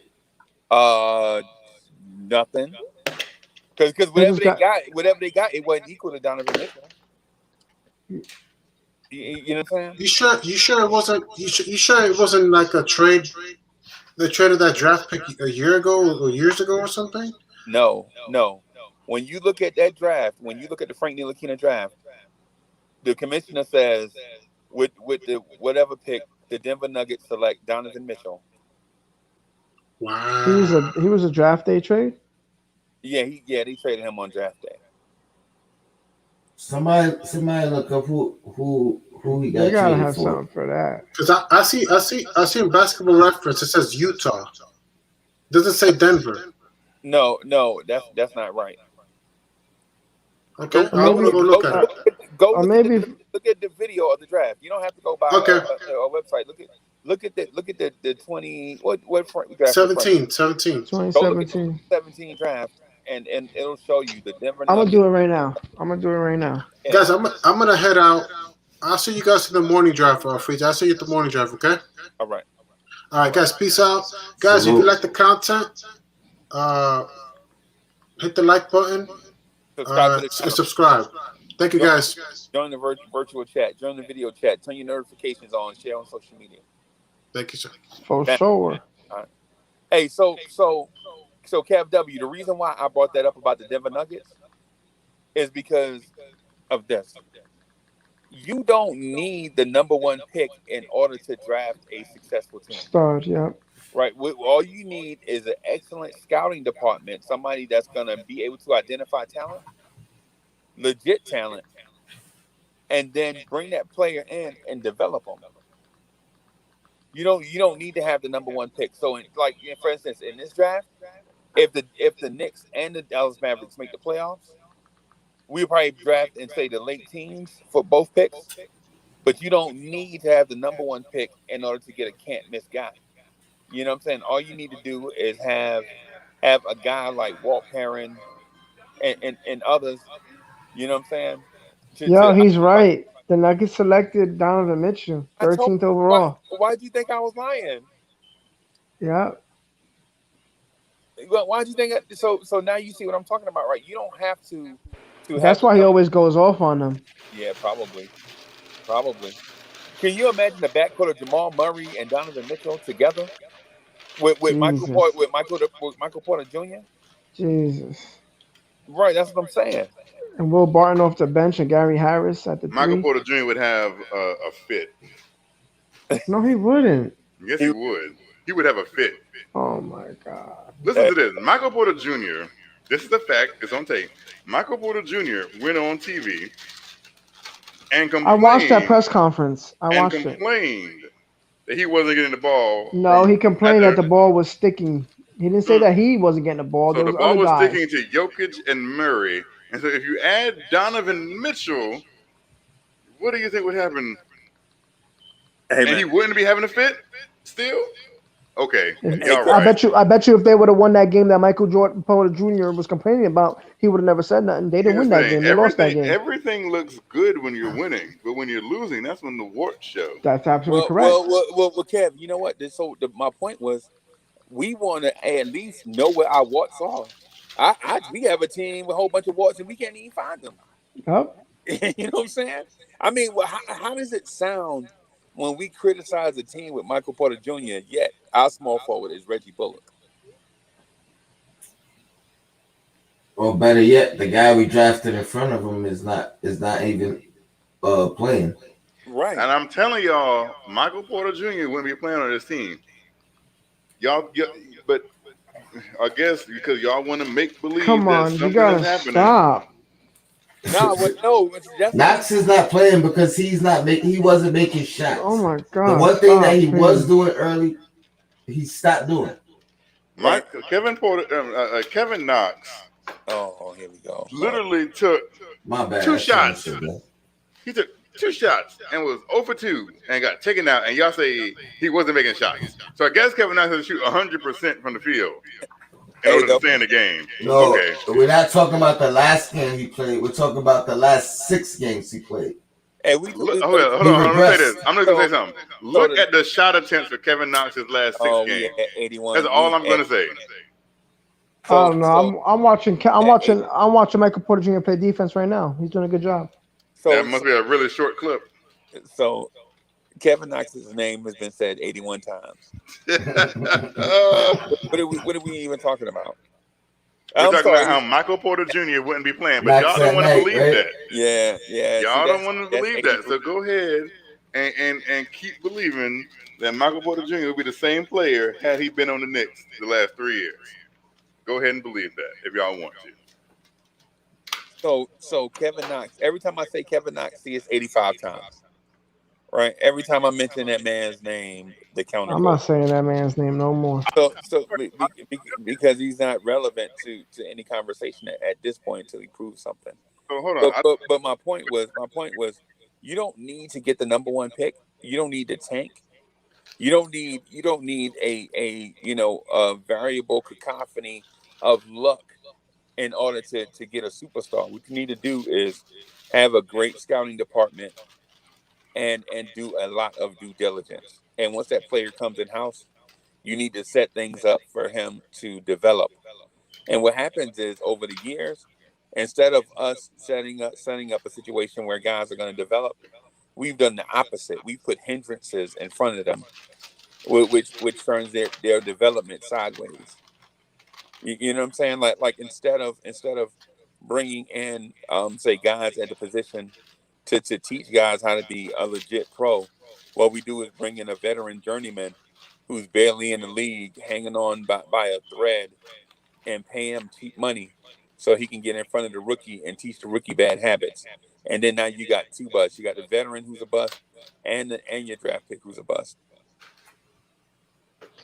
Nothing, because They just got. whatever they got, it wasn't equal to Donovan Mitchell. You know what I'm saying? You sure? You sure it wasn't? You sure it wasn't like a trade? They traded that draft pick a year ago or years ago or something. No. When you look at that draft, when you look at the Frank Ntilikina draft, the commissioner says with the whatever pick, the Denver Nuggets select Donovan Mitchell. Wow. He was a draft day trade. Yeah, they traded him on draft day. Somebody look up who he They got gotta traded have for. something for that. Because I see in Basketball Reference it says Utah. Doesn't say Denver. No, that's not right. Okay, Or I'm gonna maybe, go look at it. or maybe Look at the video of the draft. You don't have to go by Okay, a website. Look at the 20 what Frank we drafted Frank. 17. Go look at the 2017. 2017 draft, and it'll show you the Denver I'm gonna Nuggets. do it right now. Guys, I'm gonna head out. I'll see you guys in the morning drive, Freeze. I'll see you at the morning drive. Okay. All right. All right, guys. Peace out, guys. If you like the content, hit the like button. Subscribe to the And channel. subscribe. Thank you, guys. Join the virtual chat. Join the video chat. Turn your notifications on. Share on social media. Thank you, sir. For sure. All right. Hey, so Cav W. The reason why I brought that up about the Denver Nuggets is because of this. You don't need the number one pick in order to draft a successful team. Start. Yep. Right. All you need is an excellent scouting department, somebody that's going to be able to identify talent, legit talent, and then bring that player in and develop them. You don't need to have the number one pick. So, for instance, in this draft, if the Knicks and the Dallas Mavericks make the playoffs, we'll probably draft in say the late teens for both picks. But you don't need to have the number one pick in order to get a can't miss guy. You know what I'm saying? All you need to do is have a guy like Walt Perrin and others. You know what I'm saying? He's right. The Nuggets selected Donovan Mitchell, 13th overall. Why do you think I was lying? Yeah. Why do you think? So now you see what I'm talking about, right? You don't have to. That's why he always goes off on them. Yeah, probably. Can you imagine the backcourt of Jamal Murray and Donovan Mitchell together with Michael Porter Jr.? Jesus. Right, that's what I'm saying. And Will Barton off the bench and Gary Harris at the Michael 3. Porter Jr. would have a fit. No, he wouldn't. Yes, he would. He would have a fit. Oh my God. Listen to this. Michael Porter Jr., this is a fact, it's on tape. Michael Porter Jr. went on TV and complained. I watched that press conference. I watched it. Complained that he wasn't getting the ball. No, he complained that the ball was sticking. He didn't say that he wasn't getting the ball. So there the ball other was guys. sticking to Jokic and Murray. And so if you add Donovan Mitchell, what do you think would happen? Hey, and he wouldn't be having a fit still? Okay. I bet you if they would have won that game that Michael Jordan Porter Jr. was complaining about, he would have never said nothing. They didn't win that game. They lost that game. Everything looks good when you're winning, but when you're losing, that's when the warts show. That's absolutely correct. Well, Kev, you know what? My point was, we want to at least know where our warts are. We have a team with a whole bunch of warts and we can't even find them. Yep. You know what I'm saying? I mean, how does it sound when we criticize a team with Michael Porter Jr., yet our small forward is Reggie Bullock? Or better yet, the guy we drafted in front of him is not even playing. Right. And I'm telling y'all, Michael Porter Jr. wouldn't be playing on this team. but I guess because y'all want to make believe Come that on, you something gotta is happening. stop. No, that's Knox is not playing because he wasn't making shots. Oh my The God! one thing that stop, he was please. doing early, he stopped doing. Mike Kevin Knox Oh, here we go. literally took My bad. two I shouldn't shots. have said that. He took 2 shots and was 0 for 2 and got taken out. And y'all say he wasn't making shots. So I guess Kevin Knox has to shoot 100% from the field in order to stay in the game. No, Okay. we're not talking about the last game he played. We're talking about the last 6 games he played. And Hold He on. I'm gonna say this. regressed. I'm gonna say something. Look at the shot attempts for Kevin Knox's last 6 we games. at 81. That's all I'm gonna say. I don't know. I'm watching. I'm watching Michael Porter Jr. play defense right now. He's doing a good job. That must be a really short clip. So Kevin Knox's name has been said 81 times. What are we even talking about? We're talking about how Michael Porter Jr. wouldn't be playing, but Max y'all don't want to believe right? that. Yeah. Y'all don't want to believe that. So go ahead and keep believing that Michael Porter Jr. will be the same player had he been on the Knicks the last 3 years. Go ahead and believe that if y'all want to. So Kevin Knox. Every time I say Kevin Knox, see it's 85 times. Right. Every time I mention that man's name, the counter. I'm not saying that man's name no more. So because he's not relevant to any conversation at this point until he proves something. So hold on. But my point was, you don't need to get the number 1 pick. You don't need to tank. You don't need a variable cacophony of luck in order to get a superstar. What you need to do is have a great scouting department and do a lot of due diligence. And once that player comes in house, you need to set things up for him to develop. And what happens is over the years, instead of us setting up a situation where guys are going to develop, we've done the opposite. We put hindrances in front of them, which turns their development sideways. You know what I'm saying? Like instead of bringing in say guys at the position to teach guys how to be a legit pro, what we do is bring in a veteran journeyman who's barely in the league, hanging on by a thread, and pay him cheap money so he can get in front of the rookie and teach the rookie bad habits. And then now you got 2 busts. You got the veteran who's a bust and your draft pick who's a bust.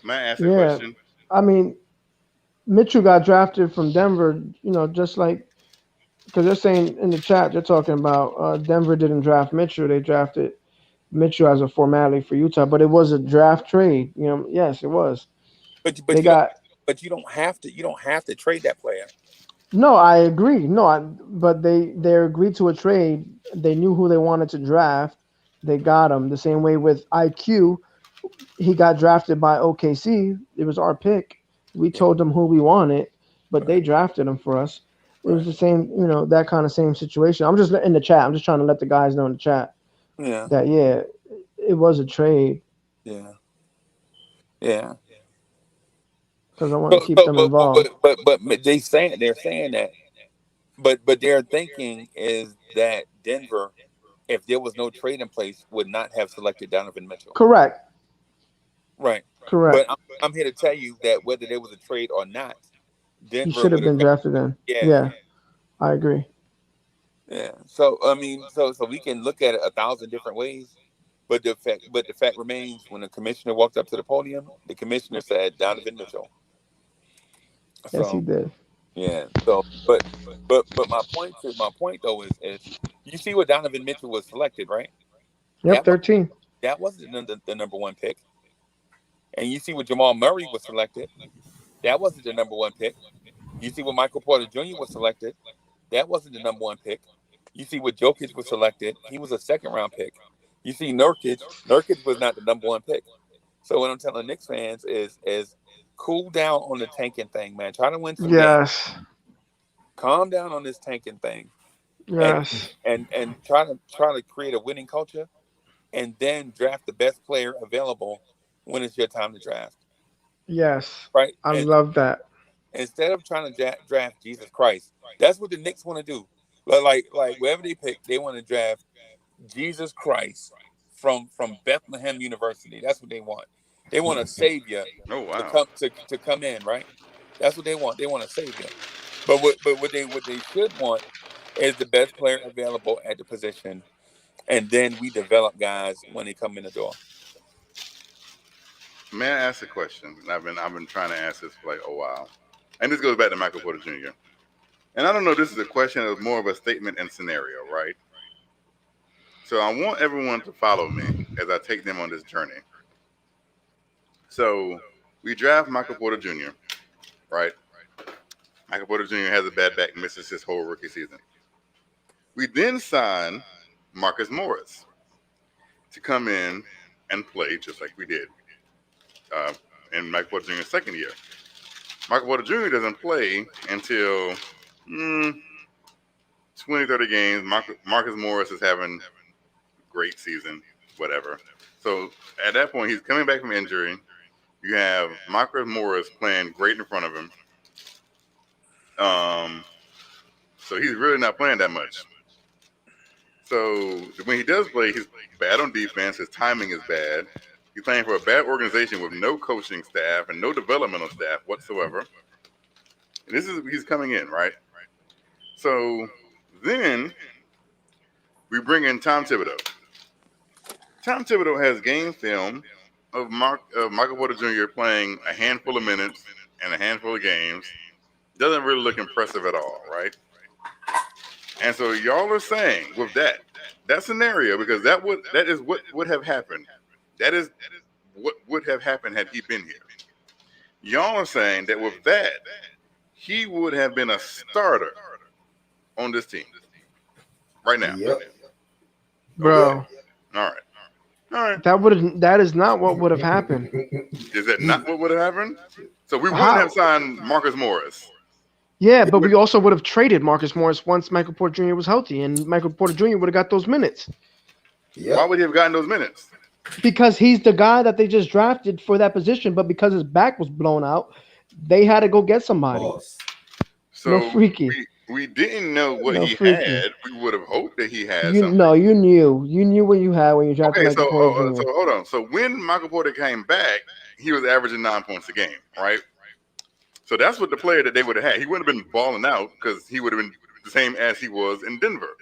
May I ask a question? I mean, Mitchell got drafted from Denver, just like, because they're saying in the chat, they're talking about Denver didn't draft Mitchell. They drafted Mitchell as a formality for Utah, but it was a draft trade. Yes, it was. But you don't have to trade that player. No, I agree. But they agreed to a trade. They knew who they wanted to draft. They got him. The same way with IQ, he got drafted by OKC. It was our pick. We told them who we wanted, but they drafted him for us. It was the same, that kind of same situation. I'm just in the chat. I'm just trying to let the guys know in the chat that it was a trade. Yeah. Because I want to keep them involved. But they're saying that, but their thinking is that Denver, if there was no trade in place, would not have selected Donovan Mitchell. Correct. Right. Correct. But I'm here to tell you that whether there was a trade or not, Denver he should have been drafted then. Yeah, I agree. Yeah. So I mean, so we can look at it 1,000 different ways, but the fact remains, when the commissioner walked up to the podium, the commissioner said Donovan Mitchell. So, yes, he did. Yeah. So, but my point though is you see what Donovan Mitchell was selected, right? Yep, 13. That wasn't the number 1 pick. And you see what Jamal Murray was selected. That wasn't the number 1 pick. You see what Michael Porter Jr. was selected. That wasn't the number 1 pick. You see what Jokic was selected. He was a 2nd round pick. You see Nurkic was not the number 1 pick. So what I'm telling Knicks fans is cool down on the tanking thing, man. Try to win some games. Calm down on this tanking thing. Yes. And try to create a winning culture, and then draft the best player available when it's your time to draft. Yes. Right? I love that. Instead of trying to draft Jesus Christ, that's what the Knicks want to do. Like wherever they pick, they want to draft Jesus Christ from Bethlehem University. That's what they want. They want a savior Oh to wow. come in, right? That's what they want. They want a savior. But what they should want is the best player available at the position, and then we develop guys when they come in the door. May I ask a question? I've been trying to ask this for like a while, and this goes back to Michael Porter Jr. And I don't know if this is a question or more of a statement and scenario, right? So I want everyone to follow me as I take them on this journey. So we draft Michael Porter Jr., right? Michael Porter Jr. has a bad back, misses his whole rookie season. We then sign Marcus Morris to come in and play just like we did in Michael Porter Jr.'s second year. Michael Porter Jr. doesn't play until 20, 30 games. Marcus Morris is having a great season, whatever. So at that point, he's coming back from injury. You have Marcus Morris playing great in front of him. So he's really not playing that much. So when he does play, he's bad on defense. His timing is bad. He's playing for a bad organization with no coaching staff and no developmental staff whatsoever. And he's coming in, right? So then we bring in Tom Thibodeau. Tom Thibodeau has game film of Michael Porter Jr. playing a handful of minutes and a handful of games. Doesn't really look impressive at all, right? And so y'all are saying with that scenario, because that is what would have happened. That is what would have happened had he been here. Y'all are saying that with that, he would have been a starter on this team right now. Yep. Bro. All right. That is not what would have happened. Is that not what would have happened? So we wouldn't have signed Marcus Morris. Yeah, but we also would have traded Marcus Morris once Michael Porter Jr. was healthy, and Michael Porter Jr. would have got those minutes. Yep. Why would he have gotten those minutes? Because he's the guy that they just drafted for that position, but because his back was blown out, they had to go get somebody. Boss. So No freaky. we didn't know what No he freaky. had. We would have hoped that he had You something. no, you knew what you had when you drafted Okay, Michael Porter Jr. so hold on. So when Michael Porter came back, he was averaging 9 points a game, right? So that's what the player that they would have had. He wouldn't have been balling out because he would have been the same as he was in Denver.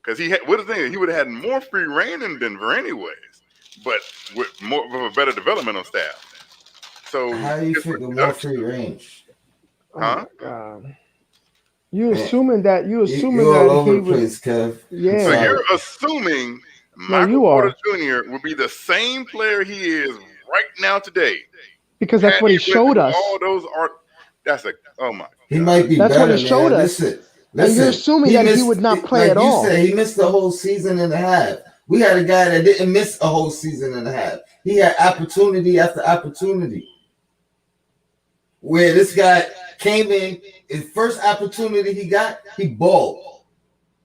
Because he had, what the thing is, he would have had more free reign in Denver anyways, but with a better developmental staff. So How do you figure more free range? Huh? Oh my God. You assuming that You're all over he the place, Kev. Yeah. So Sorry. you're assuming No, Michael you Porter are. Jr. will be the same player he is right now today. Because that's Had what he went showed through us. All those are. That's a. Oh my. He might be That's better, what he showed man. us. Listen. And you're assuming that he would not play at all. Like you said, he missed the whole season and a half. We had a guy that didn't miss a whole season and a half. He had opportunity after opportunity. Where this guy came in, his first opportunity he got, he balled.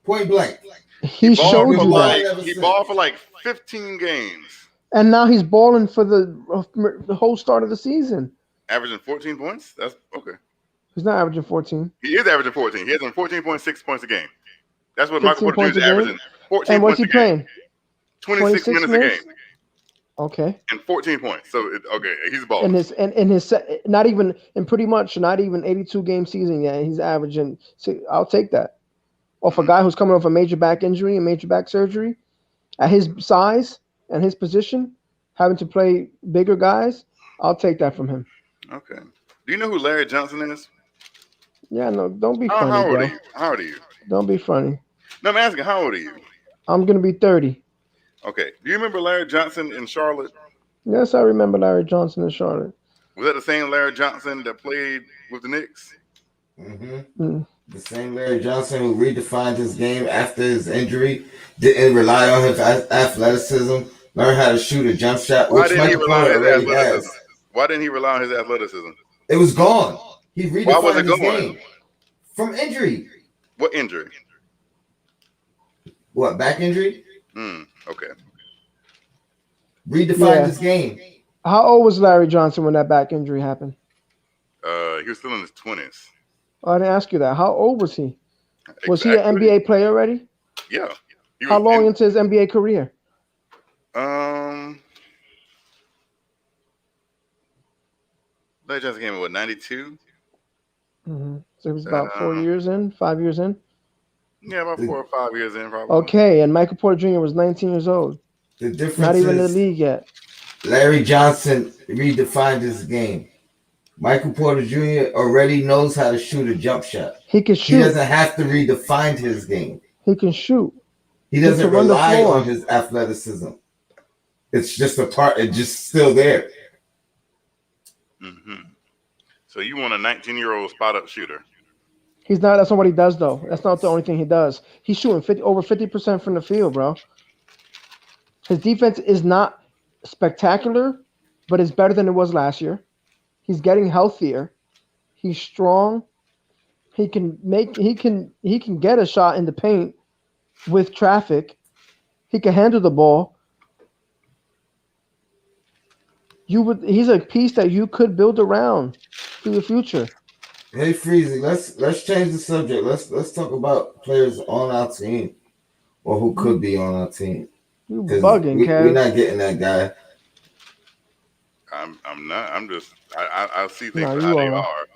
Point blank. He showed you that. He balled for like 15 games. And now he's balling for the whole start of the season. Averaging 14 points? That's okay. He's not averaging 14. He is averaging 14. He has 14.6 points a game. That's what 15 Michael Porter points Jr. is a game? averaging. 14 And what's points he a game. playing? 26 minutes a game. Okay. And 14 points. So okay, he's balling. And his not even in pretty much not even 82 game season yet. He's averaging. See, I'll take that. Off a guy who's coming off a major back injury and major back surgery, at his size and his position, having to play bigger guys, I'll take that from him. Okay. Do you know who Larry Johnson is? Yeah, no, don't be funny, How old bro. are you? How old are you? Don't be funny. No, I'm asking, how old are you? I'm gonna be 30. Okay. Do you remember Larry Johnson in Charlotte? Yes, I remember Larry Johnson in Charlotte. Was that the same Larry Johnson that played with the Knicks? Mm-hmm. The same Larry Johnson who redefined his game after his injury, didn't rely on his athleticism, learned how to shoot a jump shot, which Michael Porter already has. Why didn't he rely on his athleticism? It was gone. He redefined his going? game from injury. What injury? What, back injury? Okay. Redefined his game. How old was Larry Johnson when that back injury happened? He was still in his 20s. Oh, I didn't ask you that. How old was he? Was he an NBA player already? Yeah. How long into his NBA career? Larry Johnson came in with 92. So it was about 5 years in. Yeah, about 4 or 5 years in, probably. Okay, and Michael Porter Jr. was 19 years old. The difference Not even in the is league yet. Larry Johnson redefined his game. Michael Porter Jr. already knows how to shoot a jump shot. He can shoot. He doesn't have to redefine his game. He can shoot. He doesn't rely on his athleticism. It's just a part. It's just still there. Mm-hmm. So you want a 19-year-old spot-up shooter? He's not. That's not what he does, though. That's not the only thing he does. He's shooting over 50% from the field, bro. His defense is not spectacular, but it's better than it was last year. He's getting healthier. He's strong. He can get a shot in the paint with traffic. He can handle the ball. He's a piece that you could build around for the future. Hey Freezy, let's change the subject. Let's talk about players on our team or who could be on our team. You bugging, Kev. We're not getting that guy. I'm not. I'm just. I see things for how they are,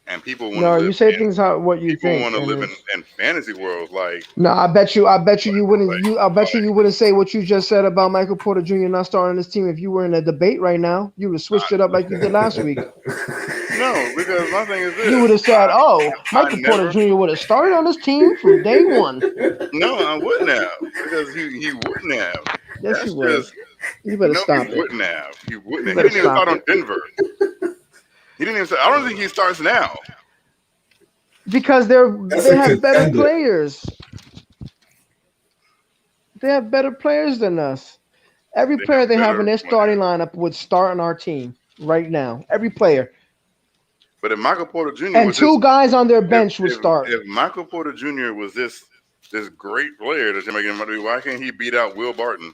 and people want. No, you say things how what you think. People want to live in fantasy worlds, like. No, I bet you wouldn't. I bet you wouldn't say what you just said about Michael Porter Jr. not starting this team if you were in a debate right now. You would have switched it up like you did last week. No, because my thing is this. You would have said, Michael Porter Jr. would have started on this team from day one. No, I wouldn't have, because he wouldn't have. Yes, he would. You better stop it. He wouldn't have. He wouldn't have. He didn't even start on Denver. He didn't even start. I don't think he starts now. Because they have better players. They have better players than us. Every player they have in their starting lineup would start on our team right now. Every player. But if Michael Porter Jr. and two guys on their bench would start. If Michael Porter Jr. was this great player that you're making him out to be, why can't he beat out Will Barton?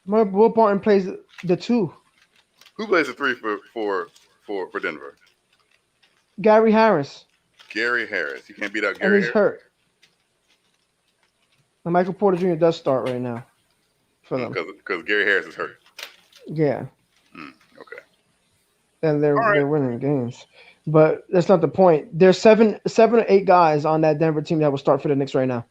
Will Barton plays the two. Who plays the three for Denver? Gary Harris. Gary Harris. You can't beat out Gary Harris. And he's Harris. hurt. And Michael Porter Jr. does start right now for them. Because Gary Harris is hurt. Yeah. Okay. And they're winning games. But that's not the point. There's seven or eight guys on that Denver team that will start for the Knicks right now.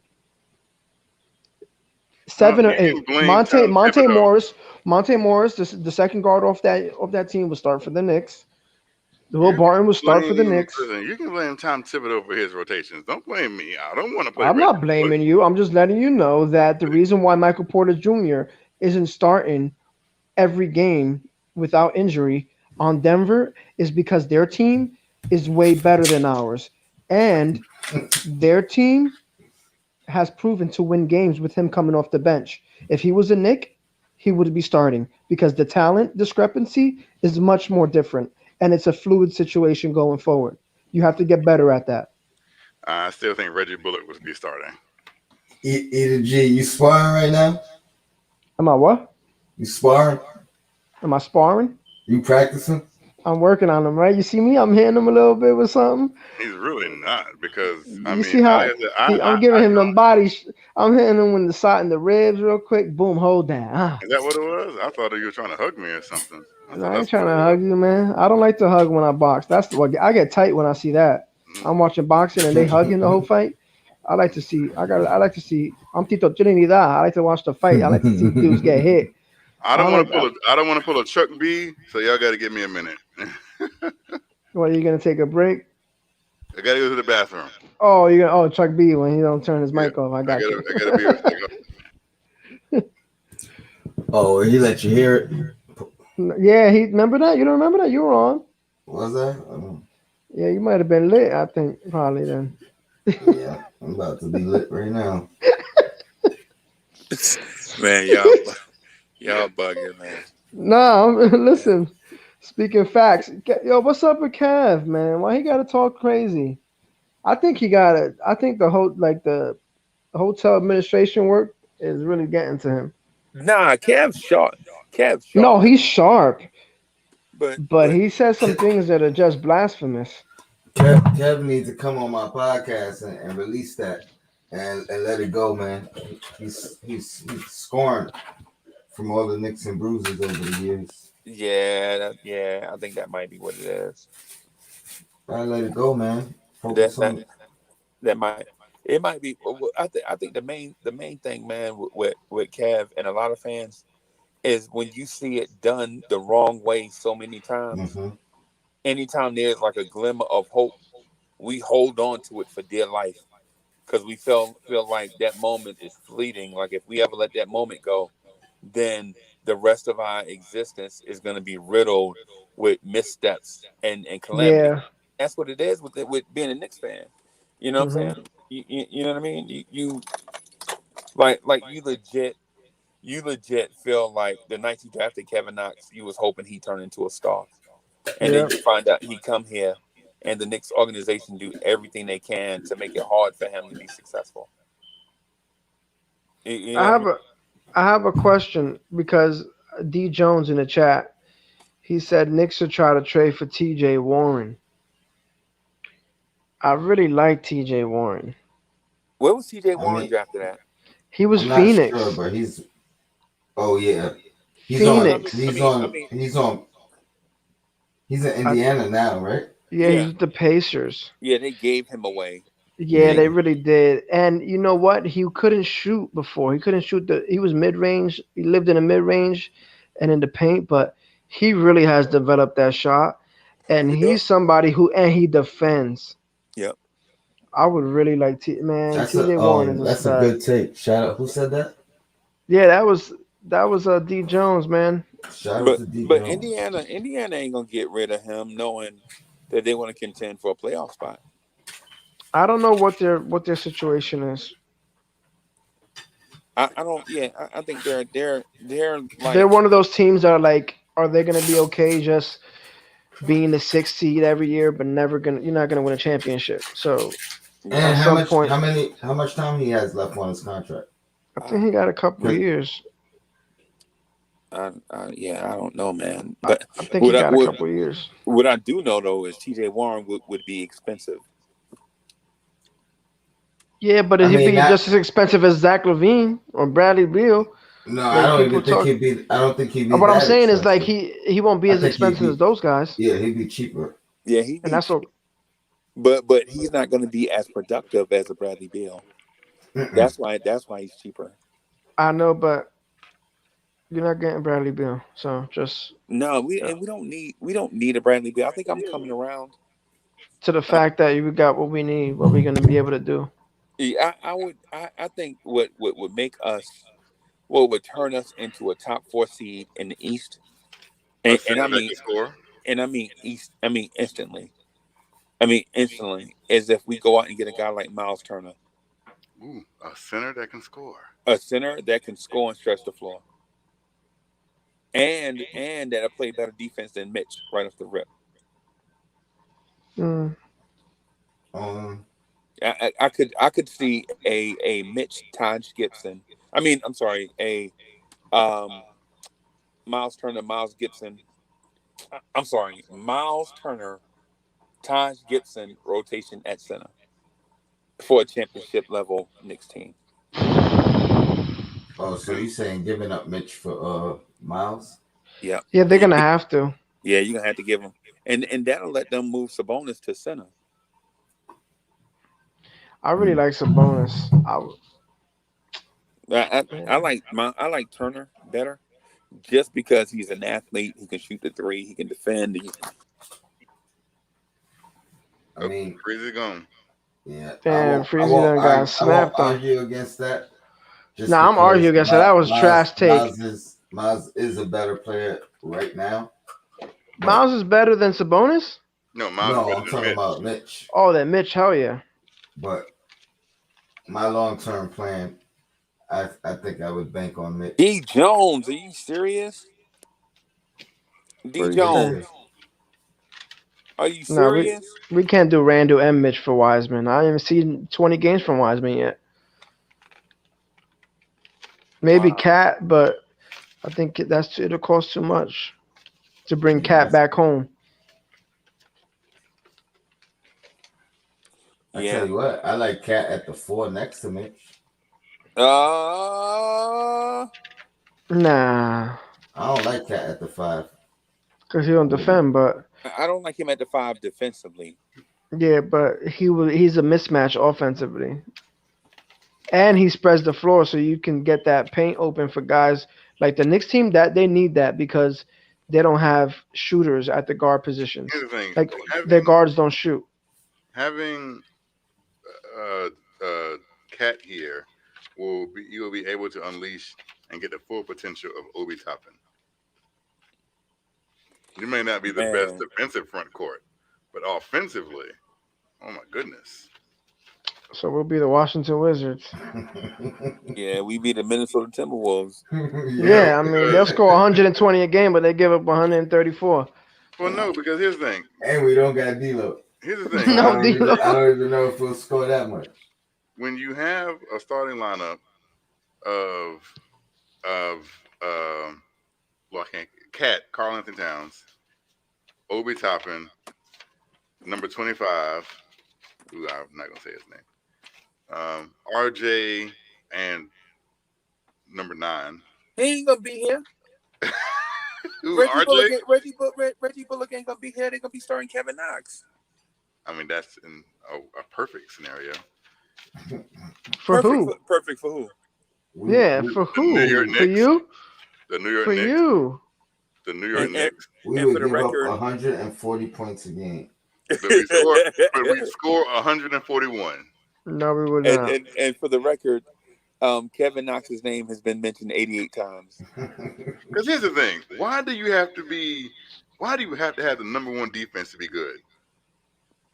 7 or 8. Monte Morris, the second guard off that team will start for the Knicks. Will Barton will start for the Knicks. Listen, you can blame Tom Thibodeau for his rotations. Don't blame me. I don't want to play. I'm not blaming you. I'm just letting you know that the reason why Michael Porter Jr. isn't starting every game without injury on Denver is because their team is way better than ours. And their team has proven to win games with him coming off the bench. If he was a Knick, he would be starting because the talent discrepancy is much more different. And it's a fluid situation going forward. You have to get better at that. I still think Reggie Bullock would be starting. Either G, you sparring right now? Am I what? You sparring? Am I sparring? You practicing? I'm working on him, right? You see me? I'm hitting him a little bit with something. He's really not because see how I'm giving him them bodies. I'm hitting him in the side and the ribs real quick. Boom, hold that. Is that what it was? I thought you were trying to hug me or something. I ain't trying to hug you, man. I don't like to hug when I box. That's what I get tight when I see that. I'm watching boxing and they hugging the whole fight. I like to see. I like to see. I'm Tito Trinidad. I like to watch the fight. I like to see dudes get hit. I don't want to pull a Chuck B. So y'all got to give me a minute. What, are you gonna take a break? I gotta go to the bathroom. Oh, Chuck B when he don't turn his mic off. I got you. Oh, he let you hear it. Yeah, he remember that. You don't remember that? You were on. Was that? Yeah, you might have been lit. I think probably then. Yeah, I'm about to be lit right now. Man, y'all bugging, man. No, listen. Speaking facts, yo, what's up with Kev, man? Why he gotta talk crazy? I think the hotel administration work is really getting to him. Nah, Kev's sharp. No, he's sharp. But he says some things that are just blasphemous. Kev needs to come on my podcast and release that and let it go, man. He's scorned from all the nicks and bruises over the years. Yeah, I think that might be what it is. I let it go, man. That Focus that on. that might it might be. I think the main thing, man, with Kev and a lot of fans is when you see it done the wrong way so many times. Mm-hmm. Anytime there's like a glimmer of hope, we hold on to it for dear life because we feel like that moment is fleeting. Like if we ever let that moment go, then the rest of our existence is going to be riddled with missteps and calamity. Yeah. That's what it is with being a Knicks fan. You know what I'm Hmm. saying? You know what I mean? You like you legit feel like the night you drafted Kevin Knox, you was hoping he turned into a star, and then Yeah. you find out he come here, and the Knicks organization do everything they can to make it hard for him to be successful. You I know what I have mean? a I have a question because D Jones in the chat, he said Knicks should try to trade for T.J. Warren. I really like T.J. Warren. Where was T.J. I Warren mean, drafted at? He was I'm not sure, Phoenix. but he's. Oh yeah, he's No, on. no, I Phoenix. mean, He's I on. mean, He's on. He's in I, Indiana now, right? yeah, yeah, he's the Pacers. yeah. They gave him away. Yeah, Yeah. they really did. And you know what? He couldn't shoot before. He couldn't shoot he was mid range. He lived in the mid range and in the paint, but he really has developed that shot. And Yeah, he's somebody who and he defends. yep. I would really like man, TJ Warren is a That's a stud. good take. Shout out. Who said that? Yeah, that was D Jones, man. Shout out But to D but Jones. Indiana ain't gonna get rid of him, knowing that they want to contend for a playoff spot. I don't know what their situation is. I don't. Yeah, I think they're They're like one of those teams that are like, are they gonna be okay just being the sixth seed every year, but you're not gonna win a championship. So yeah. at And some point, how much time he has left on his contract? I I, think he got a couple of 'Cause- years. yeah, I don't know, man. I, But I think he what I got a what couple of years. what I do know though is T.J. Warren would be expensive. Yeah, but I he'd mean, be not. just as expensive as Zach Levine or Bradley Beal. No, I Like don't people even think talk. he'd be. I don't think he'd be What I'm that saying is like expensive. he won't be I as think he'd expensive as be. those guys, Yeah, he'd be cheaper. Yeah, he and be, that's what but he's not going to be as productive as a Bradley Beal. Mm-mm. That's why he's cheaper. I know. But you're not getting Bradley Beal, so just No, uh, we don't need a Bradley Beal. I think I'm coming around. to the fact that you got what we need, what we're gonna be able to do. Yeah, I think what would make us what would turn us into a top four seed in the East, A and center that can score. I mean East, I mean instantly. I mean instantly is if we go out and get a guy like Miles Turner, Ooh, a center that can score. a center that can score and stretch the floor, and that'll play better defense than Mitch right off the rip. Mm. Um, I could see a Mitch Taj Gibson. I mean, I'm sorry, a um Miles Turner, Miles Gibson. I'm sorry, Miles Turner, Taj Gibson rotation at center for a championship level Knicks team. oh, so you saying giving up Mitch for Miles? Yeah, Yeah, they're yeah, gonna have to. you're gonna have to give them, and that'll let them move Sabonis to center. I really Mm. like Sabonis. Man. I like Turner better just because he's an athlete. He can shoot the three. He can defend. I Oh, mean, crazy gone. yeah, Damn, Freezy done got I won't snapped on. argue against that. Just Nah, I'm because arguing against that. That was trash take. Miles is a better player right now, but Miles is better than Sabonis? No, Miles no, better I'm than talking Mitch. about Mitch. Oh, that Mitch, hell yeah. But my long term plan, I think I would bank on D Mitch. Jones, are you serious? What D are you saying? Jones, are you No, serious? we can't do Randall and Mitch for Wiseman. I haven't seen 20 games from Wiseman yet. Maybe Wow. Cat, but I think it'll cost too much to bring Yeah, Cat back home. I tell Yeah. you what, I like Cat at the 4 next to Mitch. Uh, Nah. I don't like Cat at the 5. because he don't defend. But I don't like him at the 5 defensively. yeah, but he's a mismatch offensively, and he spreads the floor so you can get that paint open for guys like the Knicks team that they need that because they don't have shooters at the guard positions. Here's the thing: Like their guards don't shoot. having uh, uh, Cat here you will be able to unleash and get the full potential of Obi Toppin. You may not be the best defensive front court, but offensively, oh my goodness. So we'll be the Washington Wizards. Yeah, we beat the Minnesota Timberwolves. Yeah, I mean they'll score 120 a game, but they give up 134. Well, no, because here's the thing. And we don't got D-Lo. Here's the thing. No, I don't even know if we'll score that much. When you have a starting lineup of Cat, Karl Anthony Towns, Obi Toppin, number 25. Ooh, I'm not gonna say his name. RJ and number 9. He ain't gonna be here. Who, Reggie RJ? Reggie Bullock ain't gonna be here. They're gonna be starting Kevin Knox. I mean, that's in a perfect scenario. For who? Perfect for who? Yeah, for who? New York For Knicks. you? The New York For Knicks. you? The New York Knicks. We And would for the give record- up 140 points a game. But we score 141. No, we would not. And for the record, Kevin Knox's name has been mentioned 88 times. Because here's the thing: why do you have to have the number 1 defense to be good?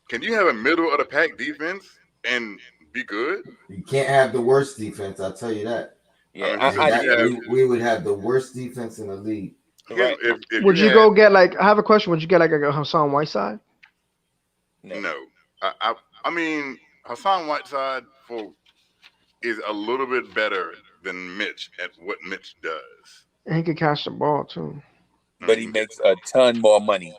Can you have a middle of the pack defense and be good? You can't have the worst defense. I'll tell you that. Yeah, We would have the worst defense in the league. Right. If Would you go get like? I have a question. Would you get like a Hassan Whiteside? No. I mean, Hassan Whiteside is a little bit better than Mitch at what Mitch does. And he could catch the ball too. But he makes a ton more money.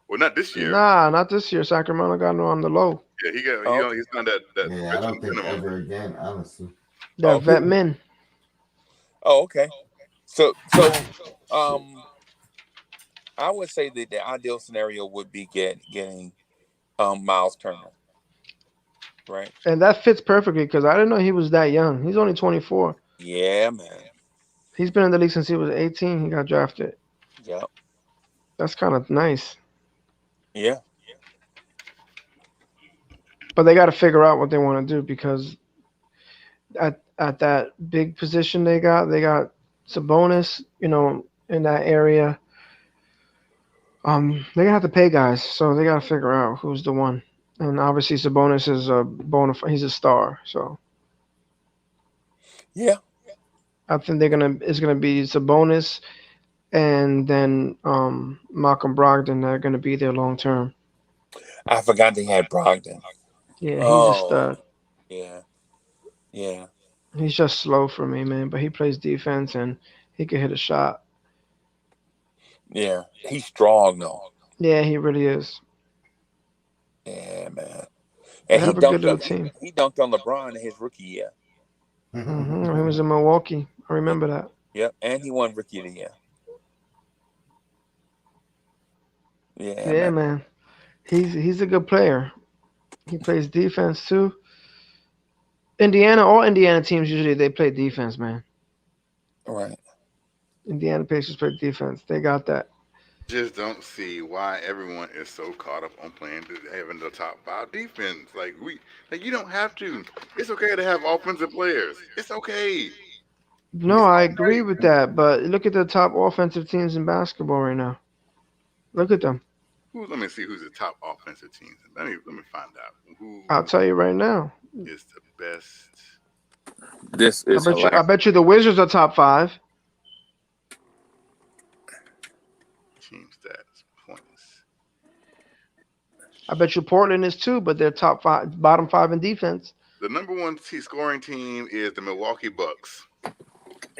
Well, not this year. Nah, not this year. Sacramento got no on the low. Yeah, he's not that. Yeah, I don't think ever again, honestly. That vet men. Oh, okay. So, I would say that the ideal scenario would be getting Miles Turner, right? And that fits perfectly because I didn't know he was that young. He's only 24. Yeah, man. He's been in the league since he was 18. He got drafted. Yep. That's kind of nice. Yeah. But they got to figure out what they want to do because at that big position they got Sabonis, in that area. They're gonna have to pay guys, so they got to figure out who's the one. And obviously Sabonis is he's a star, so yeah. I think it's gonna be Sabonis and then Malcolm Brogdon that are gonna be there long term. I forgot they had Brogdon. Yeah, he's a stud. Yeah. He's just slow for me, man, but he plays defense and he can hit a shot. Yeah, he's strong though. Yeah, he really is. Yeah, man. They And have a good little team. He dunked on LeBron in his rookie year. He was in Milwaukee. I remember that. Yep, and he won rookie of the year. Yeah, man. He's a good player. He plays defense too. All Indiana teams usually they play defense, man. Right. Indiana Pacers play defense. They got that. Just don't see why everyone is so caught up on having the top 5 defense. Like you don't have to. It's okay to have offensive players. It's okay. No, I agree with that. But look at the top offensive teams in basketball right now. Look at them. Let me see who's the top offensive teams. Let me find out. I'll tell you right now. Is the best? This is I bet you the Wizards are top 5. Team stats points. I bet you Portland is too, but they're top 5, bottom 5 in defense. The number 1 scoring team is the Milwaukee Bucks,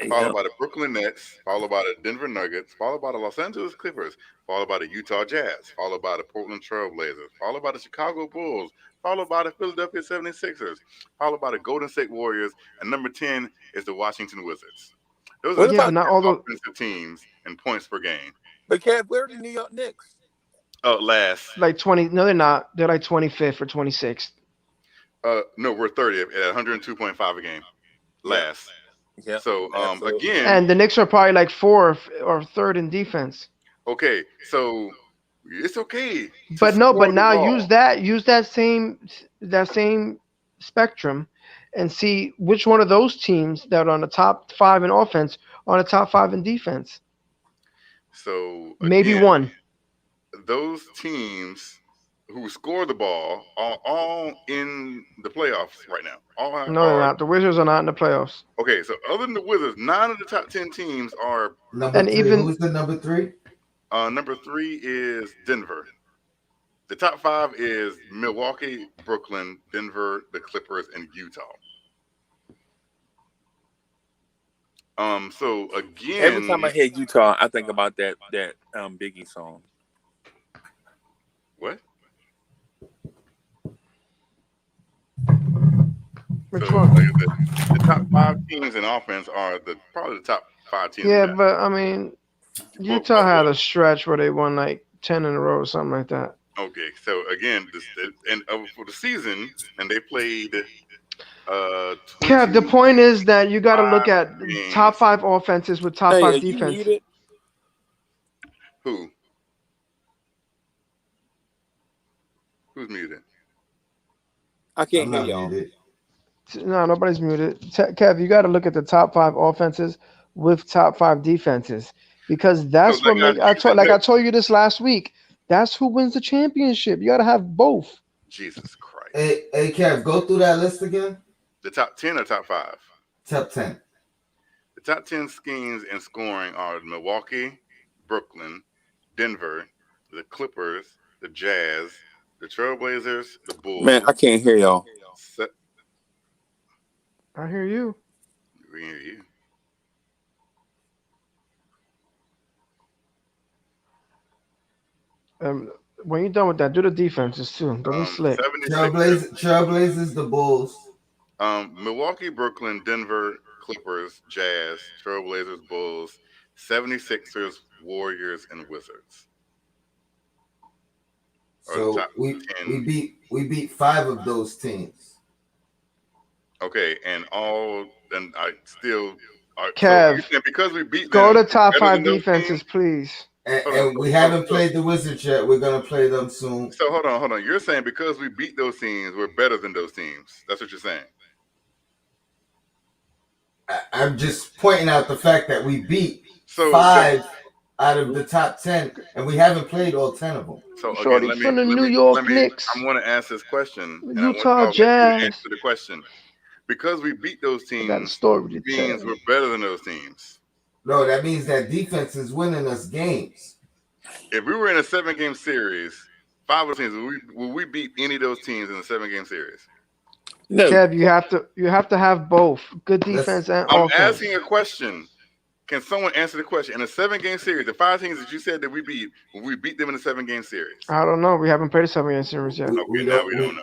followed by the Brooklyn Nets, followed by the Denver Nuggets, followed by the Los Angeles Clippers, followed by the Utah Jazz, followed by the Portland Trail Blazers, followed by the Chicago Bulls, followed by the Philadelphia 76ers, followed by the Golden State Warriors, and number 10 is the Washington Wizards. Those are the top not all offensive teams in points per game. But Kev, where are the New York Knicks? Oh, last. Like 20. No, they're not. They're like 25th or 26th. No, we're 30th at 102.5 a game. Last. Yeah. So again, And the Knicks are probably like 4th or 3rd in defense. okay, so it's okay. But now use that same spectrum and see which one of those teams that are on the top 5 in offense are on the top 5 in defense. So Maybe again, one. Those teams who score the ball are all in the playoffs right now. No, they're not. The Wizards are not in the playoffs. Okay, so other than the Wizards, 9 of the top 10 teams are number and 3. even Who's the number 3? Number 3 is Denver. The top 5 is Milwaukee, Brooklyn, Denver, the Clippers, and Utah. So again, every time I hear Utah, I think about that Biggie song. What? Which so, one? Like I said, the top 5 teams in offense are probably the top 5 teams. Yeah, but I mean, Utah had a stretch where they won like 10 in a row or something like that. Okay, so again, for the season, and they played. Kev, the point is that you got to look at games. top 5 offenses with top 5 defense. Who? Who's muted? I can't hear y'all. Muted. No, nobody's muted. Kev, you got to look at the top 5 offenses with top 5 defenses because that's what makes. I told you this last week. That's who wins the championship. You got to have both. Jesus Christ. Hey, Kev, go through that list again. The top 10 or top 5? Top 10. The top 10 schemes in scoring are Milwaukee, Brooklyn, Denver, the Clippers, the Jazz, the Trailblazers, the Bulls. Man, I can't hear y'all. I hear you. We hear you. When you're done with that, do the defenses too. Don't be slick. Trailblazers, the Bulls. Milwaukee, Brooklyn, Denver, Clippers, Jazz, Trailblazers, Bulls, 76ers, Warriors, and Wizards. So we beat 5 of those teams. Okay, and I still. Kev, so because we beat them, go to top 5 defenses, please. And we haven't played the Wizards yet. We're gonna play them soon. So hold on. You're saying because we beat those teams, we're better than those teams. That's what you're saying. I'm just pointing out the fact that we beat 5 out of the top 10, and we haven't played all 10 of them. So again, from the New York Knicks. I'm going to ask this question. Utah Jazz. Answer the question. Because we beat those teams, means we're better than those teams. No, that means that defense is winning us games. If we were in a 7-game series, 5 of the teams, will we beat any of those teams in a 7-game series? No. Kev, you have to have both good defense and offense. I'm asking a question. Can someone answer the question? In a 7-game series, the 5 teams that you said that we beat, will we beat them in a 7-game series? I don't know. We haven't played a 7-game series yet. We don't know.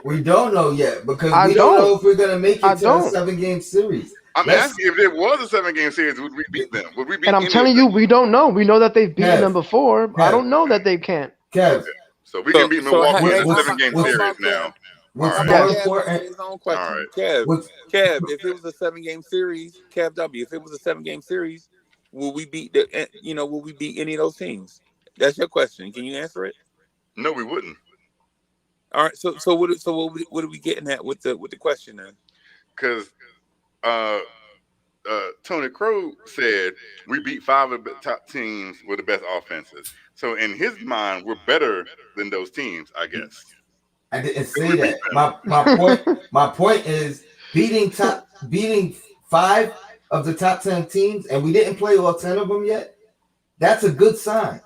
We don't know yet because we don't know if we're gonna make it to a 7-game series. I'm asking if there was a 7-game series, would we beat them? Would we beat? And I'm telling you, we don't know. We know that they've beaten them before. I don't know that they can't. Kev. Okay. So we can beat Milwaukee in a 7-game series now. What's more important? His own question. Kev, if it was a 7-game series, Kev W, if it was a 7-game series, will we beat will we beat any of those teams? That's your question. Can you answer it? No, we wouldn't. All right. So what are we getting at with the question then? Because Tony Crow said we beat 5 of the top teams with the best offenses. So in his mind, we're better than those teams, I guess. I didn't say that. My point is beating 5 of the top 10 teams, and we didn't play all 10 of them yet. That's a good sign.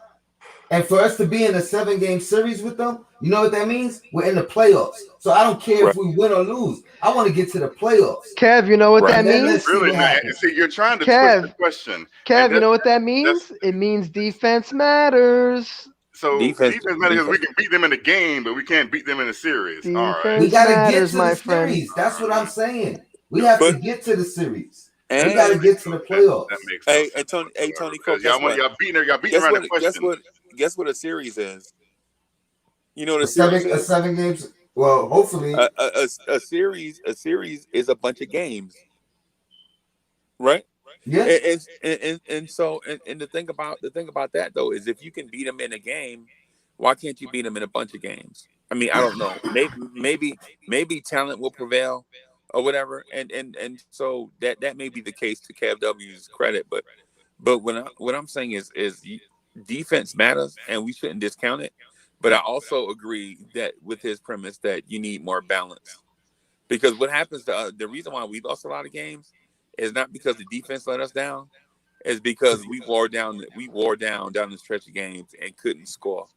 And for us to be in a 7-game series with them, you know what that means? We're in the playoffs. So I don't care if we win or lose. I want to get to the playoffs. Kev, you know what that means? Really, man. See, you're trying to twist the question. Kev, you know what that means? It means defense matters. So defense matters because we can beat them in the game, but we can't beat them in a series. Defense all right. We got to get to the series. That's what I'm saying. We have to get to the series. You got to And get to the playoffs. That makes no hey, sense. Tony, Because guess what? y'all beating around the question. Guess what a series is? You know what A a series seven, a is? 7 games. Well, hopefully, A series is a bunch of games, right? yeah. And so the thing about that though is if you can beat them in a game, why can't you beat them in a bunch of games? I mean, I don't know. Maybe talent will prevail or whatever, and so that may be the case to KFW's credit, but what I'm saying is defense matters and we shouldn't discount it. But I also agree that with his premise that you need more balance. Because what happens to the reason why we lost a lot of games is not because the defense let us down, is because we wore down the stretch of games and couldn't score.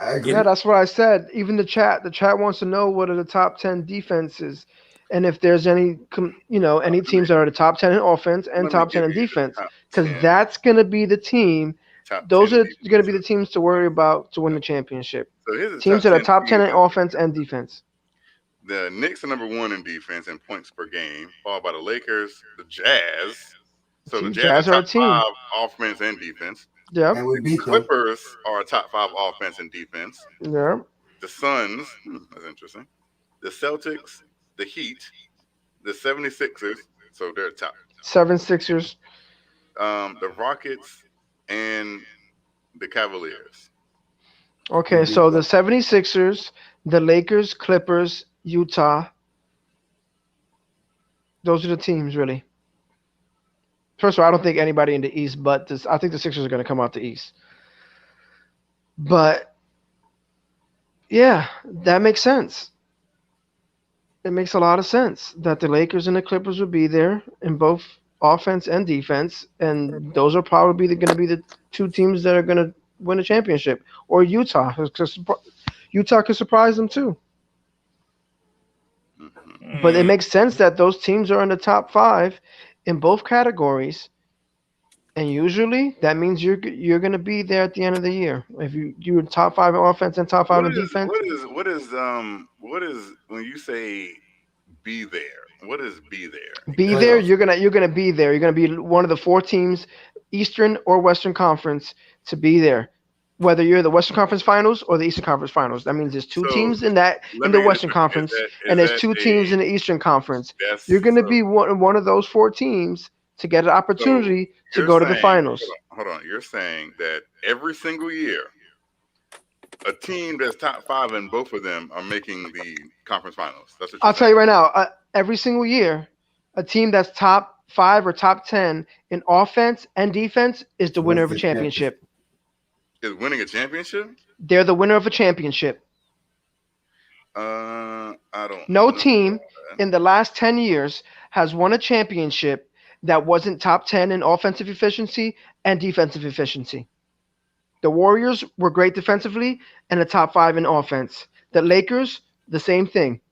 I You Yeah, agree. know, that's what I said. Even the chat wants to know what are the top 10 defenses, and if there's any, any Let me teams that are the top 10 in offense and let me top 10 give in you the defense, top because 10 that's gonna be the team. top Those 10 are going to be the defenses. teams to worry about to win the championship. So here's the Teams top that are 10 top 10 teams in in offense defense. and defense. The Knicks are number 1 in defense and points per game, followed by the Lakers, the Jazz. So the See, Jazz are Jazz are a top team. 5 offense and defense. Yep. And we beat them. Clippers are a top 5 offense and defense. Yep. The Suns, that's interesting. The Celtics, the Heat, the 76ers, so they're top. 76ers. The Rockets and the Cavaliers. We Okay, beat so the them. 76ers, the Lakers, Clippers, Utah. Those are the teams, really. First of all, I don't think anybody in the East, but I think the Sixers are going to come out the East. But yeah, that makes sense. It makes a lot of sense that the Lakers and the Clippers would be there in both offense and defense, and those are probably going to be the two teams that are going to win a championship. Or Utah, Utah could surprise them too. But it makes sense that those teams are in the top 5 in both categories, and usually that means you're going to be there at the end of the year. If you're top 5 in offense and top 5 in defense, What is when you say be there? What is be there? be there. Playoffs. You're gonna be there. You're gonna be one of the 4 teams, Eastern or Western Conference, to be there. Whether you're the Western Conference Finals or the Eastern Conference Finals, that means there's 2 So teams in let the me. Is Western Conference, and there's that 2 teams a in the Eastern Conference. that's You're gonna so? be one of those 4 teams to get an So opportunity to you're go to the saying, finals. hold on. You're saying that every single year, a team that's top 5 in both of them are making the conference finals. That's what you're I'll tell saying. you right now, every single year, a team that's top 5 or top 10 in offense and defense is the winner Wins of a the championship. championship. Is winning a championship? They're the winner of a championship. I don't No know. team in the last 10 years has won a championship that wasn't top 10 in offensive efficiency and defensive efficiency. The Warriors were great defensively and the top 5 in offense. The Lakers, the same thing.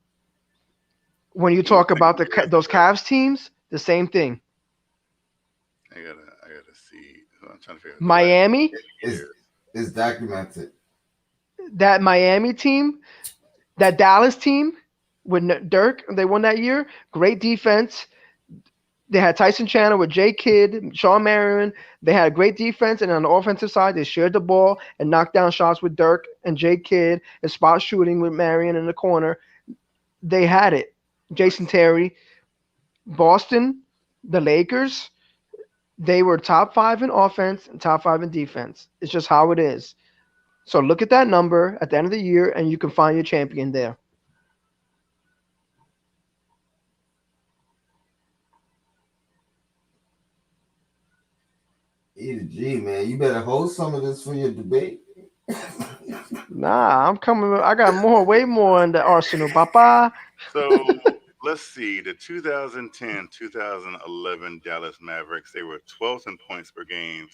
When you talk about those Cavs teams, the same thing. I gotta see. I'm trying to figure out the last Miami, year. Is documented. that Miami team, that Dallas team with Dirk, they won that year. Great defense. They had Tyson Chandler with Jay Kidd, Sean Marion. They had a great defense, and on the offensive side, they shared the ball and knocked down shots with Dirk and Jay Kidd and spot shooting with Marion in the corner. They had it. Jason Terry, Boston, the Lakers, they were top 5 in offense and top 5 in defense. It's just how it is. So look at that number at the end of the year, and you can find your champion there. Gee, man, you better hold some of this for your debate. Nah, I'm coming. I got way more in the arsenal, papa. So let's see. The 2010-2011 Dallas Mavericks, they were 12th in points per game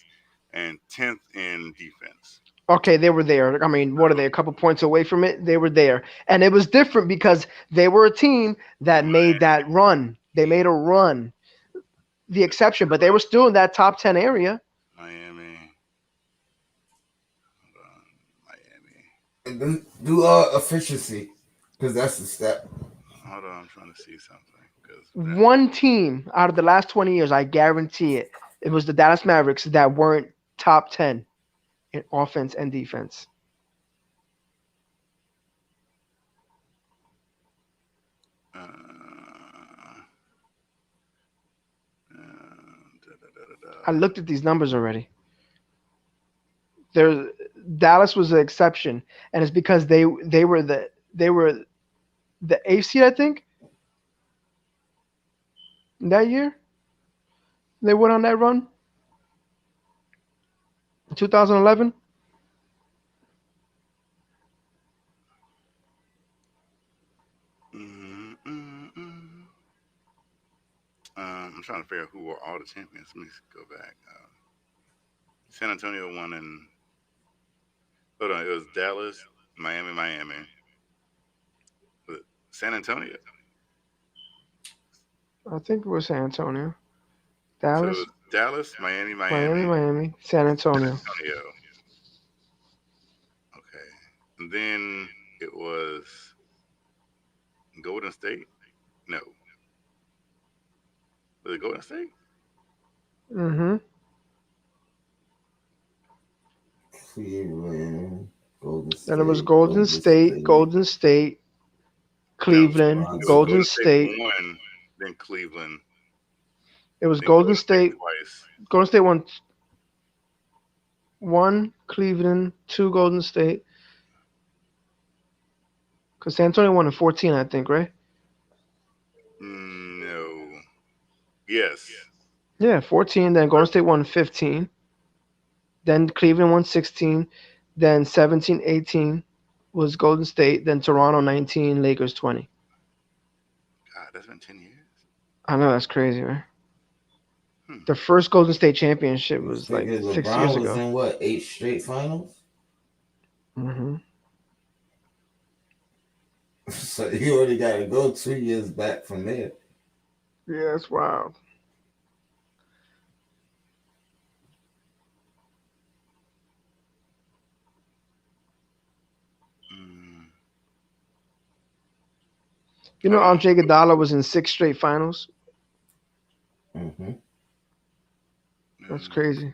and 10th in defense. Okay, they were there. I mean, what are they? A couple points away from it. They were there, and it was different because they were a team that made that run. They made a run, the exception, but they were still in that top 10 area. Miami. And do efficiency, because that's the step. Hold on, I'm trying to see something. One team out of the last 20 years, I guarantee it, it was the Dallas Mavericks that weren't top 10 in offense and defense. I looked at these numbers already. Dallas was the exception, and it's because they were the eighth seed, I think, that year. They went on that run. 2011. I'm trying to figure out who were all the champions. Let me go back. San Antonio won in. Hold on, it was Dallas, Miami. Was it San Antonio? I think it was San Antonio. Dallas. So it was Dallas, Miami, Miami, San Antonio. Okay. And then it was Golden State? No. Was it Golden State? Mm-hmm. Cleveland, Golden State. Then it was Golden State, Cleveland, No, Golden State. Won, then Cleveland. It was Golden State. Twice. Golden State won 1, Cleveland, 2, Golden State. Because San Antonio won in 14, I think, right? No. Yes. Yeah, 14. Then Golden State won 15. Then Cleveland won 16. Then 17, 18 was Golden State. Then Toronto 19, Lakers 20. God, that's been 10 years. I know, that's crazy, right? The first Golden State championship was like 6 years ago. Was in what, 8 straight finals? Mm-hmm. So you already got to go 2 years back from there. Yeah, that's wild. You know, Andre Iguodala was in 6 straight finals. Mm-hmm. That's crazy.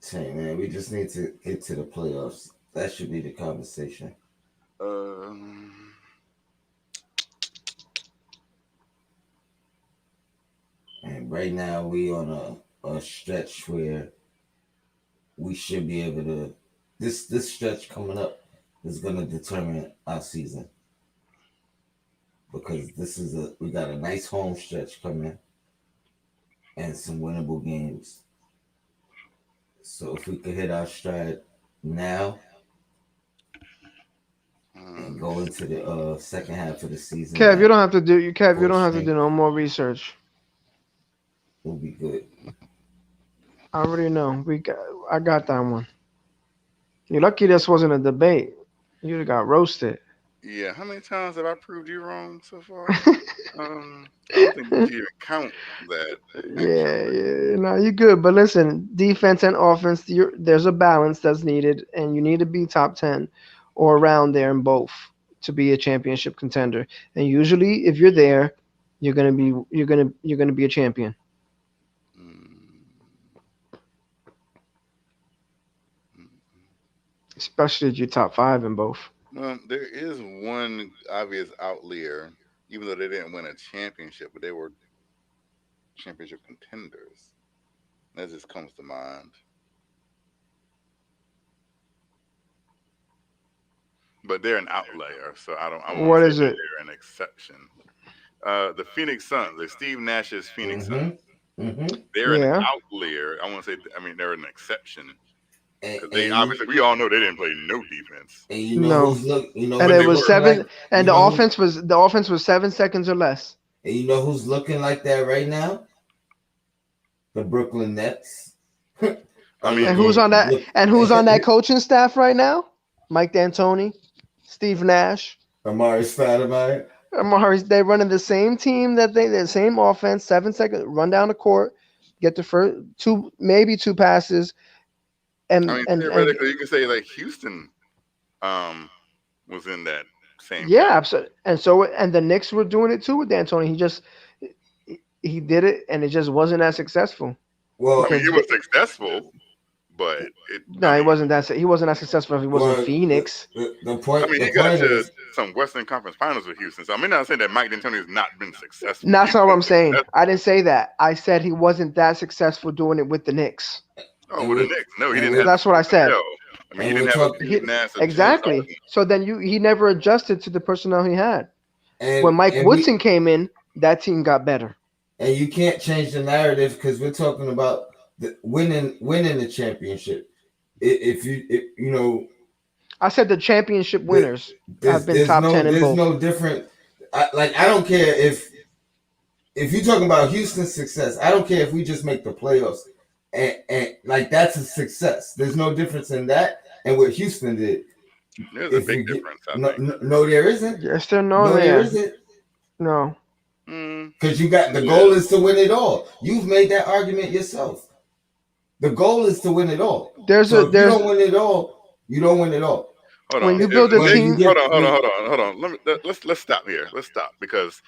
Hey, man, we just need to get to the playoffs. That should be the conversation. And right now we on a stretch where we should be able to. This stretch coming up is going to determine our season, because we got a nice home stretch coming and some winnable games. So if we could hit our stride now and go into the second half of the season, Kev, you don't have to do no more research. We'll be good. I already know. I got that one. You're lucky this wasn't a debate. You'd have got roasted. Yeah, how many times have I proved you wrong so far? I don't think you can even count that. Yeah. No, you're good. But listen, defense and offense, there's a balance that's needed, and you need to be top 10 or around there in both to be a championship contender. And usually, if you're there, you're gonna be a champion. Especially if you're top 5 in both. Well, there is one obvious outlier, even though they didn't win a championship, but they were championship contenders. That just comes to mind. But they're an outlier, so I don't. What is it? They're an exception. The Phoenix Suns, the Steve Nash's Phoenix Suns. Mm-hmm. They're an outlier. I want to say, they're an exception. They obviously, we all know they didn't play no defense. And you know who's and it was 7, and the offense was 7 seconds or less. And you know who's looking like that right now? The Brooklyn Nets. And who's on that coaching staff right now? Mike D'Antoni, Steve Nash, Amari Stoudemire. They're running the same team the same offense. 7 seconds, run down the court, get the first 2 passes, I mean, and theoretically, you can say like Houston was in that same yeah, category. absolutely. And the Knicks were doing it too with D'Antoni. He did it, and it just wasn't as successful Well, I mean, because it was successful, but I no, mean, he wasn't as successful if he was in well, Phoenix. the I point mean, the he got point to is, some Western Conference Finals with Houston. So I'm not saying that Mike D'Antoni has not been successful. That's He's not what been I'm saying. I successful. didn't say that. I said he wasn't that successful doing it with the Knicks. Oh, and with the we Knicks, no, he and didn't we have the That's what I said. personnel. I mean, he and we're didn't have a talking He Steve Nash or James exactly. Harden. So then he never adjusted to the personnel he had. When Mike and we Woodson came in, that team got better. and you can't change the narrative because we're talking about the winning the championship. You know, I said the championship the, winners have been top 10 in there's both. no different. I don't care if you're talking about Houston's success. I don't care if we just make the playoffs, and like that's a success. There's no difference in that and what Houston did. There's a If big you get difference, I think. no, there isn't. Yes, there no No, there there. isn't. No. Because you got the Yeah. goal is to win it all. You've made that argument yourself. The goal is to win it all. There's So a if you there's don't win it all, you don't win it all. Hold when on. you If build the a When Knicks, you team. get hold on. Let's stop here. Let's stop because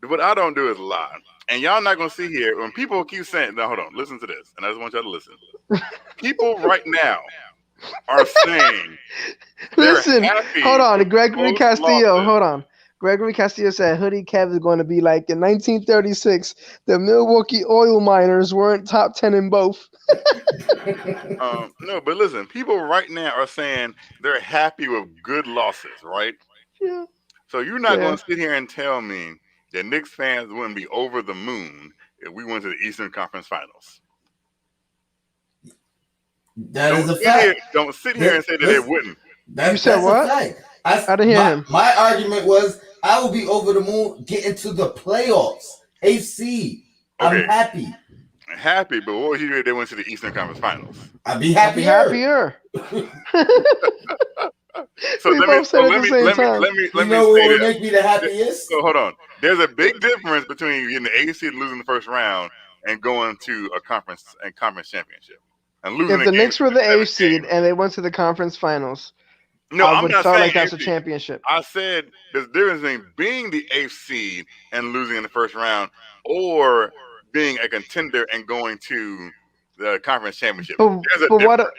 what I don't do is lie. And y'all not gonna see here when people keep saying, "No, hold on, listen to this," and I just want y'all to listen. People right now are saying they're Listen, happy hold on. with Gregory close Castillo, losses. hold on. Gregory Castillo said Hoodie Kev is going to be like in 1936. The Milwaukee oil miners weren't top 10 in both. No, but listen, people right now are saying they're happy with good losses, right? Yeah. So you're not Yeah. going to sit here and tell me that Knicks fans wouldn't be over the moon if we went to the Eastern Conference Finals. That is a fact. Don't sit here and say that they wouldn't. You said That's what? a fact. I didn't hear him. My argument was I will be over the moon getting to the playoffs. AC. Okay. I'm happy. Happy, but what would you do if they went to the Eastern Conference Finals? I'd be I'd be happier. So We both said it at the same time. let me You say know what would this. make me the happiest? So hold on. There's a big difference between getting the AC and losing the first round and going to a conference championship and losing If a the game. Knicks were the 7 8th seed games. and they went to the conference finals, No, I I'm would not felt saying like that's a 8th seed. championship. I said there's a difference between being the 8th seed and losing in the first round or being a contender and going to the conference championship. But, There's a but difference. what?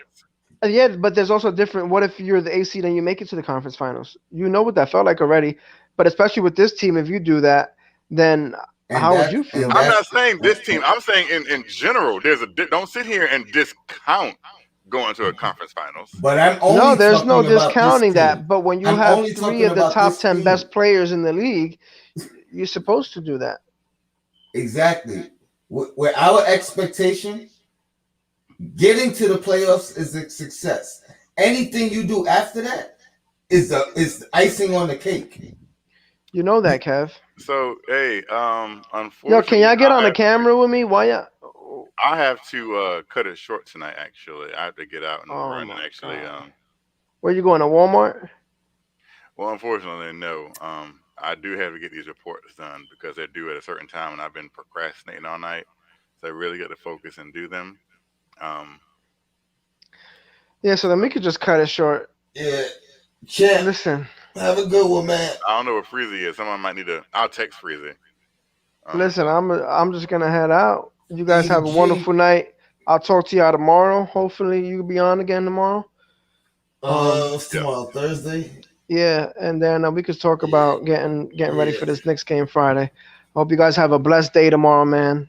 Yeah, but there's also different. What if you're the 8th seed and you make it to the conference finals? You know what that felt like already. But especially with this team, if you do that, then how would you feel? I'm not saying this team. I'm saying in general. Don't sit here and discount going to a conference finals. But I'm only No, there's talking no about discounting this team. that. But when you I'm have only 3 talking of the about top this 10 team. best players in the league, you're supposed to do that. Exactly. With our expectation, getting to the playoffs is a success. Anything you do after that is icing on the cake. You know that, Kev. So hey, unfortunately, Yo, can y'all get on the camera with me? Why y'all? I have to cut it short tonight. Actually, I have to get out and run. my And actually, God. Where you going, to Walmart? well, unfortunately, no. I do have to get these reports done because they're due at a certain time, and I've been procrastinating all night. So I really got to focus and do them. Yeah, so then we could just cut it short. Yeah. Champ, Listen. have a good one, man. I don't know what Freezy is. Someone might need to. I'll text Freezy. Listen, I'm just gonna head out. You guys have a EG. wonderful night. I'll talk to y'all tomorrow. Hopefully you'll be on again tomorrow. It's tomorrow, Thursday. Yeah, and then we could talk about getting ready for this next game Friday. Hope you guys have a blessed day tomorrow, man.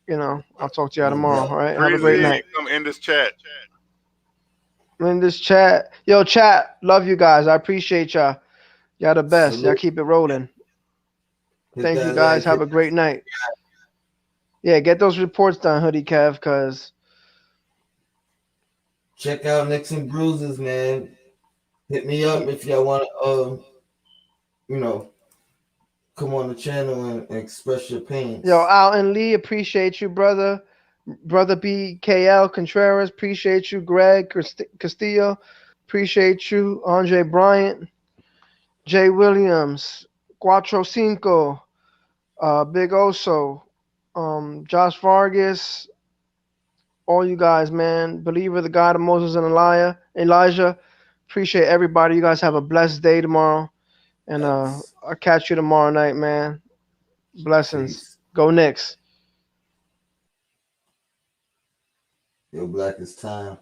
You know, I'll talk to y'all tomorrow. All right, have a great night. Come in this chat. In this chat, yo, chat, love you guys. I appreciate y'all. Y'all the best. Y'all keep it rolling. Thank you guys. Have a great night. Yeah, get those reports done, Hoodie Kev, because check out Knicks and Bruises, man. Hit me up if y'all want to, come on the channel and express your pain. Yo, Alton Lee, appreciate you, brother. Brother BKL Contreras, appreciate you. Greg Castillo, appreciate you. Andre Bryant, Jay Williams, Cuatro Cinco, Big Oso, Josh Vargas, all you guys, man. Believer, the God of Moses and Elijah. Appreciate everybody. You guys have a blessed day tomorrow. And I'll catch you tomorrow night, man. Blessings. Peace. Go Knicks. Your blackest time.